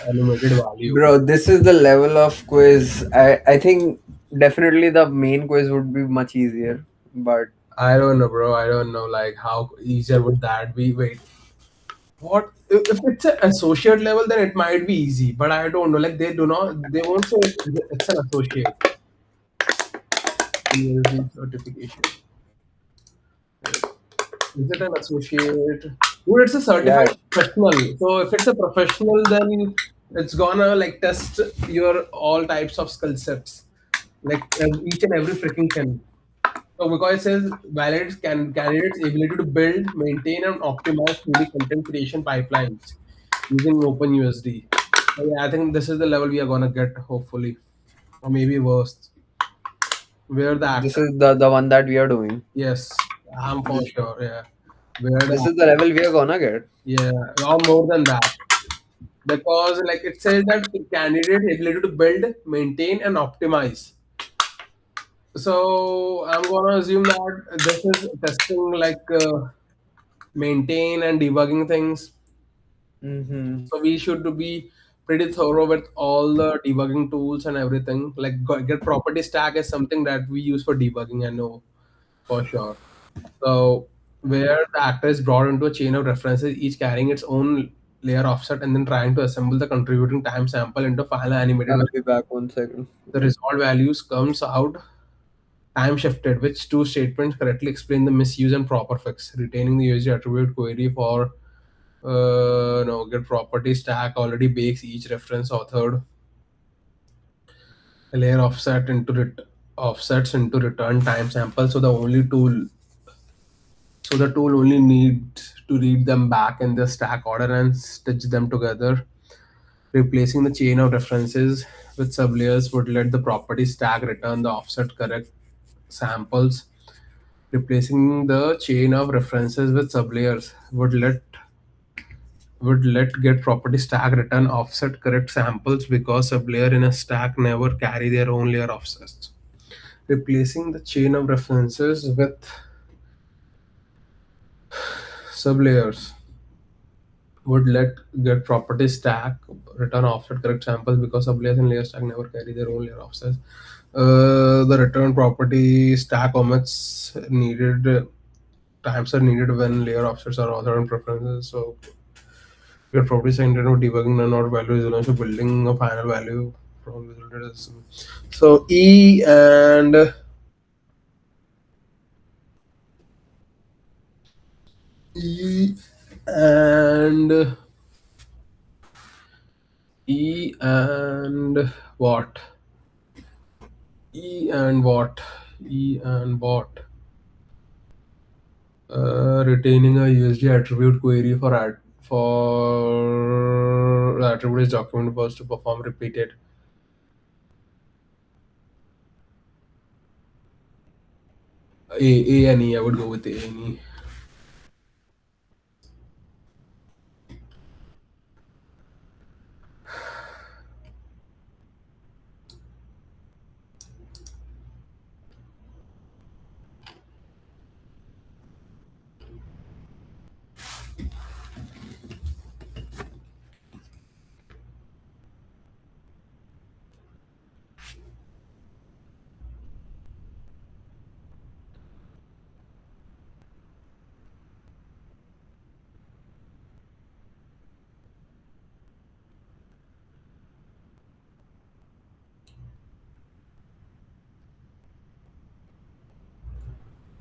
B: animated value.
A: Bro, this is the level of quiz. I think definitely the main quiz would be much easier. But
B: I don't know, bro. I don't know, like, how easier would that be? Wait, what if it's an associate level? Then it might be easy, but I don't know. Like, they do not, they won't say it's an associate USD certification. Wait, is it an associate? Dude, it's a
A: Yeah,
B: certified professional. So if it's a professional, then it's gonna like test your all types of skill sets, like each and every freaking thing. So because it says validates candidates' ability to build, maintain, and optimize 3D content creation pipelines using OpenUSD. So yeah, I think this is the level we are gonna get, hopefully, or maybe worse, where the
A: this
B: actor.
A: is the one that we are doing.
B: Yes, I'm for
A: This,
B: sure. Yeah, where the
A: this is the
B: actor.
A: level we are gonna get.
B: Yeah, or more than that, because like it says that the candidate ability to build, maintain, and optimize. So I'm gonna assume that this is testing like maintain and debugging things.
A: Mm-hmm.
B: So we should be pretty thorough with all the debugging tools and everything. Like get property stack is something that we use for debugging. I know for sure. So where the actor is brought into a chain of references, each carrying its own layer offset, and then trying to assemble the contributing time sample into final animated
A: I'll
B: value.
A: be back 1 second.
B: The result values comes out time shifted, which two statements correctly explain the misuse and proper fix, retaining the USD attribute query for no get property stack already bakes each reference authored layer offsets into return time sample. So the tool only needs to read them back in the stack order and stitch them together. Replacing the chain of references with sublayers would let the property stack return the offset correct samples. Replacing the chain of references with sublayers would let get property stack return offset correct samples because sublayer in a stack never carry their own layer offsets. Replacing the chain of references with sublayers would let get property stack return offset correct samples because sublayers in layer stack never carry their own layer offsets. The return property stack omits needed times are needed when layer offsets are authored in preferences. So your property center of debugging none or value is also building a final value from resulted as so E and E and what? E and what? E and what? Retaining a USD attribute query for the attribute is document was to perform repeated A and E. I would go with A and E.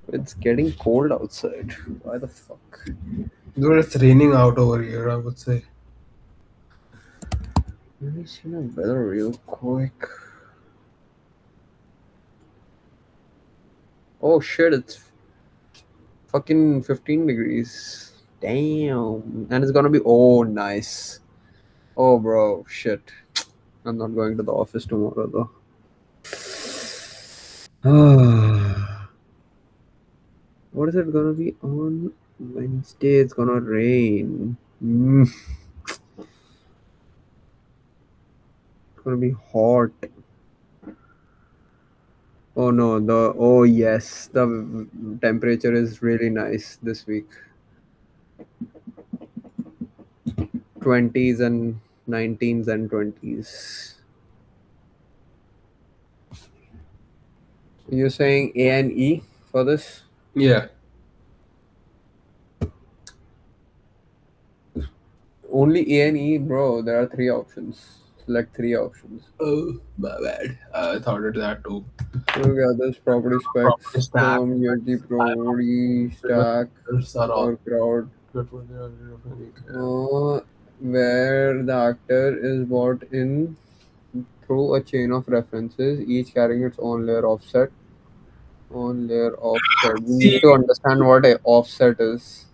A: It's getting cold outside. Why the fuck?
B: Dude, it's raining out over here, I would say.
A: Let me see my weather real quick. Oh shit, it's fucking 15 degrees. Damn. And it's gonna be oh nice. Oh bro, shit. I'm not going to the office tomorrow though. What is it gonna be on Wednesday? It's gonna rain. It's gonna be hot. Oh no, oh yes, the temperature is really nice this week. 20s and 19s and 20s. You're saying A and E for this?
B: Yeah.
A: Only A and E, bro. There are three options. Select three options.
B: Oh, my bad. I thought it that too.
A: Look at this property
B: Property
A: specs
B: stack.
A: from USD property stack
B: Are all
A: or crowd. where the actor is brought in through a chain of references, each carrying its own layer offset. Own layer offset. We need
B: See,
A: to understand what a offset is,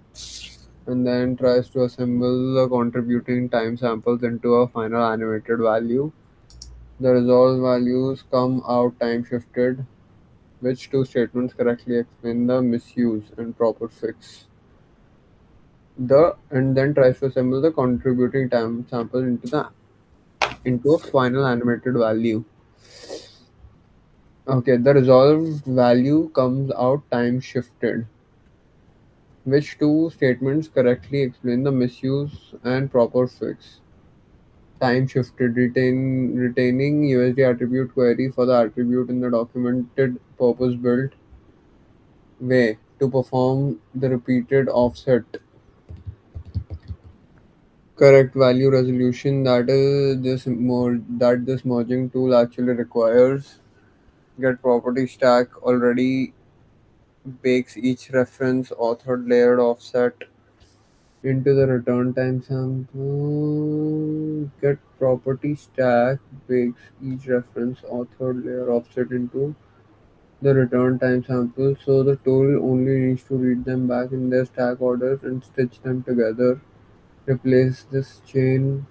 A: and then tries to assemble the contributing time samples into a final animated value. The result values come out time shifted, which two statements correctly explain the misuse and proper fix. The and then tries to assemble the contributing time sample into a final animated value. Okay, the resolved value comes out time shifted, which two statements correctly explain the misuse and proper fix. Time shifted retaining USD attribute query for the attribute in the documented purpose built way to perform the repeated offset correct value resolution that this merging tool actually requires. Get property stack already bakes each reference authored layered offset into the return time sample. Get property stack bakes each reference authored layer offset into the return time sample, so the tool only needs to read them back in their stack order and stitch them together. Replace this chain.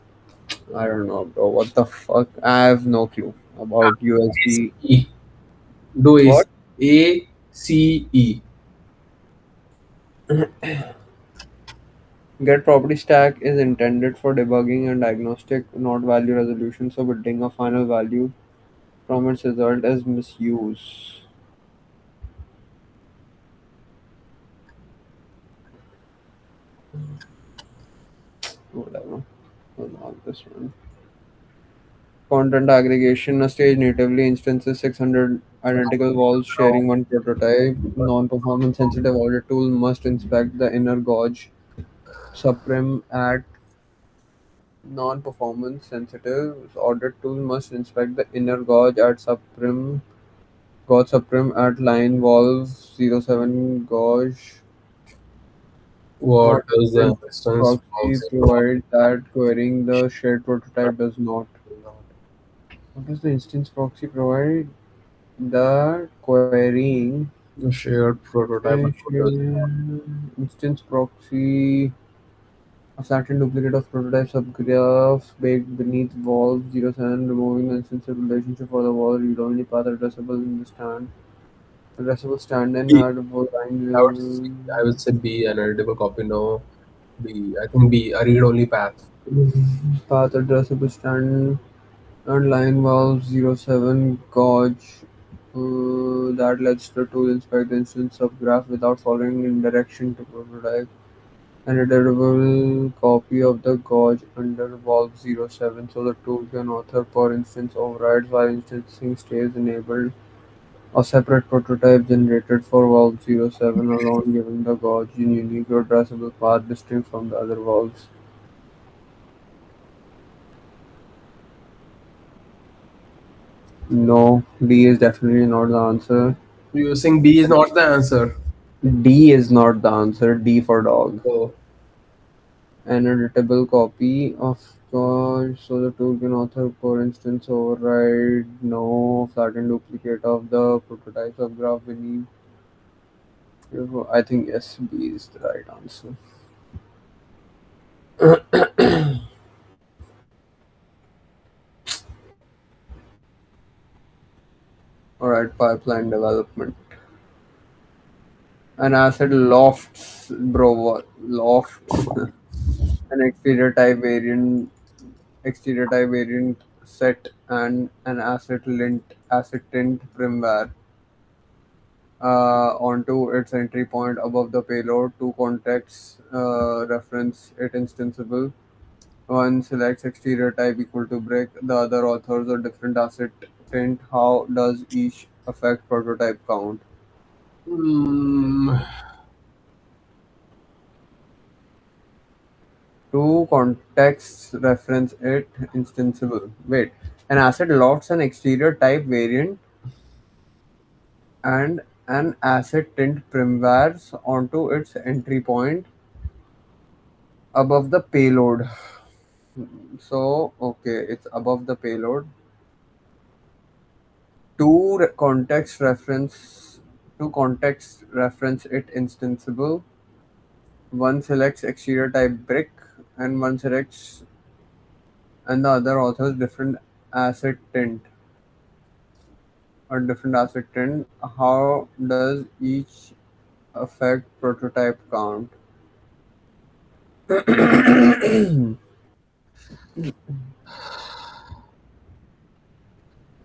A: I don't know, bro. What the fuck? I have no clue about USD.
B: ACE. Do is
A: What?
B: ACE.
A: Get property stack is intended for debugging and diagnostic, not value resolution, so building a final value from its result as misuse. Whatever. Hold on, this one. Content aggregation, a stage natively instances 600 identical walls sharing one prototype. Non-performance sensitive audit tool must inspect the inner gauge supreme at non-performance sensitive audit tool must inspect the inner gauge supreme at line valve 07 gauge.
B: What
A: What
B: does the
A: instance
B: instance
A: proxy
B: proxy
A: provide that querying the shared prototype does not? What does the instance proxy provide that querying
B: the shared prototype does
A: instance proxy a flattened duplicate of prototype subgraph baked beneath valve 07 removing the instance relationship for the wall read-only path addressable stand-in
B: B.
A: had both
B: I would say, I would say B, an editable copy. No, B. I think B, a read-only path.
A: path addressable stand and line valve 07 gauge that lets the tool inspect the instance subgraph without following in direction to prototype. An editable copy of the gauge under valve 07 so the tool can author per instance overrides while instancing stays enabled. A separate prototype generated for valve 07 alone giving the gauge a unique addressable path distinct from the other valves. No, D is definitely not the answer.
B: You're saying B is not the answer.
A: D is not the answer. D for dog.
B: So,
A: An editable copy of gauge so the tool can author for instance override no flattened duplicate of the prototypes of graph beneath. I think yes, B is the right answer. Alright, pipeline development. An asset lofts, bro, what? Lofts. An exterior type variant set and an asset tint firmware onto its entry point above the payload. Two contexts reference it instanceable. One selects exterior type equal to brick, the other authors a different asset tint. How does each affect prototype count?
B: mm,
A: Two contexts reference it instanceable. Wait, an asset lofts an exterior type variant and an asset tint firmwares onto its entry point. above the payload. So, okay, it's above the payload. Context reference, two context reference it instanceable. One selects exterior type brick, and one selects and the other authors different asset tint or different asset tint. How does each affect prototype count?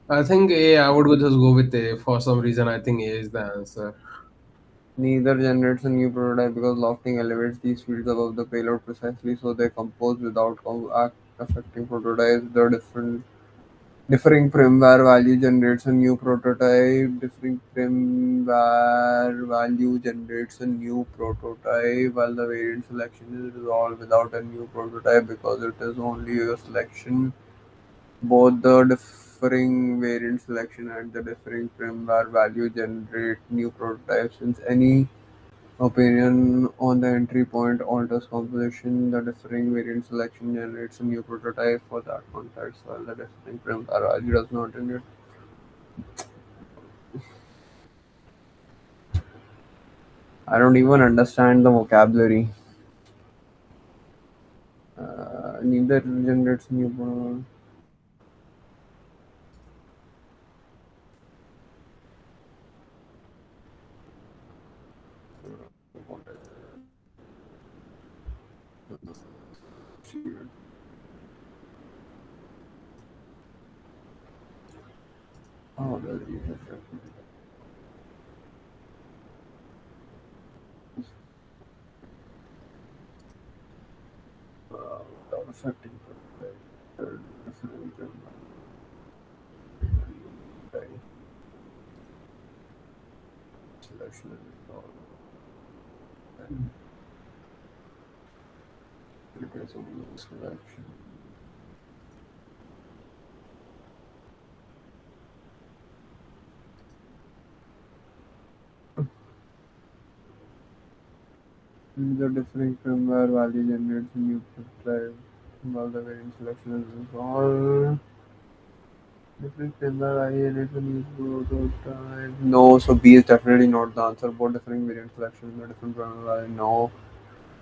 B: I think A. I would just go with A. For some reason, I think A is the answer.
A: Neither generates a new prototype because lofting elevates these fields above the payload precisely so they compose without affecting prototypes. The differing firmware value generates a new prototype. Differing firmware value generates a new prototype, while the variant selection is resolved without a new prototype because it is only a selection. Both the differing variant selection and the differing firmware value generate new prototypes. Since any opinion on the entry point alters composition, the differing variant selection generates a new prototype for that context, while the differing firmware value does not generate. I don't even understand the vocabulary. Neither generates a new prototype. Oh, does it affect without affecting prototype? Differing firmware selection and replace only selection. The differing firmware value generates a new prototype while the variant selection is resolved. Different firmware value generates a new prototype. No, so B is definitely not the answer. Both differing variant selection and different firmware value. No.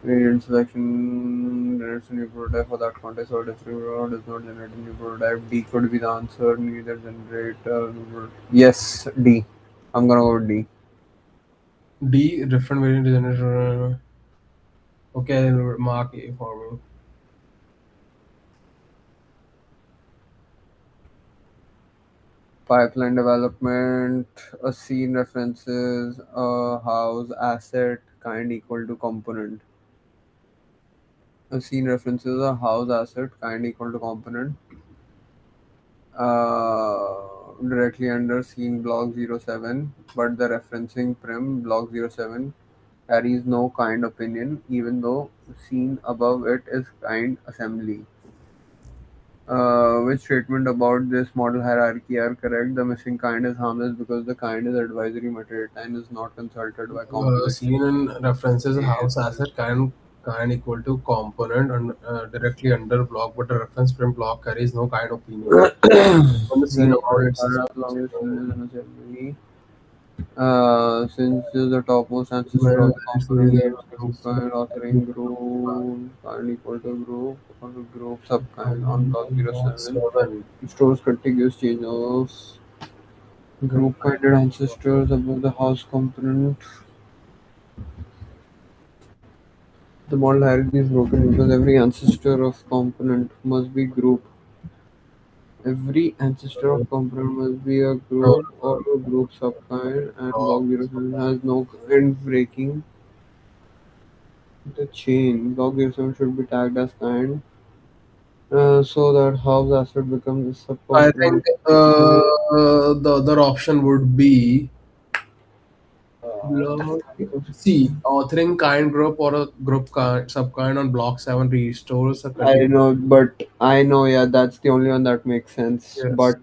A: Variant selection generates a new prototype for that context or differing firmware does not generate a new prototype. D could be the answer. Neither generate. Yes, D. I'm gonna go with D.
B: D. Different variant generator. Okay, mark A for me.
A: Pipeline development, a scene references a house asset kind equal to component. A scene references a house asset kind equal to component. Directly under scene block 07, but the referencing prim block 07 carries no kind opinion, even though scene above it is kind assembly. Which statement about this model hierarchy are correct? The missing kind is harmless because the kind is advisory material and is not consulted by composition.
B: Seen in references house asset kind equal to component and directly under block, but the reference print block carries no kind opinion. On the scene
A: Then
B: about its
A: as long as scene is an assembly. Since is the topmost ancestor of the component needs group kind, authoring group kind equal to group or group subkind on block 07.
B: seven.
A: It stores contiguous chain of group kinded ancestors above the house component. The model hierarchy is broken because every ancestor of component must be group. Every ancestor of component must be a
B: No,
A: group or a group subkind, and
B: block.
A: block 07 has no kind breaking the chain. Block 07 should be tagged as kind so that house asset becomes a
B: I think
A: subcomponent of
B: the other option would be block C, authoring kind group or a group kind subkind on block 7 restores a
A: I
B: continuous.
A: know, but I know, yeah, that's the only one that makes sense.
B: Yes.
A: But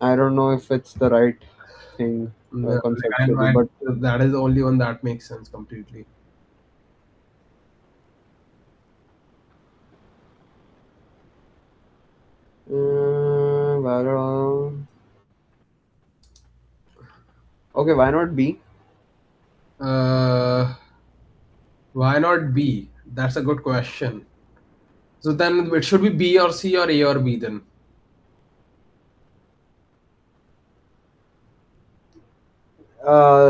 A: I don't know if it's the right thing conceptually.
B: I,
A: But
B: that is the only one that makes sense completely.
A: I don't. Okay, why not B?
B: Uh, why not B? That's a good question. So then it should be B or C or A or B then.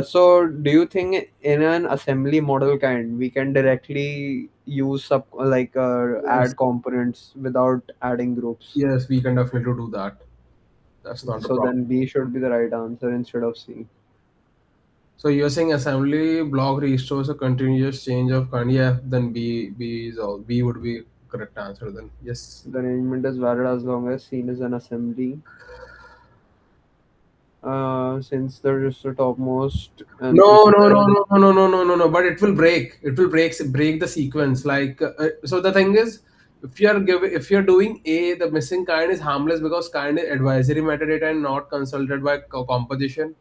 A: So do you think in an assembly model kind we can directly use
B: Yes,
A: add components without adding groups?
B: yes, we can definitely do that. That's not a
A: So
B: problem.
A: then B should be the right answer instead of C.
B: So you're saying assembly block restores a continuous change of kind. Yeah, then B is all. B would be correct answer then. Yes.
A: The arrangement is valid as long as seen as an assembly. Since there is the topmost
B: No, no, no,
A: ancestor.
B: no, no, no, no, no, no, no. But it will break. It will break the sequence. So the thing is, if you're doing A, the missing kind is harmless because kind is advisory metadata and not consulted by composition,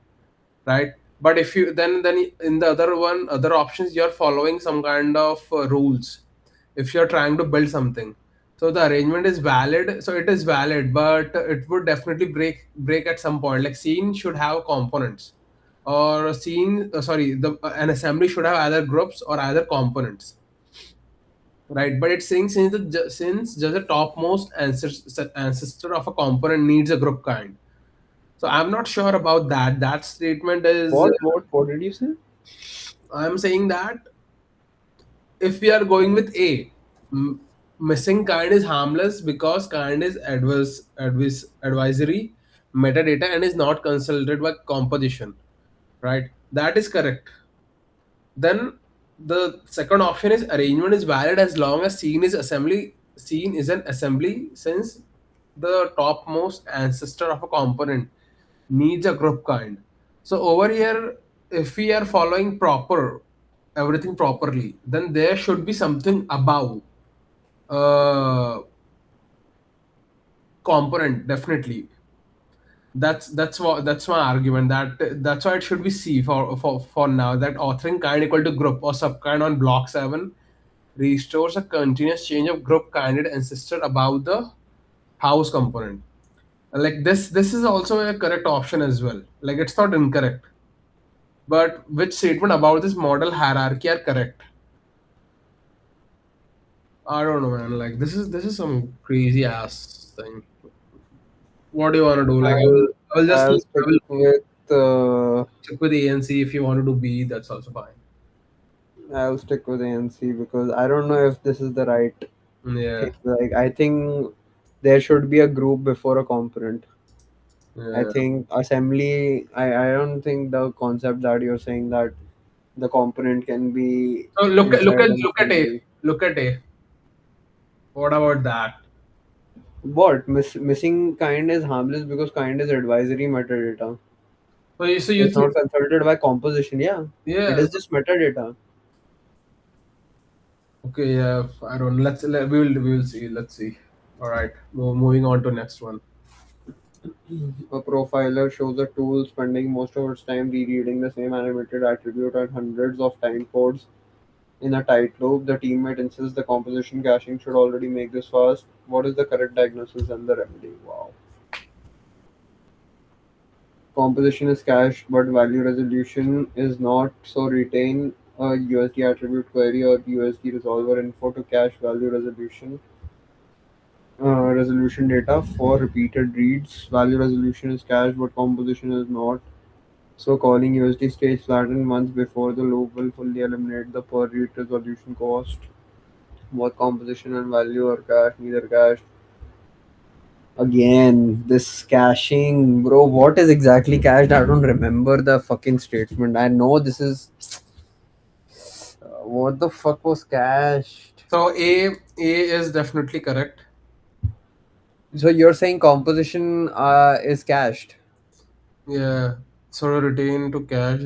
B: right? But if you then in the other one, other options, you're following some kind of rules. If you're trying to build something, so the arrangement is valid. So it is valid, but it would definitely break at some point. Like scene should have components, or a scene. Sorry, the an assembly should have either groups or either components, right? But it's saying since just the topmost ancestor of a component needs a group kind. So I'm not sure about that. That statement is.
A: What did you say?
B: I'm saying that if we are going with A, missing kind is harmless because kind is advisory metadata and is not consulted by composition, right? That is correct. Then the second option is arrangement is valid as long as scene is an assembly since the topmost ancestor of a component needs a group kind. So over here, if we are following everything properly, then there should be something above uh, component definitely. That's my argument. That's why it should be C for now. That authoring kind equal to group or subkind on block 7 restores a continuous change of group kind ancestor above the house component. Like this is also a correct option as well. Like it's not incorrect. But which statement about this model hierarchy are correct? I don't know, man. Like this is some crazy ass thing. What do you want to do? Like
A: I'll
B: I will just
A: I'll
B: I
A: stick
B: will
A: with
B: check with A and C. If you want to do B, that's also fine.
A: I'll stick with ANC because I don't know if this is the right
B: Yeah,
A: thing. Like I think there should be a group before a component. I
B: yeah.
A: think assembly. I don't think the concept that you're saying that the component can be
B: So
A: inside an
B: look at A.
A: assembly.
B: Look at A. What about that?
A: What missing kind is harmless because kind is advisory metadata.
B: So you
A: It's
B: think
A: not consulted by composition. Yeah, it
B: yeah.
A: is just metadata.
B: Okay, yeah. I don't. We will see. Let's see. All right. Moving on to next one.
A: A profiler shows a tool spending most of its time rereading the same animated attribute at hundreds of time codes in a tight loop. The teammate insists the composition caching should already make this fast. What is the correct diagnosis and the remedy? Wow. Composition is cached, but value resolution is not. So retain a USD attribute query or USD resolver info to cache value resolution data for repeated reads. Value resolution is cached, but composition is not. So calling USD stage flattened months before the loop will fully eliminate the per read resolution cost. Both composition and value are cached, neither cached. Again, this caching, bro. What is exactly cached? I don't remember the fucking statement. I know this is. What the fuck was cached?
B: So A is definitely correct.
A: So you're saying composition is cached?
B: Yeah. So retain to cache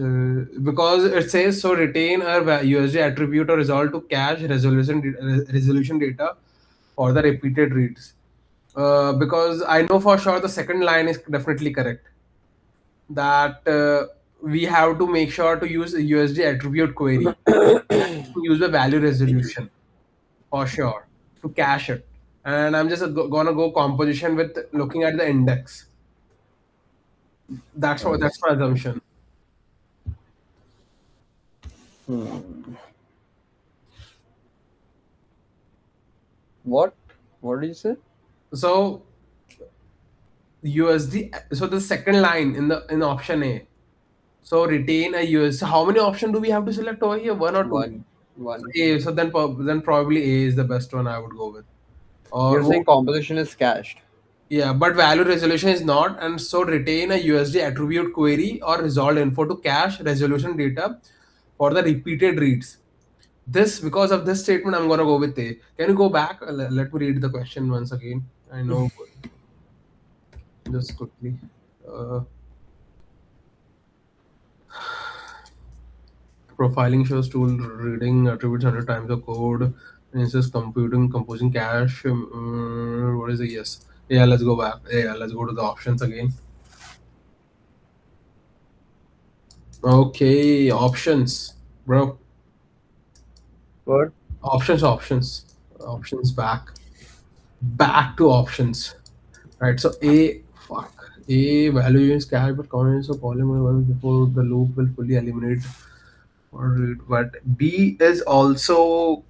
B: because it says so retain a USD attribute or resolve to cache resolution data for the repeated reads. Because I know for sure the second line is definitely correct. That we have to make sure to use a USD attribute query, use the value resolution for sure to cache it. And I'm just gonna go composition with looking at the index. That's
A: Nice.
B: my assumption.
A: Hmm. What? What did you say?
B: So USD. So the second line in option A. So retain a US. So how many options do we have to select over here? One or two?
A: One.
B: So
A: One.
B: A. So then probably A is the best one I would go with.
A: You're
B: Or
A: saying composition is cached.
B: yeah, but value resolution is not, and so retain a USD attribute query or resolved info to cache resolution data for the repeated reads. This because of this statement, I'm gonna go with A. Can you go back? Let me read the question once again. I know, just quickly. Uh, Profiling shows tool reading attributes 100 times the code. And it says computing composing cache. What is it? Yes. Yeah, let's go back. Yeah, let's go to the options again. Okay, options, bro.
A: What?
B: Options back to options, right? So a value is cache but comments of polymer once before the loop will fully eliminate or read. But B is also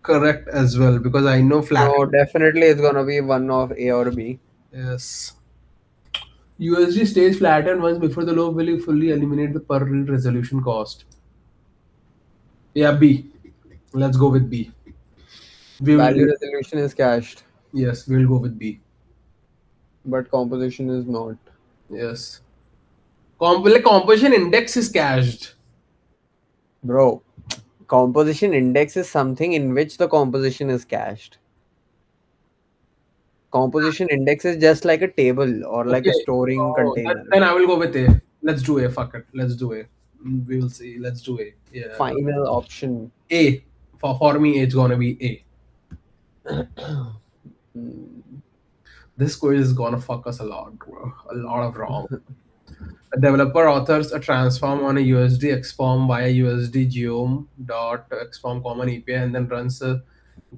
B: correct as well because I know flat.
A: No, definitely it's gonna be one of A or B.
B: Yes, USD stays flattened once before the loop will fully eliminate the per read resolution cost. Yeah, B. Let's go with B. We
A: Value
B: will.
A: resolution is cached,
B: Yes, we'll go with B.
A: but composition is not.
B: Yes. Like composition index is cached.
A: Bro, composition index is something in which the composition is cached. Composition index is just like a table or like a
B: Okay.
A: storing
B: So
A: container.
B: then I will go with A. Let's do A. Fuck it. Let's do A. We will see. Let's do A. Yeah.
A: Final option.
B: A. For me, it's gonna be A.
A: Hmm.
B: This quiz is gonna fuck us a lot, bro. A lot of wrong. A developer authors a transform on a USD XForm via USD geom dot XForm common API and then runs a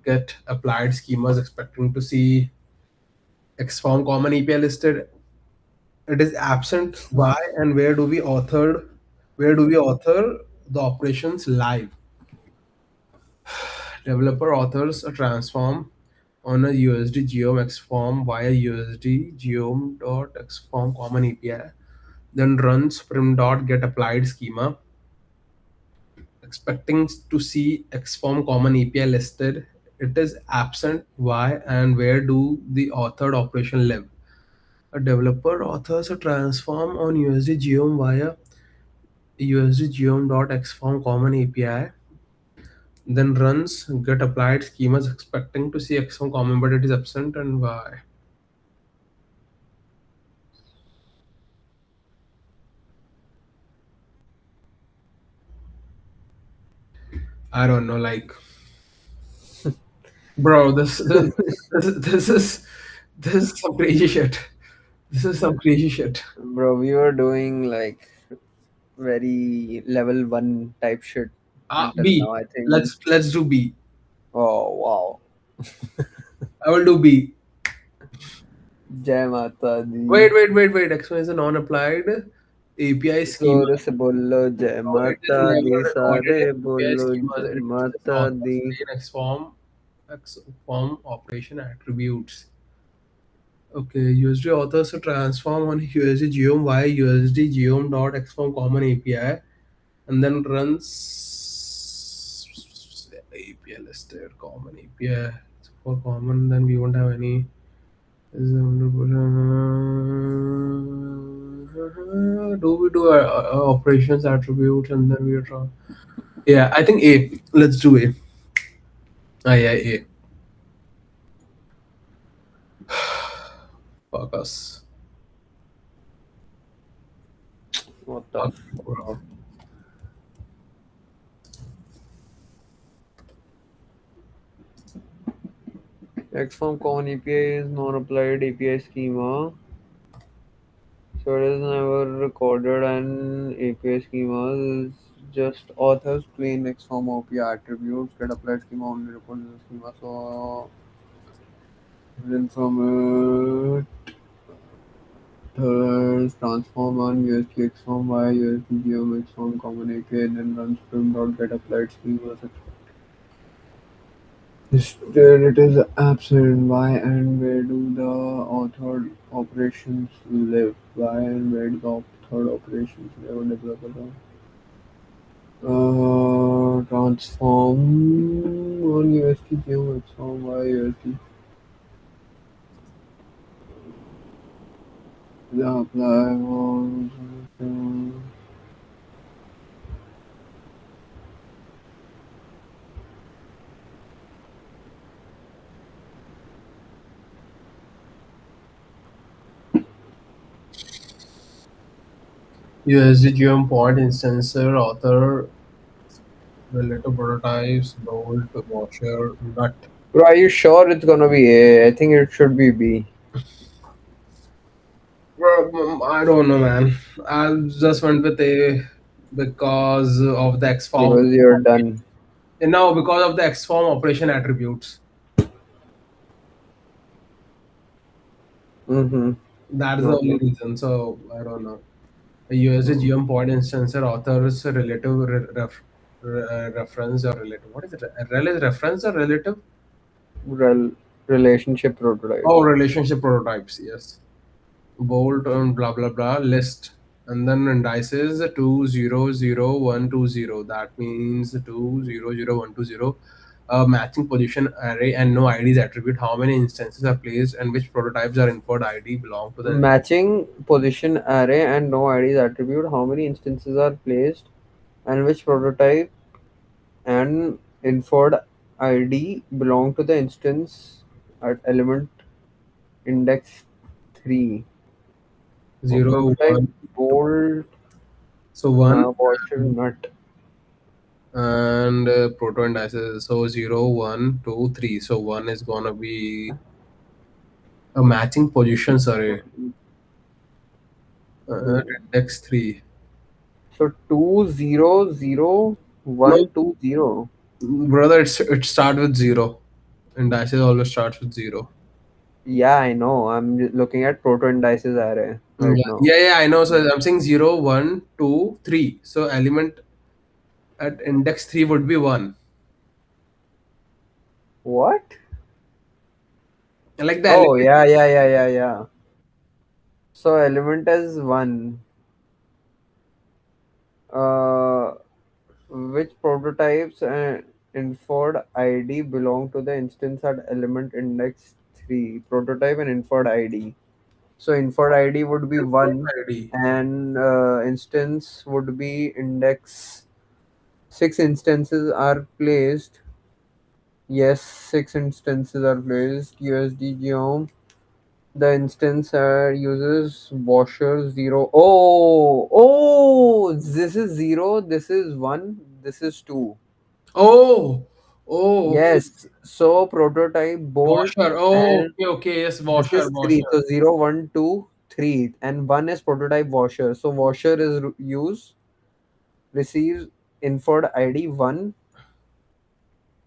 B: get applied schemas expecting to see XForm common API listed. It is absent. Why and where do we author the operations live? Developer authors a transform on a USD geom XForm via USD geom dot XForm common API, then runs prim dot get applied schema expecting to see XForm common API listed. It is absent. Why and where do the authored operation live? A developer authors a transform on USD geom via USD geom.xform common API, then runs get applied schemas expecting to see xform common, but it is absent, and why? I don't know. Like, bro, this is some crazy shit. This is some crazy shit.
A: Bro, we were doing like very level one type shit until now.
B: B.
A: I think.
B: Let's do B.
A: Oh wow.
B: I will do B.
A: Jai Mata Di.
B: Wait. X1 is a non-applied API schema.
A: जोर से बोलो जय
B: No, it is
A: माता दी,
B: never
A: सारे
B: recorded in API
A: बोलो
B: schemas.
A: जय
B: It just
A: माता
B: authors
A: the.
B: plain XForm operation attributes. Okay, USD authors a transform on USD geom via USD geom dot xform common API and then runs API listed common API. For common, then we won't have any. Do we do operations attributes and then we draw? Yeah, I think A. Let's do A. Ah, yeah, A. Fuck us.
A: What the
B: Fuck,
A: f-
B: bro.
A: XForm Common API is non-applied API schema. So it is never recorded an API schema. Is just authors plain XForm API attributes get applied schema only records the schema. So then from it. authors transform on USD X form Y USD geom X form communicate and run spring dot get applied screen was instead it is absent. Why and where do the authored operations live? Why and where do the authored operations live on developer? Transform on USD geom X form Y USD. The apply was
B: USD geom point instancer author relative prototypes bolt washer nut.
A: Bro, are you sure it's gonna be A? I think it should be B.
B: Well, I don't know, man. I just went with A because of the X form.
A: Because you're done.
B: No, because of the X form operation attributes.
A: Mm-hmm.
B: That is the only
A: Okay.
B: reason. So I don't know. A USD geom point instancer author's relative reference or relative. What is it? Rel is reference or relative?
A: Rel- relationship prototypes.
B: Oh, relationship prototypes. Yes. Bolt and blah blah blah list, and then indices 200120. That means 200120. A matching position array and no IDs attribute how many instances are placed and which prototypes are inferred ID belong to the.
A: Matching position array and no IDs attribute how many instances are placed and which prototype and inferred ID belong to the instance at element index 3. For
B: Zero
A: prototype
B: one.
A: bold
B: So one
A: washer nut.
B: and proto indices. So 0123. So one is gonna be a matching positions array at
A: Hmm.
B: index 3.
A: So 200
B: No,
A: 120.
B: brother, it start with zero. Indices always starts with zero.
A: Yeah, I know. I'm looking at proto indices array right
B: Yeah,
A: now.
B: yeah, yeah, I know. So I'm saying 0, 1, 2, 3. So element at index 3 would be 1.
A: What?
B: Like the
A: Oh,
B: element.
A: yeah, yeah, yeah, yeah, yeah. So element is 1. Uh, which prototypes and inferred ID belong to the instance at element index 3? Prototype and inferred ID. So inferred ID would be 1
B: ID.
A: and instance would be index. 6 instances are placed. Yes, 6 instances are placed. USD geom. The instance uses washer 0. Oh, this is 0. This is 1. This is 2.
B: Oh, oh, okay.
A: Yes. So prototype bolt
B: Washer. Oh,
A: and
B: okay, okay. Yes,
A: this
B: washer,
A: is 3.
B: washer.
A: So 0, 1, 2, 3. And 1 is prototype washer. So washer is used, receives inferred ID 1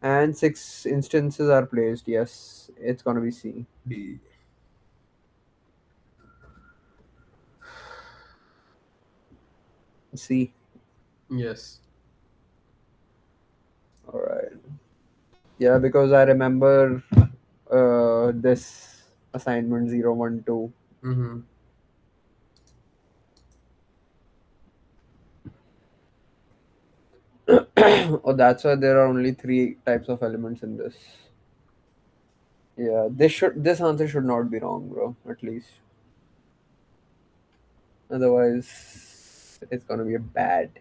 A: and 6 instances are placed. Yes, it's gonna be C.
B: D.
A: C.
B: Yes.
A: All right. Yeah, because I remember this assignment 012.
B: Mm-hmm.
A: Oh, that's why there are only three types of elements in this. Yeah, this answer should not be wrong, bro. At least, otherwise, it's gonna be a bad.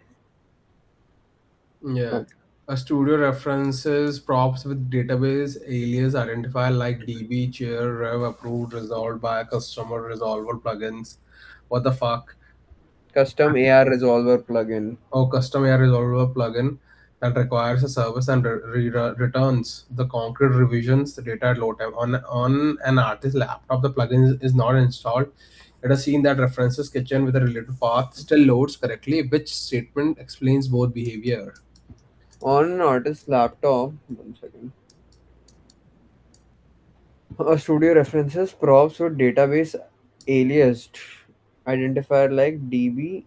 B: Yeah.
A: Okay.
B: A studio references props with database alias identifier like DB, chair, rev, approved, resolved by a customer, resolver plugins. What the fuck?
A: Custom AR resolver plugin.
B: Or custom AI resolver plugin that requires a service and returns the concrete revisions the data at load time. On an artist laptop, the plugin is not installed. It has seen that references kitchen with a related path still loads correctly, which statement explains both behavior.
A: On an artist's laptop, 1 second. A studio references props with database aliased. Identifier like DB,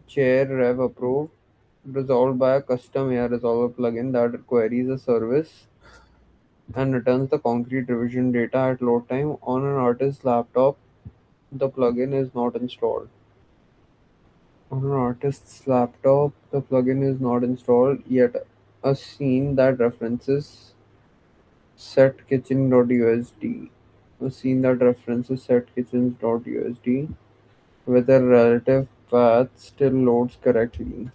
A: chair, rev approved, resolved by a custom AI resolver plugin that queries a service and returns the concrete revision data at load time on an artist's laptop. The plugin is not installed. On an artist's laptop, the plugin is not installed yet. A scene that references setkitchen.usd. A scene that references setkitchens.usd with a relative path still loads correctly.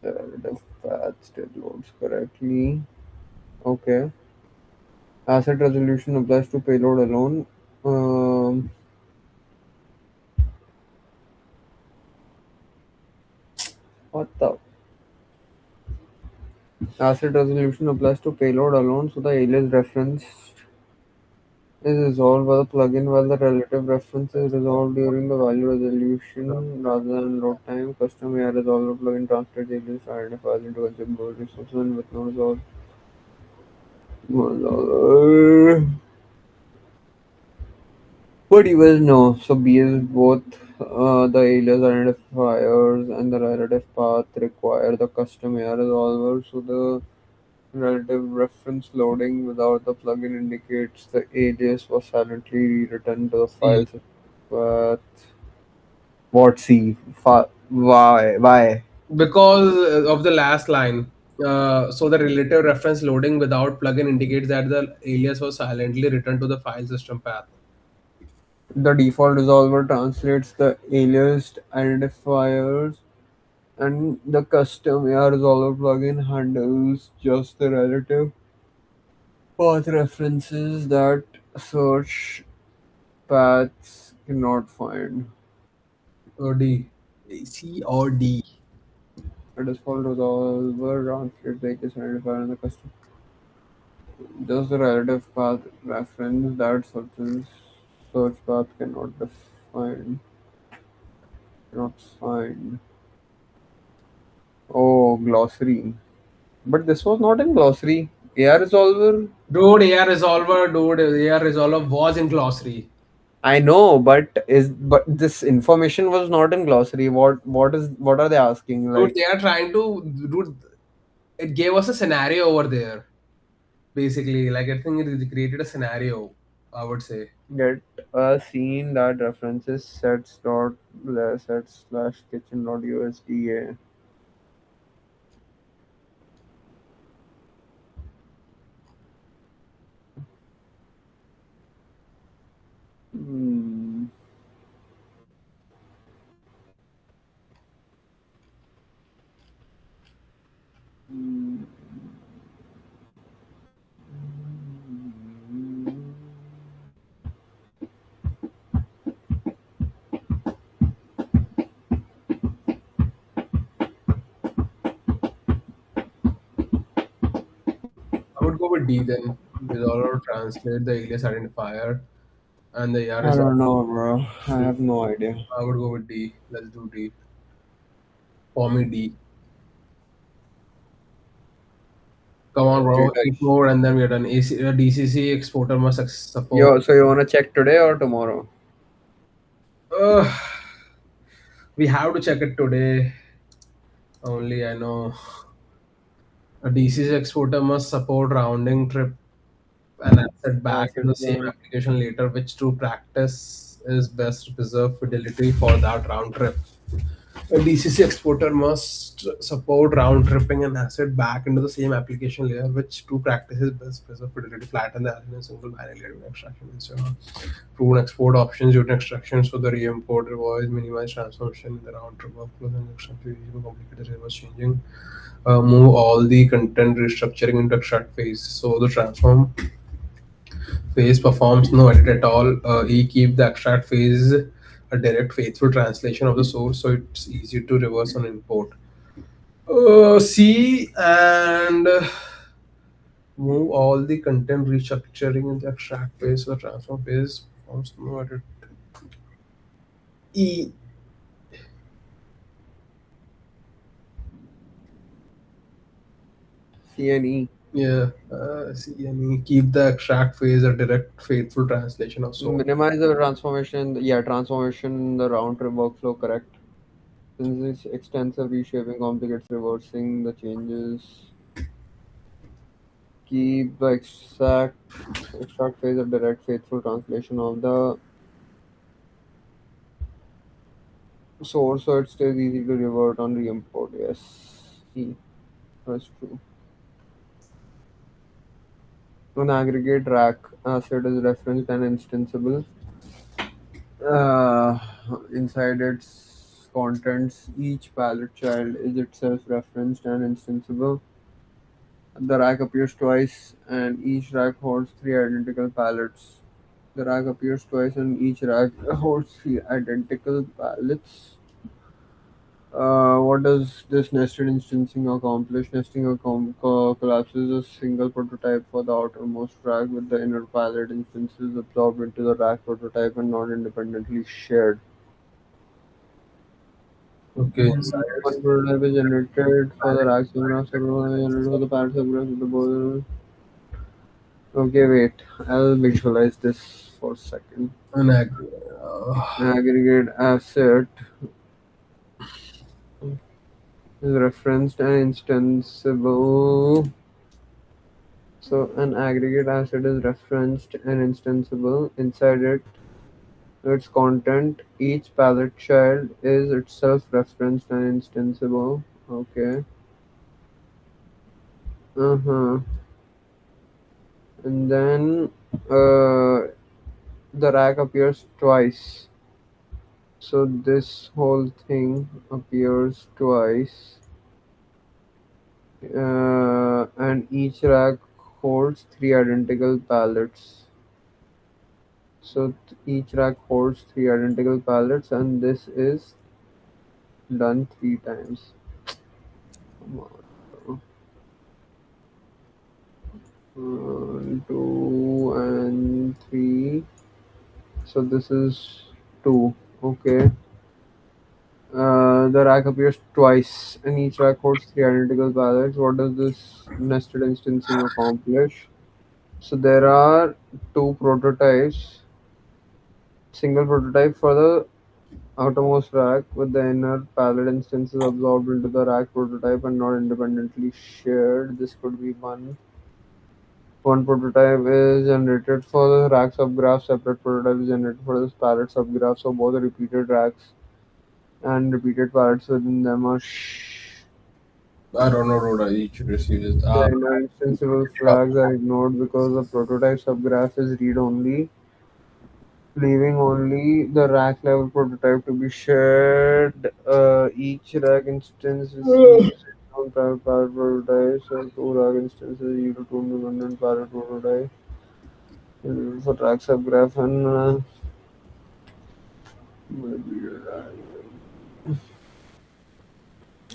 A: The relative path still loads correctly. Okay. Asset resolution applies to payload alone. Um, what the? Asset resolution applies to payload alone, so the alias reference is resolved by the plugin while the relative reference is resolved during the value resolution rather than load time. Custom AI resolver plugin translates alias identifiers into consumable resources and with no resolve. What do you guys know? So B is both the alias identifiers and the relative path require the custom AI resolver. So the relative reference loading without the plugin indicates the alias was silently rewritten to the
B: C.
A: files path. What C? Why? Why?
B: Because of the last line. So the relative reference loading without plugin indicates that the alias was silently returned to the file system path.
A: The default resolver translates the aliased identifiers and the custom AI resolver plugin handles just the relative path references that search paths cannot find.
B: Or D. C or D.
A: The default resolver translates the alias identifier and the custom. Just the relative path reference that search path cannot find. Oh, glossary. But this was not in glossary. AI resolver.
B: Dude, AR resolver was in glossary.
A: I know, but this information was not in glossary. What are they asking?
B: Dude,
A: Like
B: they are trying to, dude, it gave us a scenario over there. Basically, like I think it created a scenario, I would say.
A: get a scene that references sets slash kitchen dot USD. Hmm. Hmm.
B: I would go with D then. Resolver translate the alias identifier and the AR
A: I don't
B: resolver.
A: know, bro. I have no idea.
B: I would go with D. Let's do D. For me, D. Come on,
A: Okay,
B: bro. Eight
A: guys.
B: more and then we're done. DCC exporter must support.
A: So you wanna check today or tomorrow?
B: Uh, we have to check it today. Only I know a DCC exporter must support rounding trip and asset back in
A: Asset
B: the same
A: bank.
B: application later, which to practice is best to preserve fidelity for that round trip. A DCC exporter must support round tripping and asset back into the same application layer, which two practices best preserve fidelity, flatten the asset in single binary layer during extraction, instead of proven export options during extraction, so the re-import, revise, minimize transformation in the round trip workflows and extraction even complicated reverse changing. Move all the content restructuring into extract phase. So the transform phase performs no edit at all. E keep the extract phase a direct faithful translation of the source, so it's easy to reverse on import. C and move all the content restructuring in the extract phase, so the transform phase performs no edit. E.
A: CNE.
B: Yeah. See, any keep the extract phase a direct faithful translation of source.
A: Minimize the transformation. Yeah, transformation in the round trip workflow, correct. Since it's extensive reshaping complicates reversing the changes. Keep the extract phase a direct faithful translation of the source so it stays easy to revert on re-import. Yes. That's true. An aggregate rack asset is referenced and instanceable. Uh, Inside its contents, each palette child is itself referenced and instanceable. The rack appears twice, and each rack holds three identical palettes. The rack appears twice, and each rack holds three identical palettes. What does this nested instancing accomplish? Nesting collapses a single prototype for the outermost rack with the inner palette instances absorbed into the rack prototype and not independently shared.
B: Okay, insiders.
A: One prototype is generated for the rack subgraph, subgraph is generated for the palette subgraph with the both. Okay, wait. I'll visualize this for a second.
B: An
A: Aggregate asset is referenced and instanceable. So an aggregate asset is referenced and instanceable. Inside its content, each palette child is itself referenced and instanceable. Okay. Uh-huh. And then the rack appears twice. So this whole thing appears twice. And each rack holds three identical palettes. So each rack holds three identical palettes, and this is done three times. Come on. One, two, and three. So this is two. Okay. The rack appears twice, and each rack holds three identical palettes. What does this nested instancing accomplish? So there are two prototypes. Single prototype for the outermost rack with the inner palette instances absorbed into the rack prototype and not independently shared. This could be one prototype is generated for the rack subgraph, separate prototype is generated for this palette subgraph. So both the repeated racks and repeated palettes within them are
B: I don't know what each receives.
A: the inner instanceable flags are ignored because the prototype subgraph is read only, leaving only the rack level prototype to be shared. Each rack instance receives its own private parent prototype, so two rack instances yield two independent parent prototype for rack subgraph and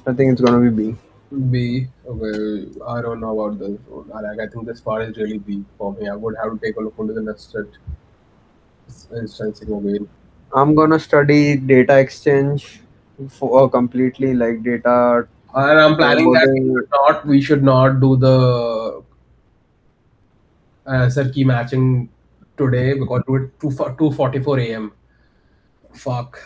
A: I think it's gonna be B.
B: B. Okay, I don't know about this. Like, I think this part is really B for me. I would have to take a look into the nested instancing again.
A: I'm gonna study data exchange for completely like data
B: And I'm planning that
A: loading.
B: we should not do the answer key matching today because do it 2:44 a.m. Fuck.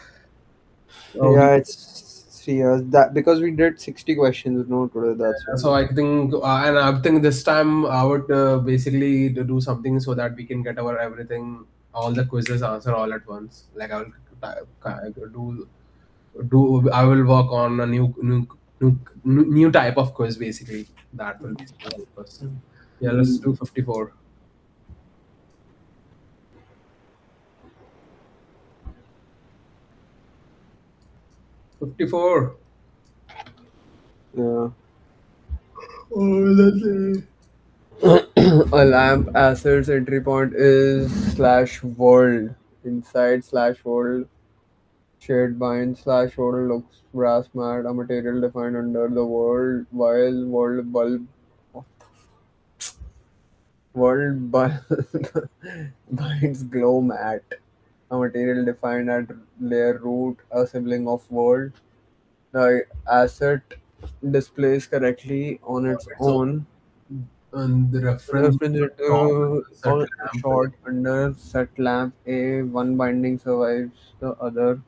B: Oh,
A: Yeah, it's 3 years. That because we did 60 questions, no today. That's why.
B: so I think, and I think this time I would basically do something so that we can get our everything, all the quizzes answer all at once. Like I will I will work on a new type of quiz basically that will basically help us. Yeah, let's do 54. 54.
A: Yeah.
B: Oh, that's it.
A: A lamp asset's entry point is slash world. Inside slash world, shade bind slash world looks brass matte, a material defined under the world, while world bulb world bulb binds glow matte, a material defined at layer root, a sibling of world. The asset displays correctly on its
B: So
A: own.
B: And the reference
A: Reference
B: top set
A: on
B: lamp.
A: short under set lamp A, one binding survives the other.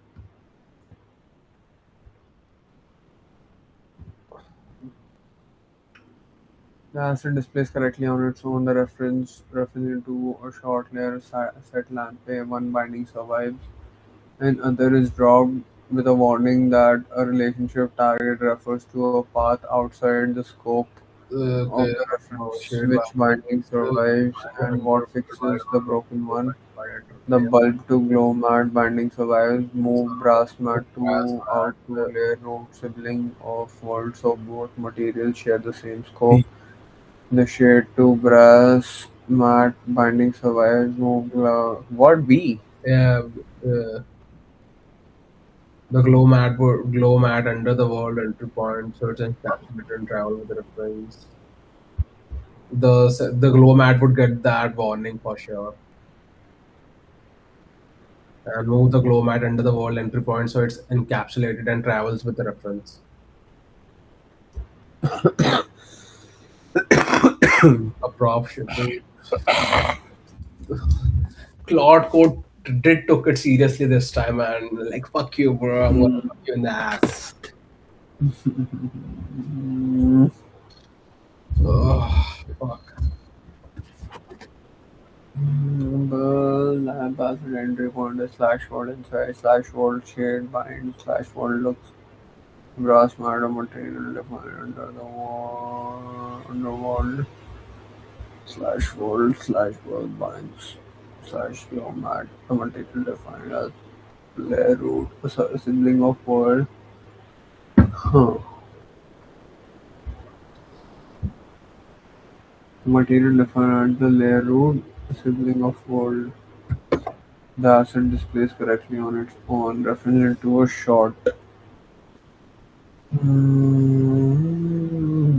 A: The acid displays correctly on its own the reference into a short layer set lamp A, one binding survives, and other is dropped with a warning that a relationship target refers to a path outside the scope of
B: Okay.
A: the
B: Oh,
A: reference,
B: shade
A: which
B: binding.
A: binding
B: The
A: survives and
B: under
A: what
B: by
A: fixes the
B: on
A: broken one.
B: by
A: The
B: entropy.
A: bulb to glow matte binding survives. Move brass
B: So
A: mat
B: as
A: to out to
B: at
A: layer root sibling of worlds of both materials share the same scope.
B: B.
A: The shade to brass mat binding survives. Move what B?
B: Yeah. Uh, the glow mat under the world entry point, so it's encapsulated and travel with the reference. The glow mat would get that warning for sure. And move the glow mat under the world entry point, so it's encapsulated and travels with the reference. A prop shipping. Claude Code did took it seriously this time, and like fuck you, bro. I'm gonna
A: Hmm.
B: fuck you in the ass.
A: Mm,
B: Oh, fuck.
A: lab password entry pointer slash word inside slash word shade bind slash word looks brass matter material defined under the wall underworld slash word binds slash glow mat a material defined as layer root a sibling of world. Huh. Material defined as the layer root a sibling of world. The asset displays correctly on its own, reference to a short.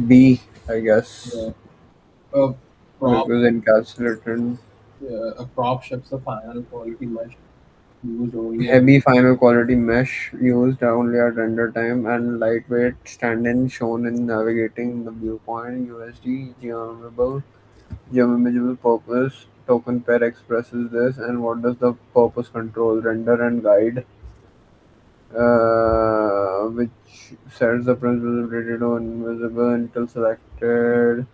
A: B, I guess,
B: Yeah. A prop,
A: because encapsulated.
B: a prop ships a final quality mesh used only at
A: Heavy final quality mesh used only at render time and lightweight stand-in shown in navigating the viewpoint. USD geometrical purpose token pair expresses this, and what does the purpose control? Render and guide, which sets the principal visibility to invisible until selected,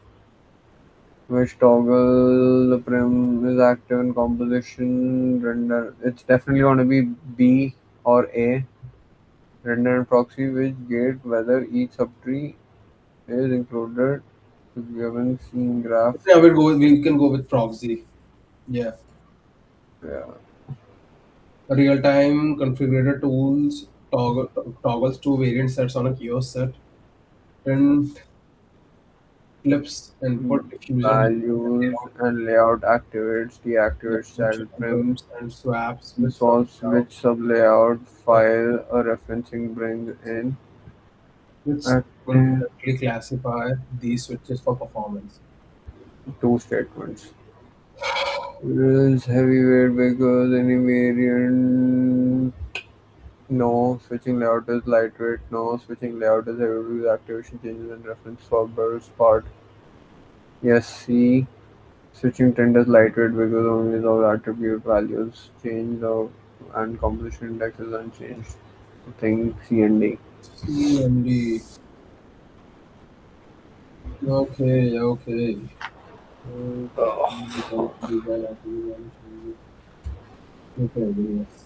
A: which toggle the prim is active in composition render. It's definitely going to be B or A. Render and proxy, which gate whether each subtree is included to given scene graph.
B: yeah, we can go with proxy. Yeah.
A: Yeah,
B: Real time configurator tools toggles two variant sets on a kiosk set. Print clips input diffusion
A: values and layout activates, deactivates child prim.
B: and swaps with
A: This
B: some
A: also which sub-layout file a referencing brings in
B: which will
A: active
B: correctly classify these switches for performance.
A: two statements. Is heavyweight because any variant? No. Switching layout is lightweight? No. Switching layout is heavyweight with activation changes and reference for burst part? Yes. C. Switching trend is lightweight because only those attribute values change and composition index is unchanged. Think C and D.
B: CMD. Okay, okay. Okay. Design attribute changes. Okay, yes.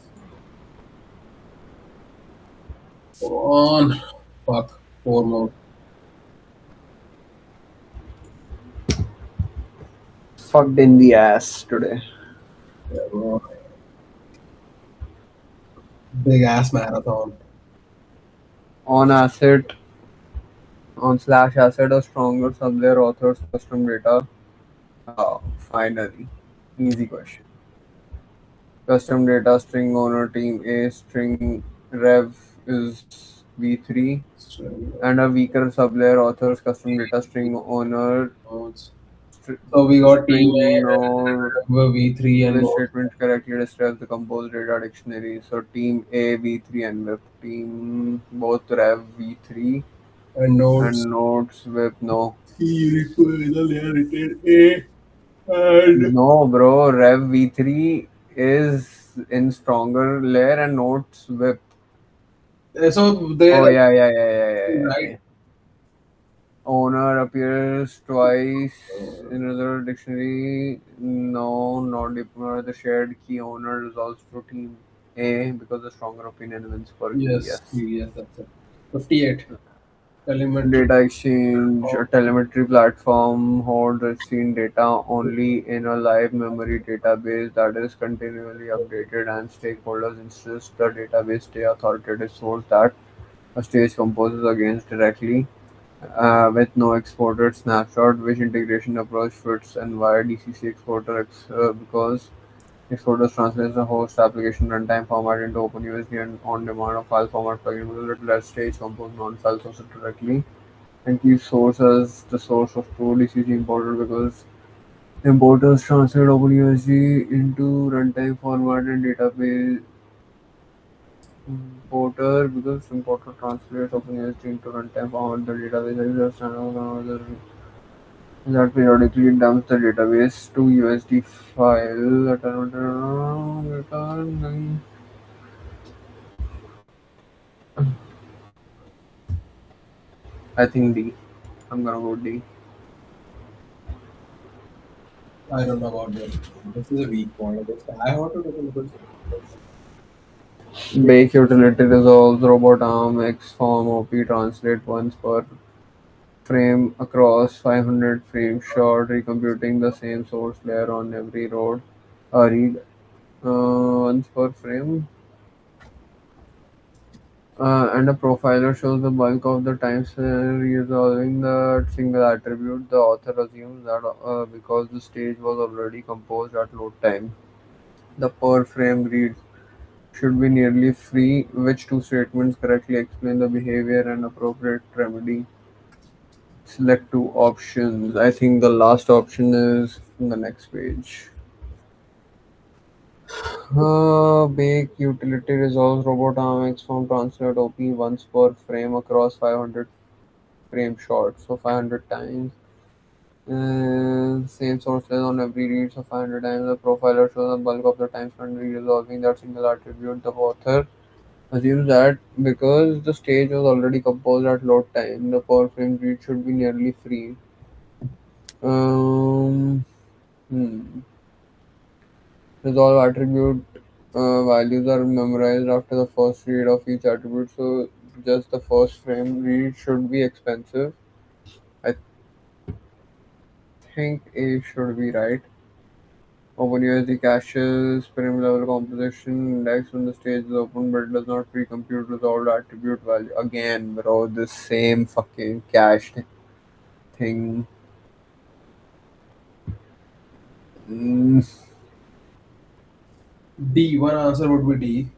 B: Go on. Fuck. Four more.
A: Fucked in the ass today.
B: Yeah, bro. Big ass marathon.
A: On asset, on slash asset, a stronger sublayer authors custom data. Oh, finally. Easy question. Custom data string owner team A string rev is v3
B: String
A: and a weaker sublayer authors custom data string owner
B: nodes. So we got team
A: string node
B: A, V3 and
A: which
B: nodes.
A: statement correctly describes the composed data dictionary. So team A v3 and with team both rev v3
B: And nodes.
A: and nodes with no.
B: Key the layer written A and
A: No, bro. Rev V3 is in stronger layer and notes with.
B: so there
A: Oh yeah, yeah, yeah, yeah, yeah, yeah,
B: right.
A: yeah. Owner appears twice in another dictionary. No, not deeper. The shared key owner resolves to team A because the stronger opinion wins for key.
B: Yes,
A: Yes.
B: yes, that's it. 58. Telemetry.
A: Data exchange, a telemetry platform holds received data only in a live memory database that is continually updated, and stakeholders insist the database stay authoritative source that a stage composes against directly with no exported snapshot. Which integration approach fits and why DCC exporter because exporters translates the host application runtime format into OpenUSD and on-demand or file format plugin because it lets stage compose non-file sources directly and keep source as the source of true DCC importer because importers translate OpenUSD into runtime format and database importer because importer translates OpenUSD into runtime format. The database is standard that periodically dumps the database to USD file. I think D. I'm gonna go D.
B: I don't know about this. This is a weak one. I guess I want to take a look at
A: Bake utility resolves robot arm X form OP translate once per frame across 500 frames short, recomputing the same source layer on every read once per frame. And a profiler shows the bulk of the time resolving that single attribute. The author assumes that because the stage was already composed at load time, the per frame read should be nearly free, which two statements correctly explain the behavior and appropriate remedy. Select two options. I think the last option is in the next page. Bake utility resolves robot arm X from translate OP once per frame across 500 frame short, so 500 times. Same source says on every read, so 500 times. The profiler shows the bulk of the time spent resolving that single attribute. The author assumes that because the stage was already composed at load time, the per frame read should be nearly free. Um, hmm. Resolve attribute values are memorized after the first read of each attribute, so just the first frame read should be expensive. I think A should be right. OpenUSD caches frame level composition index when the stage is open but does not pre-compute resolved attribute value. Again, bro, the same fucking cached thing. Mm,
B: D. One answer would be D.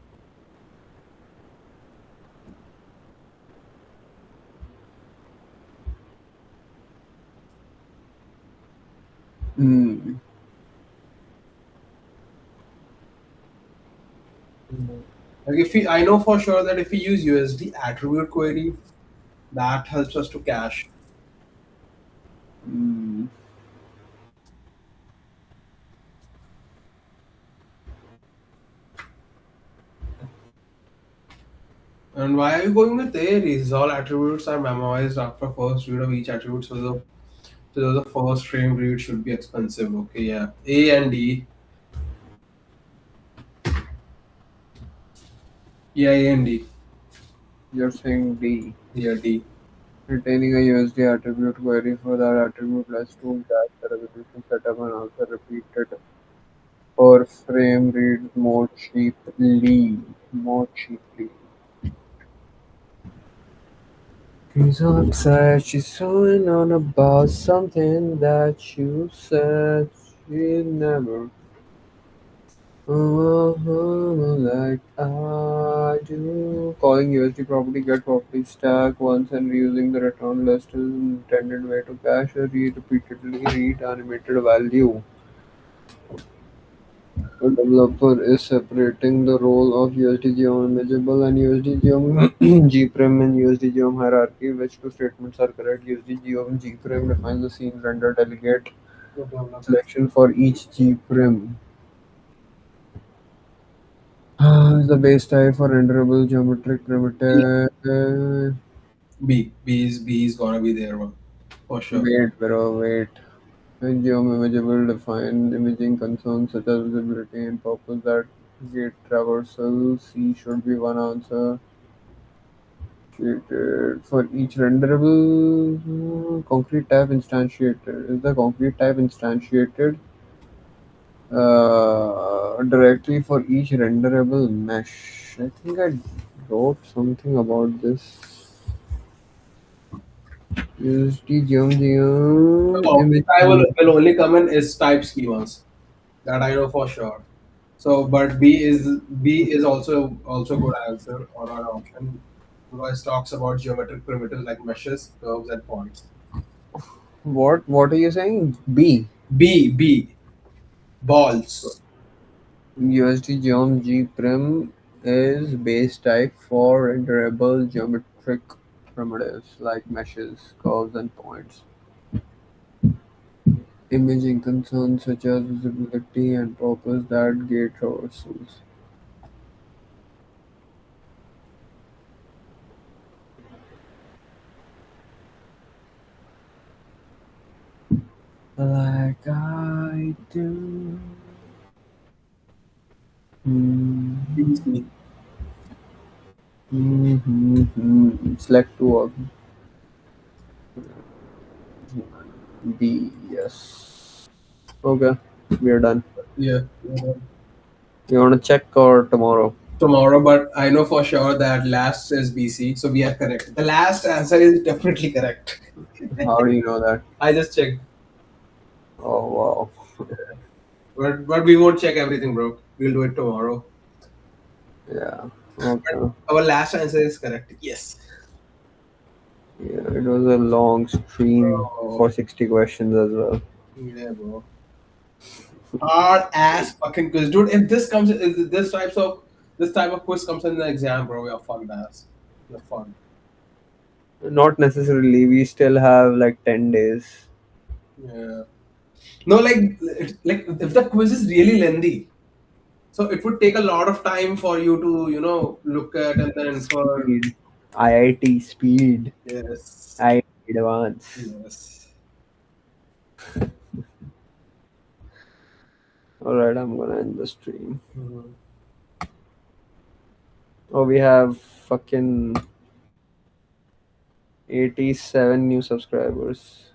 A: mm,
B: Like if we, I know for sure that if we use USD attribute query, that helps us to cache.
A: mm.
B: And why are we going with A? Reads all attributes are memorized after first read of each attribute, so the first frame read should be expensive. Okay, yeah. A and D. Yeah, A and D.
A: You're saying D.
B: Yeah, D.
A: Retaining a USD attribute query for that attribute lets to cache the resolution setup and also repeated per frame reads more cheaply. More cheaply. She's so upset, she's going on about something that you said she never like I do. Calling USD property get property stack once and reusing the return list is intended way to cache a repeatedly read animated value. A developer is separating the role of USD geom imageable and USD geom gprem in USD geom hierarchy. Which two statements are correct? USD geom gprem defines the scene render delegate selection for each gprem. The base type for renderable geometric
B: B,
A: primitive.
B: B is gonna be there one for sure.
A: Wait, bro, wait. Geoimageable defined imaging concerns such as visibility and purpose that gate traversal. C should be one answer. Created for each renderable concrete type instantiated. Is the concrete type instantiated directly for each renderable mesh? I think I wrote something about this. USD geom
B: So
A: image.
B: I will only come in is type schemas. That I know for sure. So, but B is also good answer or an option because it talks about geometric primitives like meshes, curves, and points.
A: What are you saying? B.
B: B balls.
A: USD Geom G Prim is base type for renderable geometric primitives like meshes, curves, and points. Imaging concerns such as visibility and purpose that gate traversals. Like I do.
B: B
A: Mm-hmm.
B: C.
A: Select two of B. Yes. Okay, we are done.
B: Yeah.
A: You want to check or tomorrow?
B: Tomorrow, but I know for sure that last is BC, so we are correct. The last answer is definitely correct.
A: How do you know that?
B: I just checked,
A: Oh wow.
B: but we won't check everything, bro. We'll do it tomorrow.
A: Yeah.
B: But
A: Okay.
B: our last answer is correct. Yes.
A: Yeah, it was a long stream
B: Bro.
A: for 60 questions as well.
B: Yeah, bro. Hard ass fucking quiz, dude. If this comes, if this type of quiz comes in the exam, bro, you're fucked ass. You're fucked.
A: Not necessarily. We still have like 10 days.
B: Yeah. No, like if the quiz is really lengthy, so it would take a lot of time for you to look at and then for
A: Speed. IIT speed.
B: yes,
A: IIT advance.
B: yes.
A: Alright, I'm gonna end the stream.
B: Mhm.
A: Oh, we have fucking 87 new subscribers.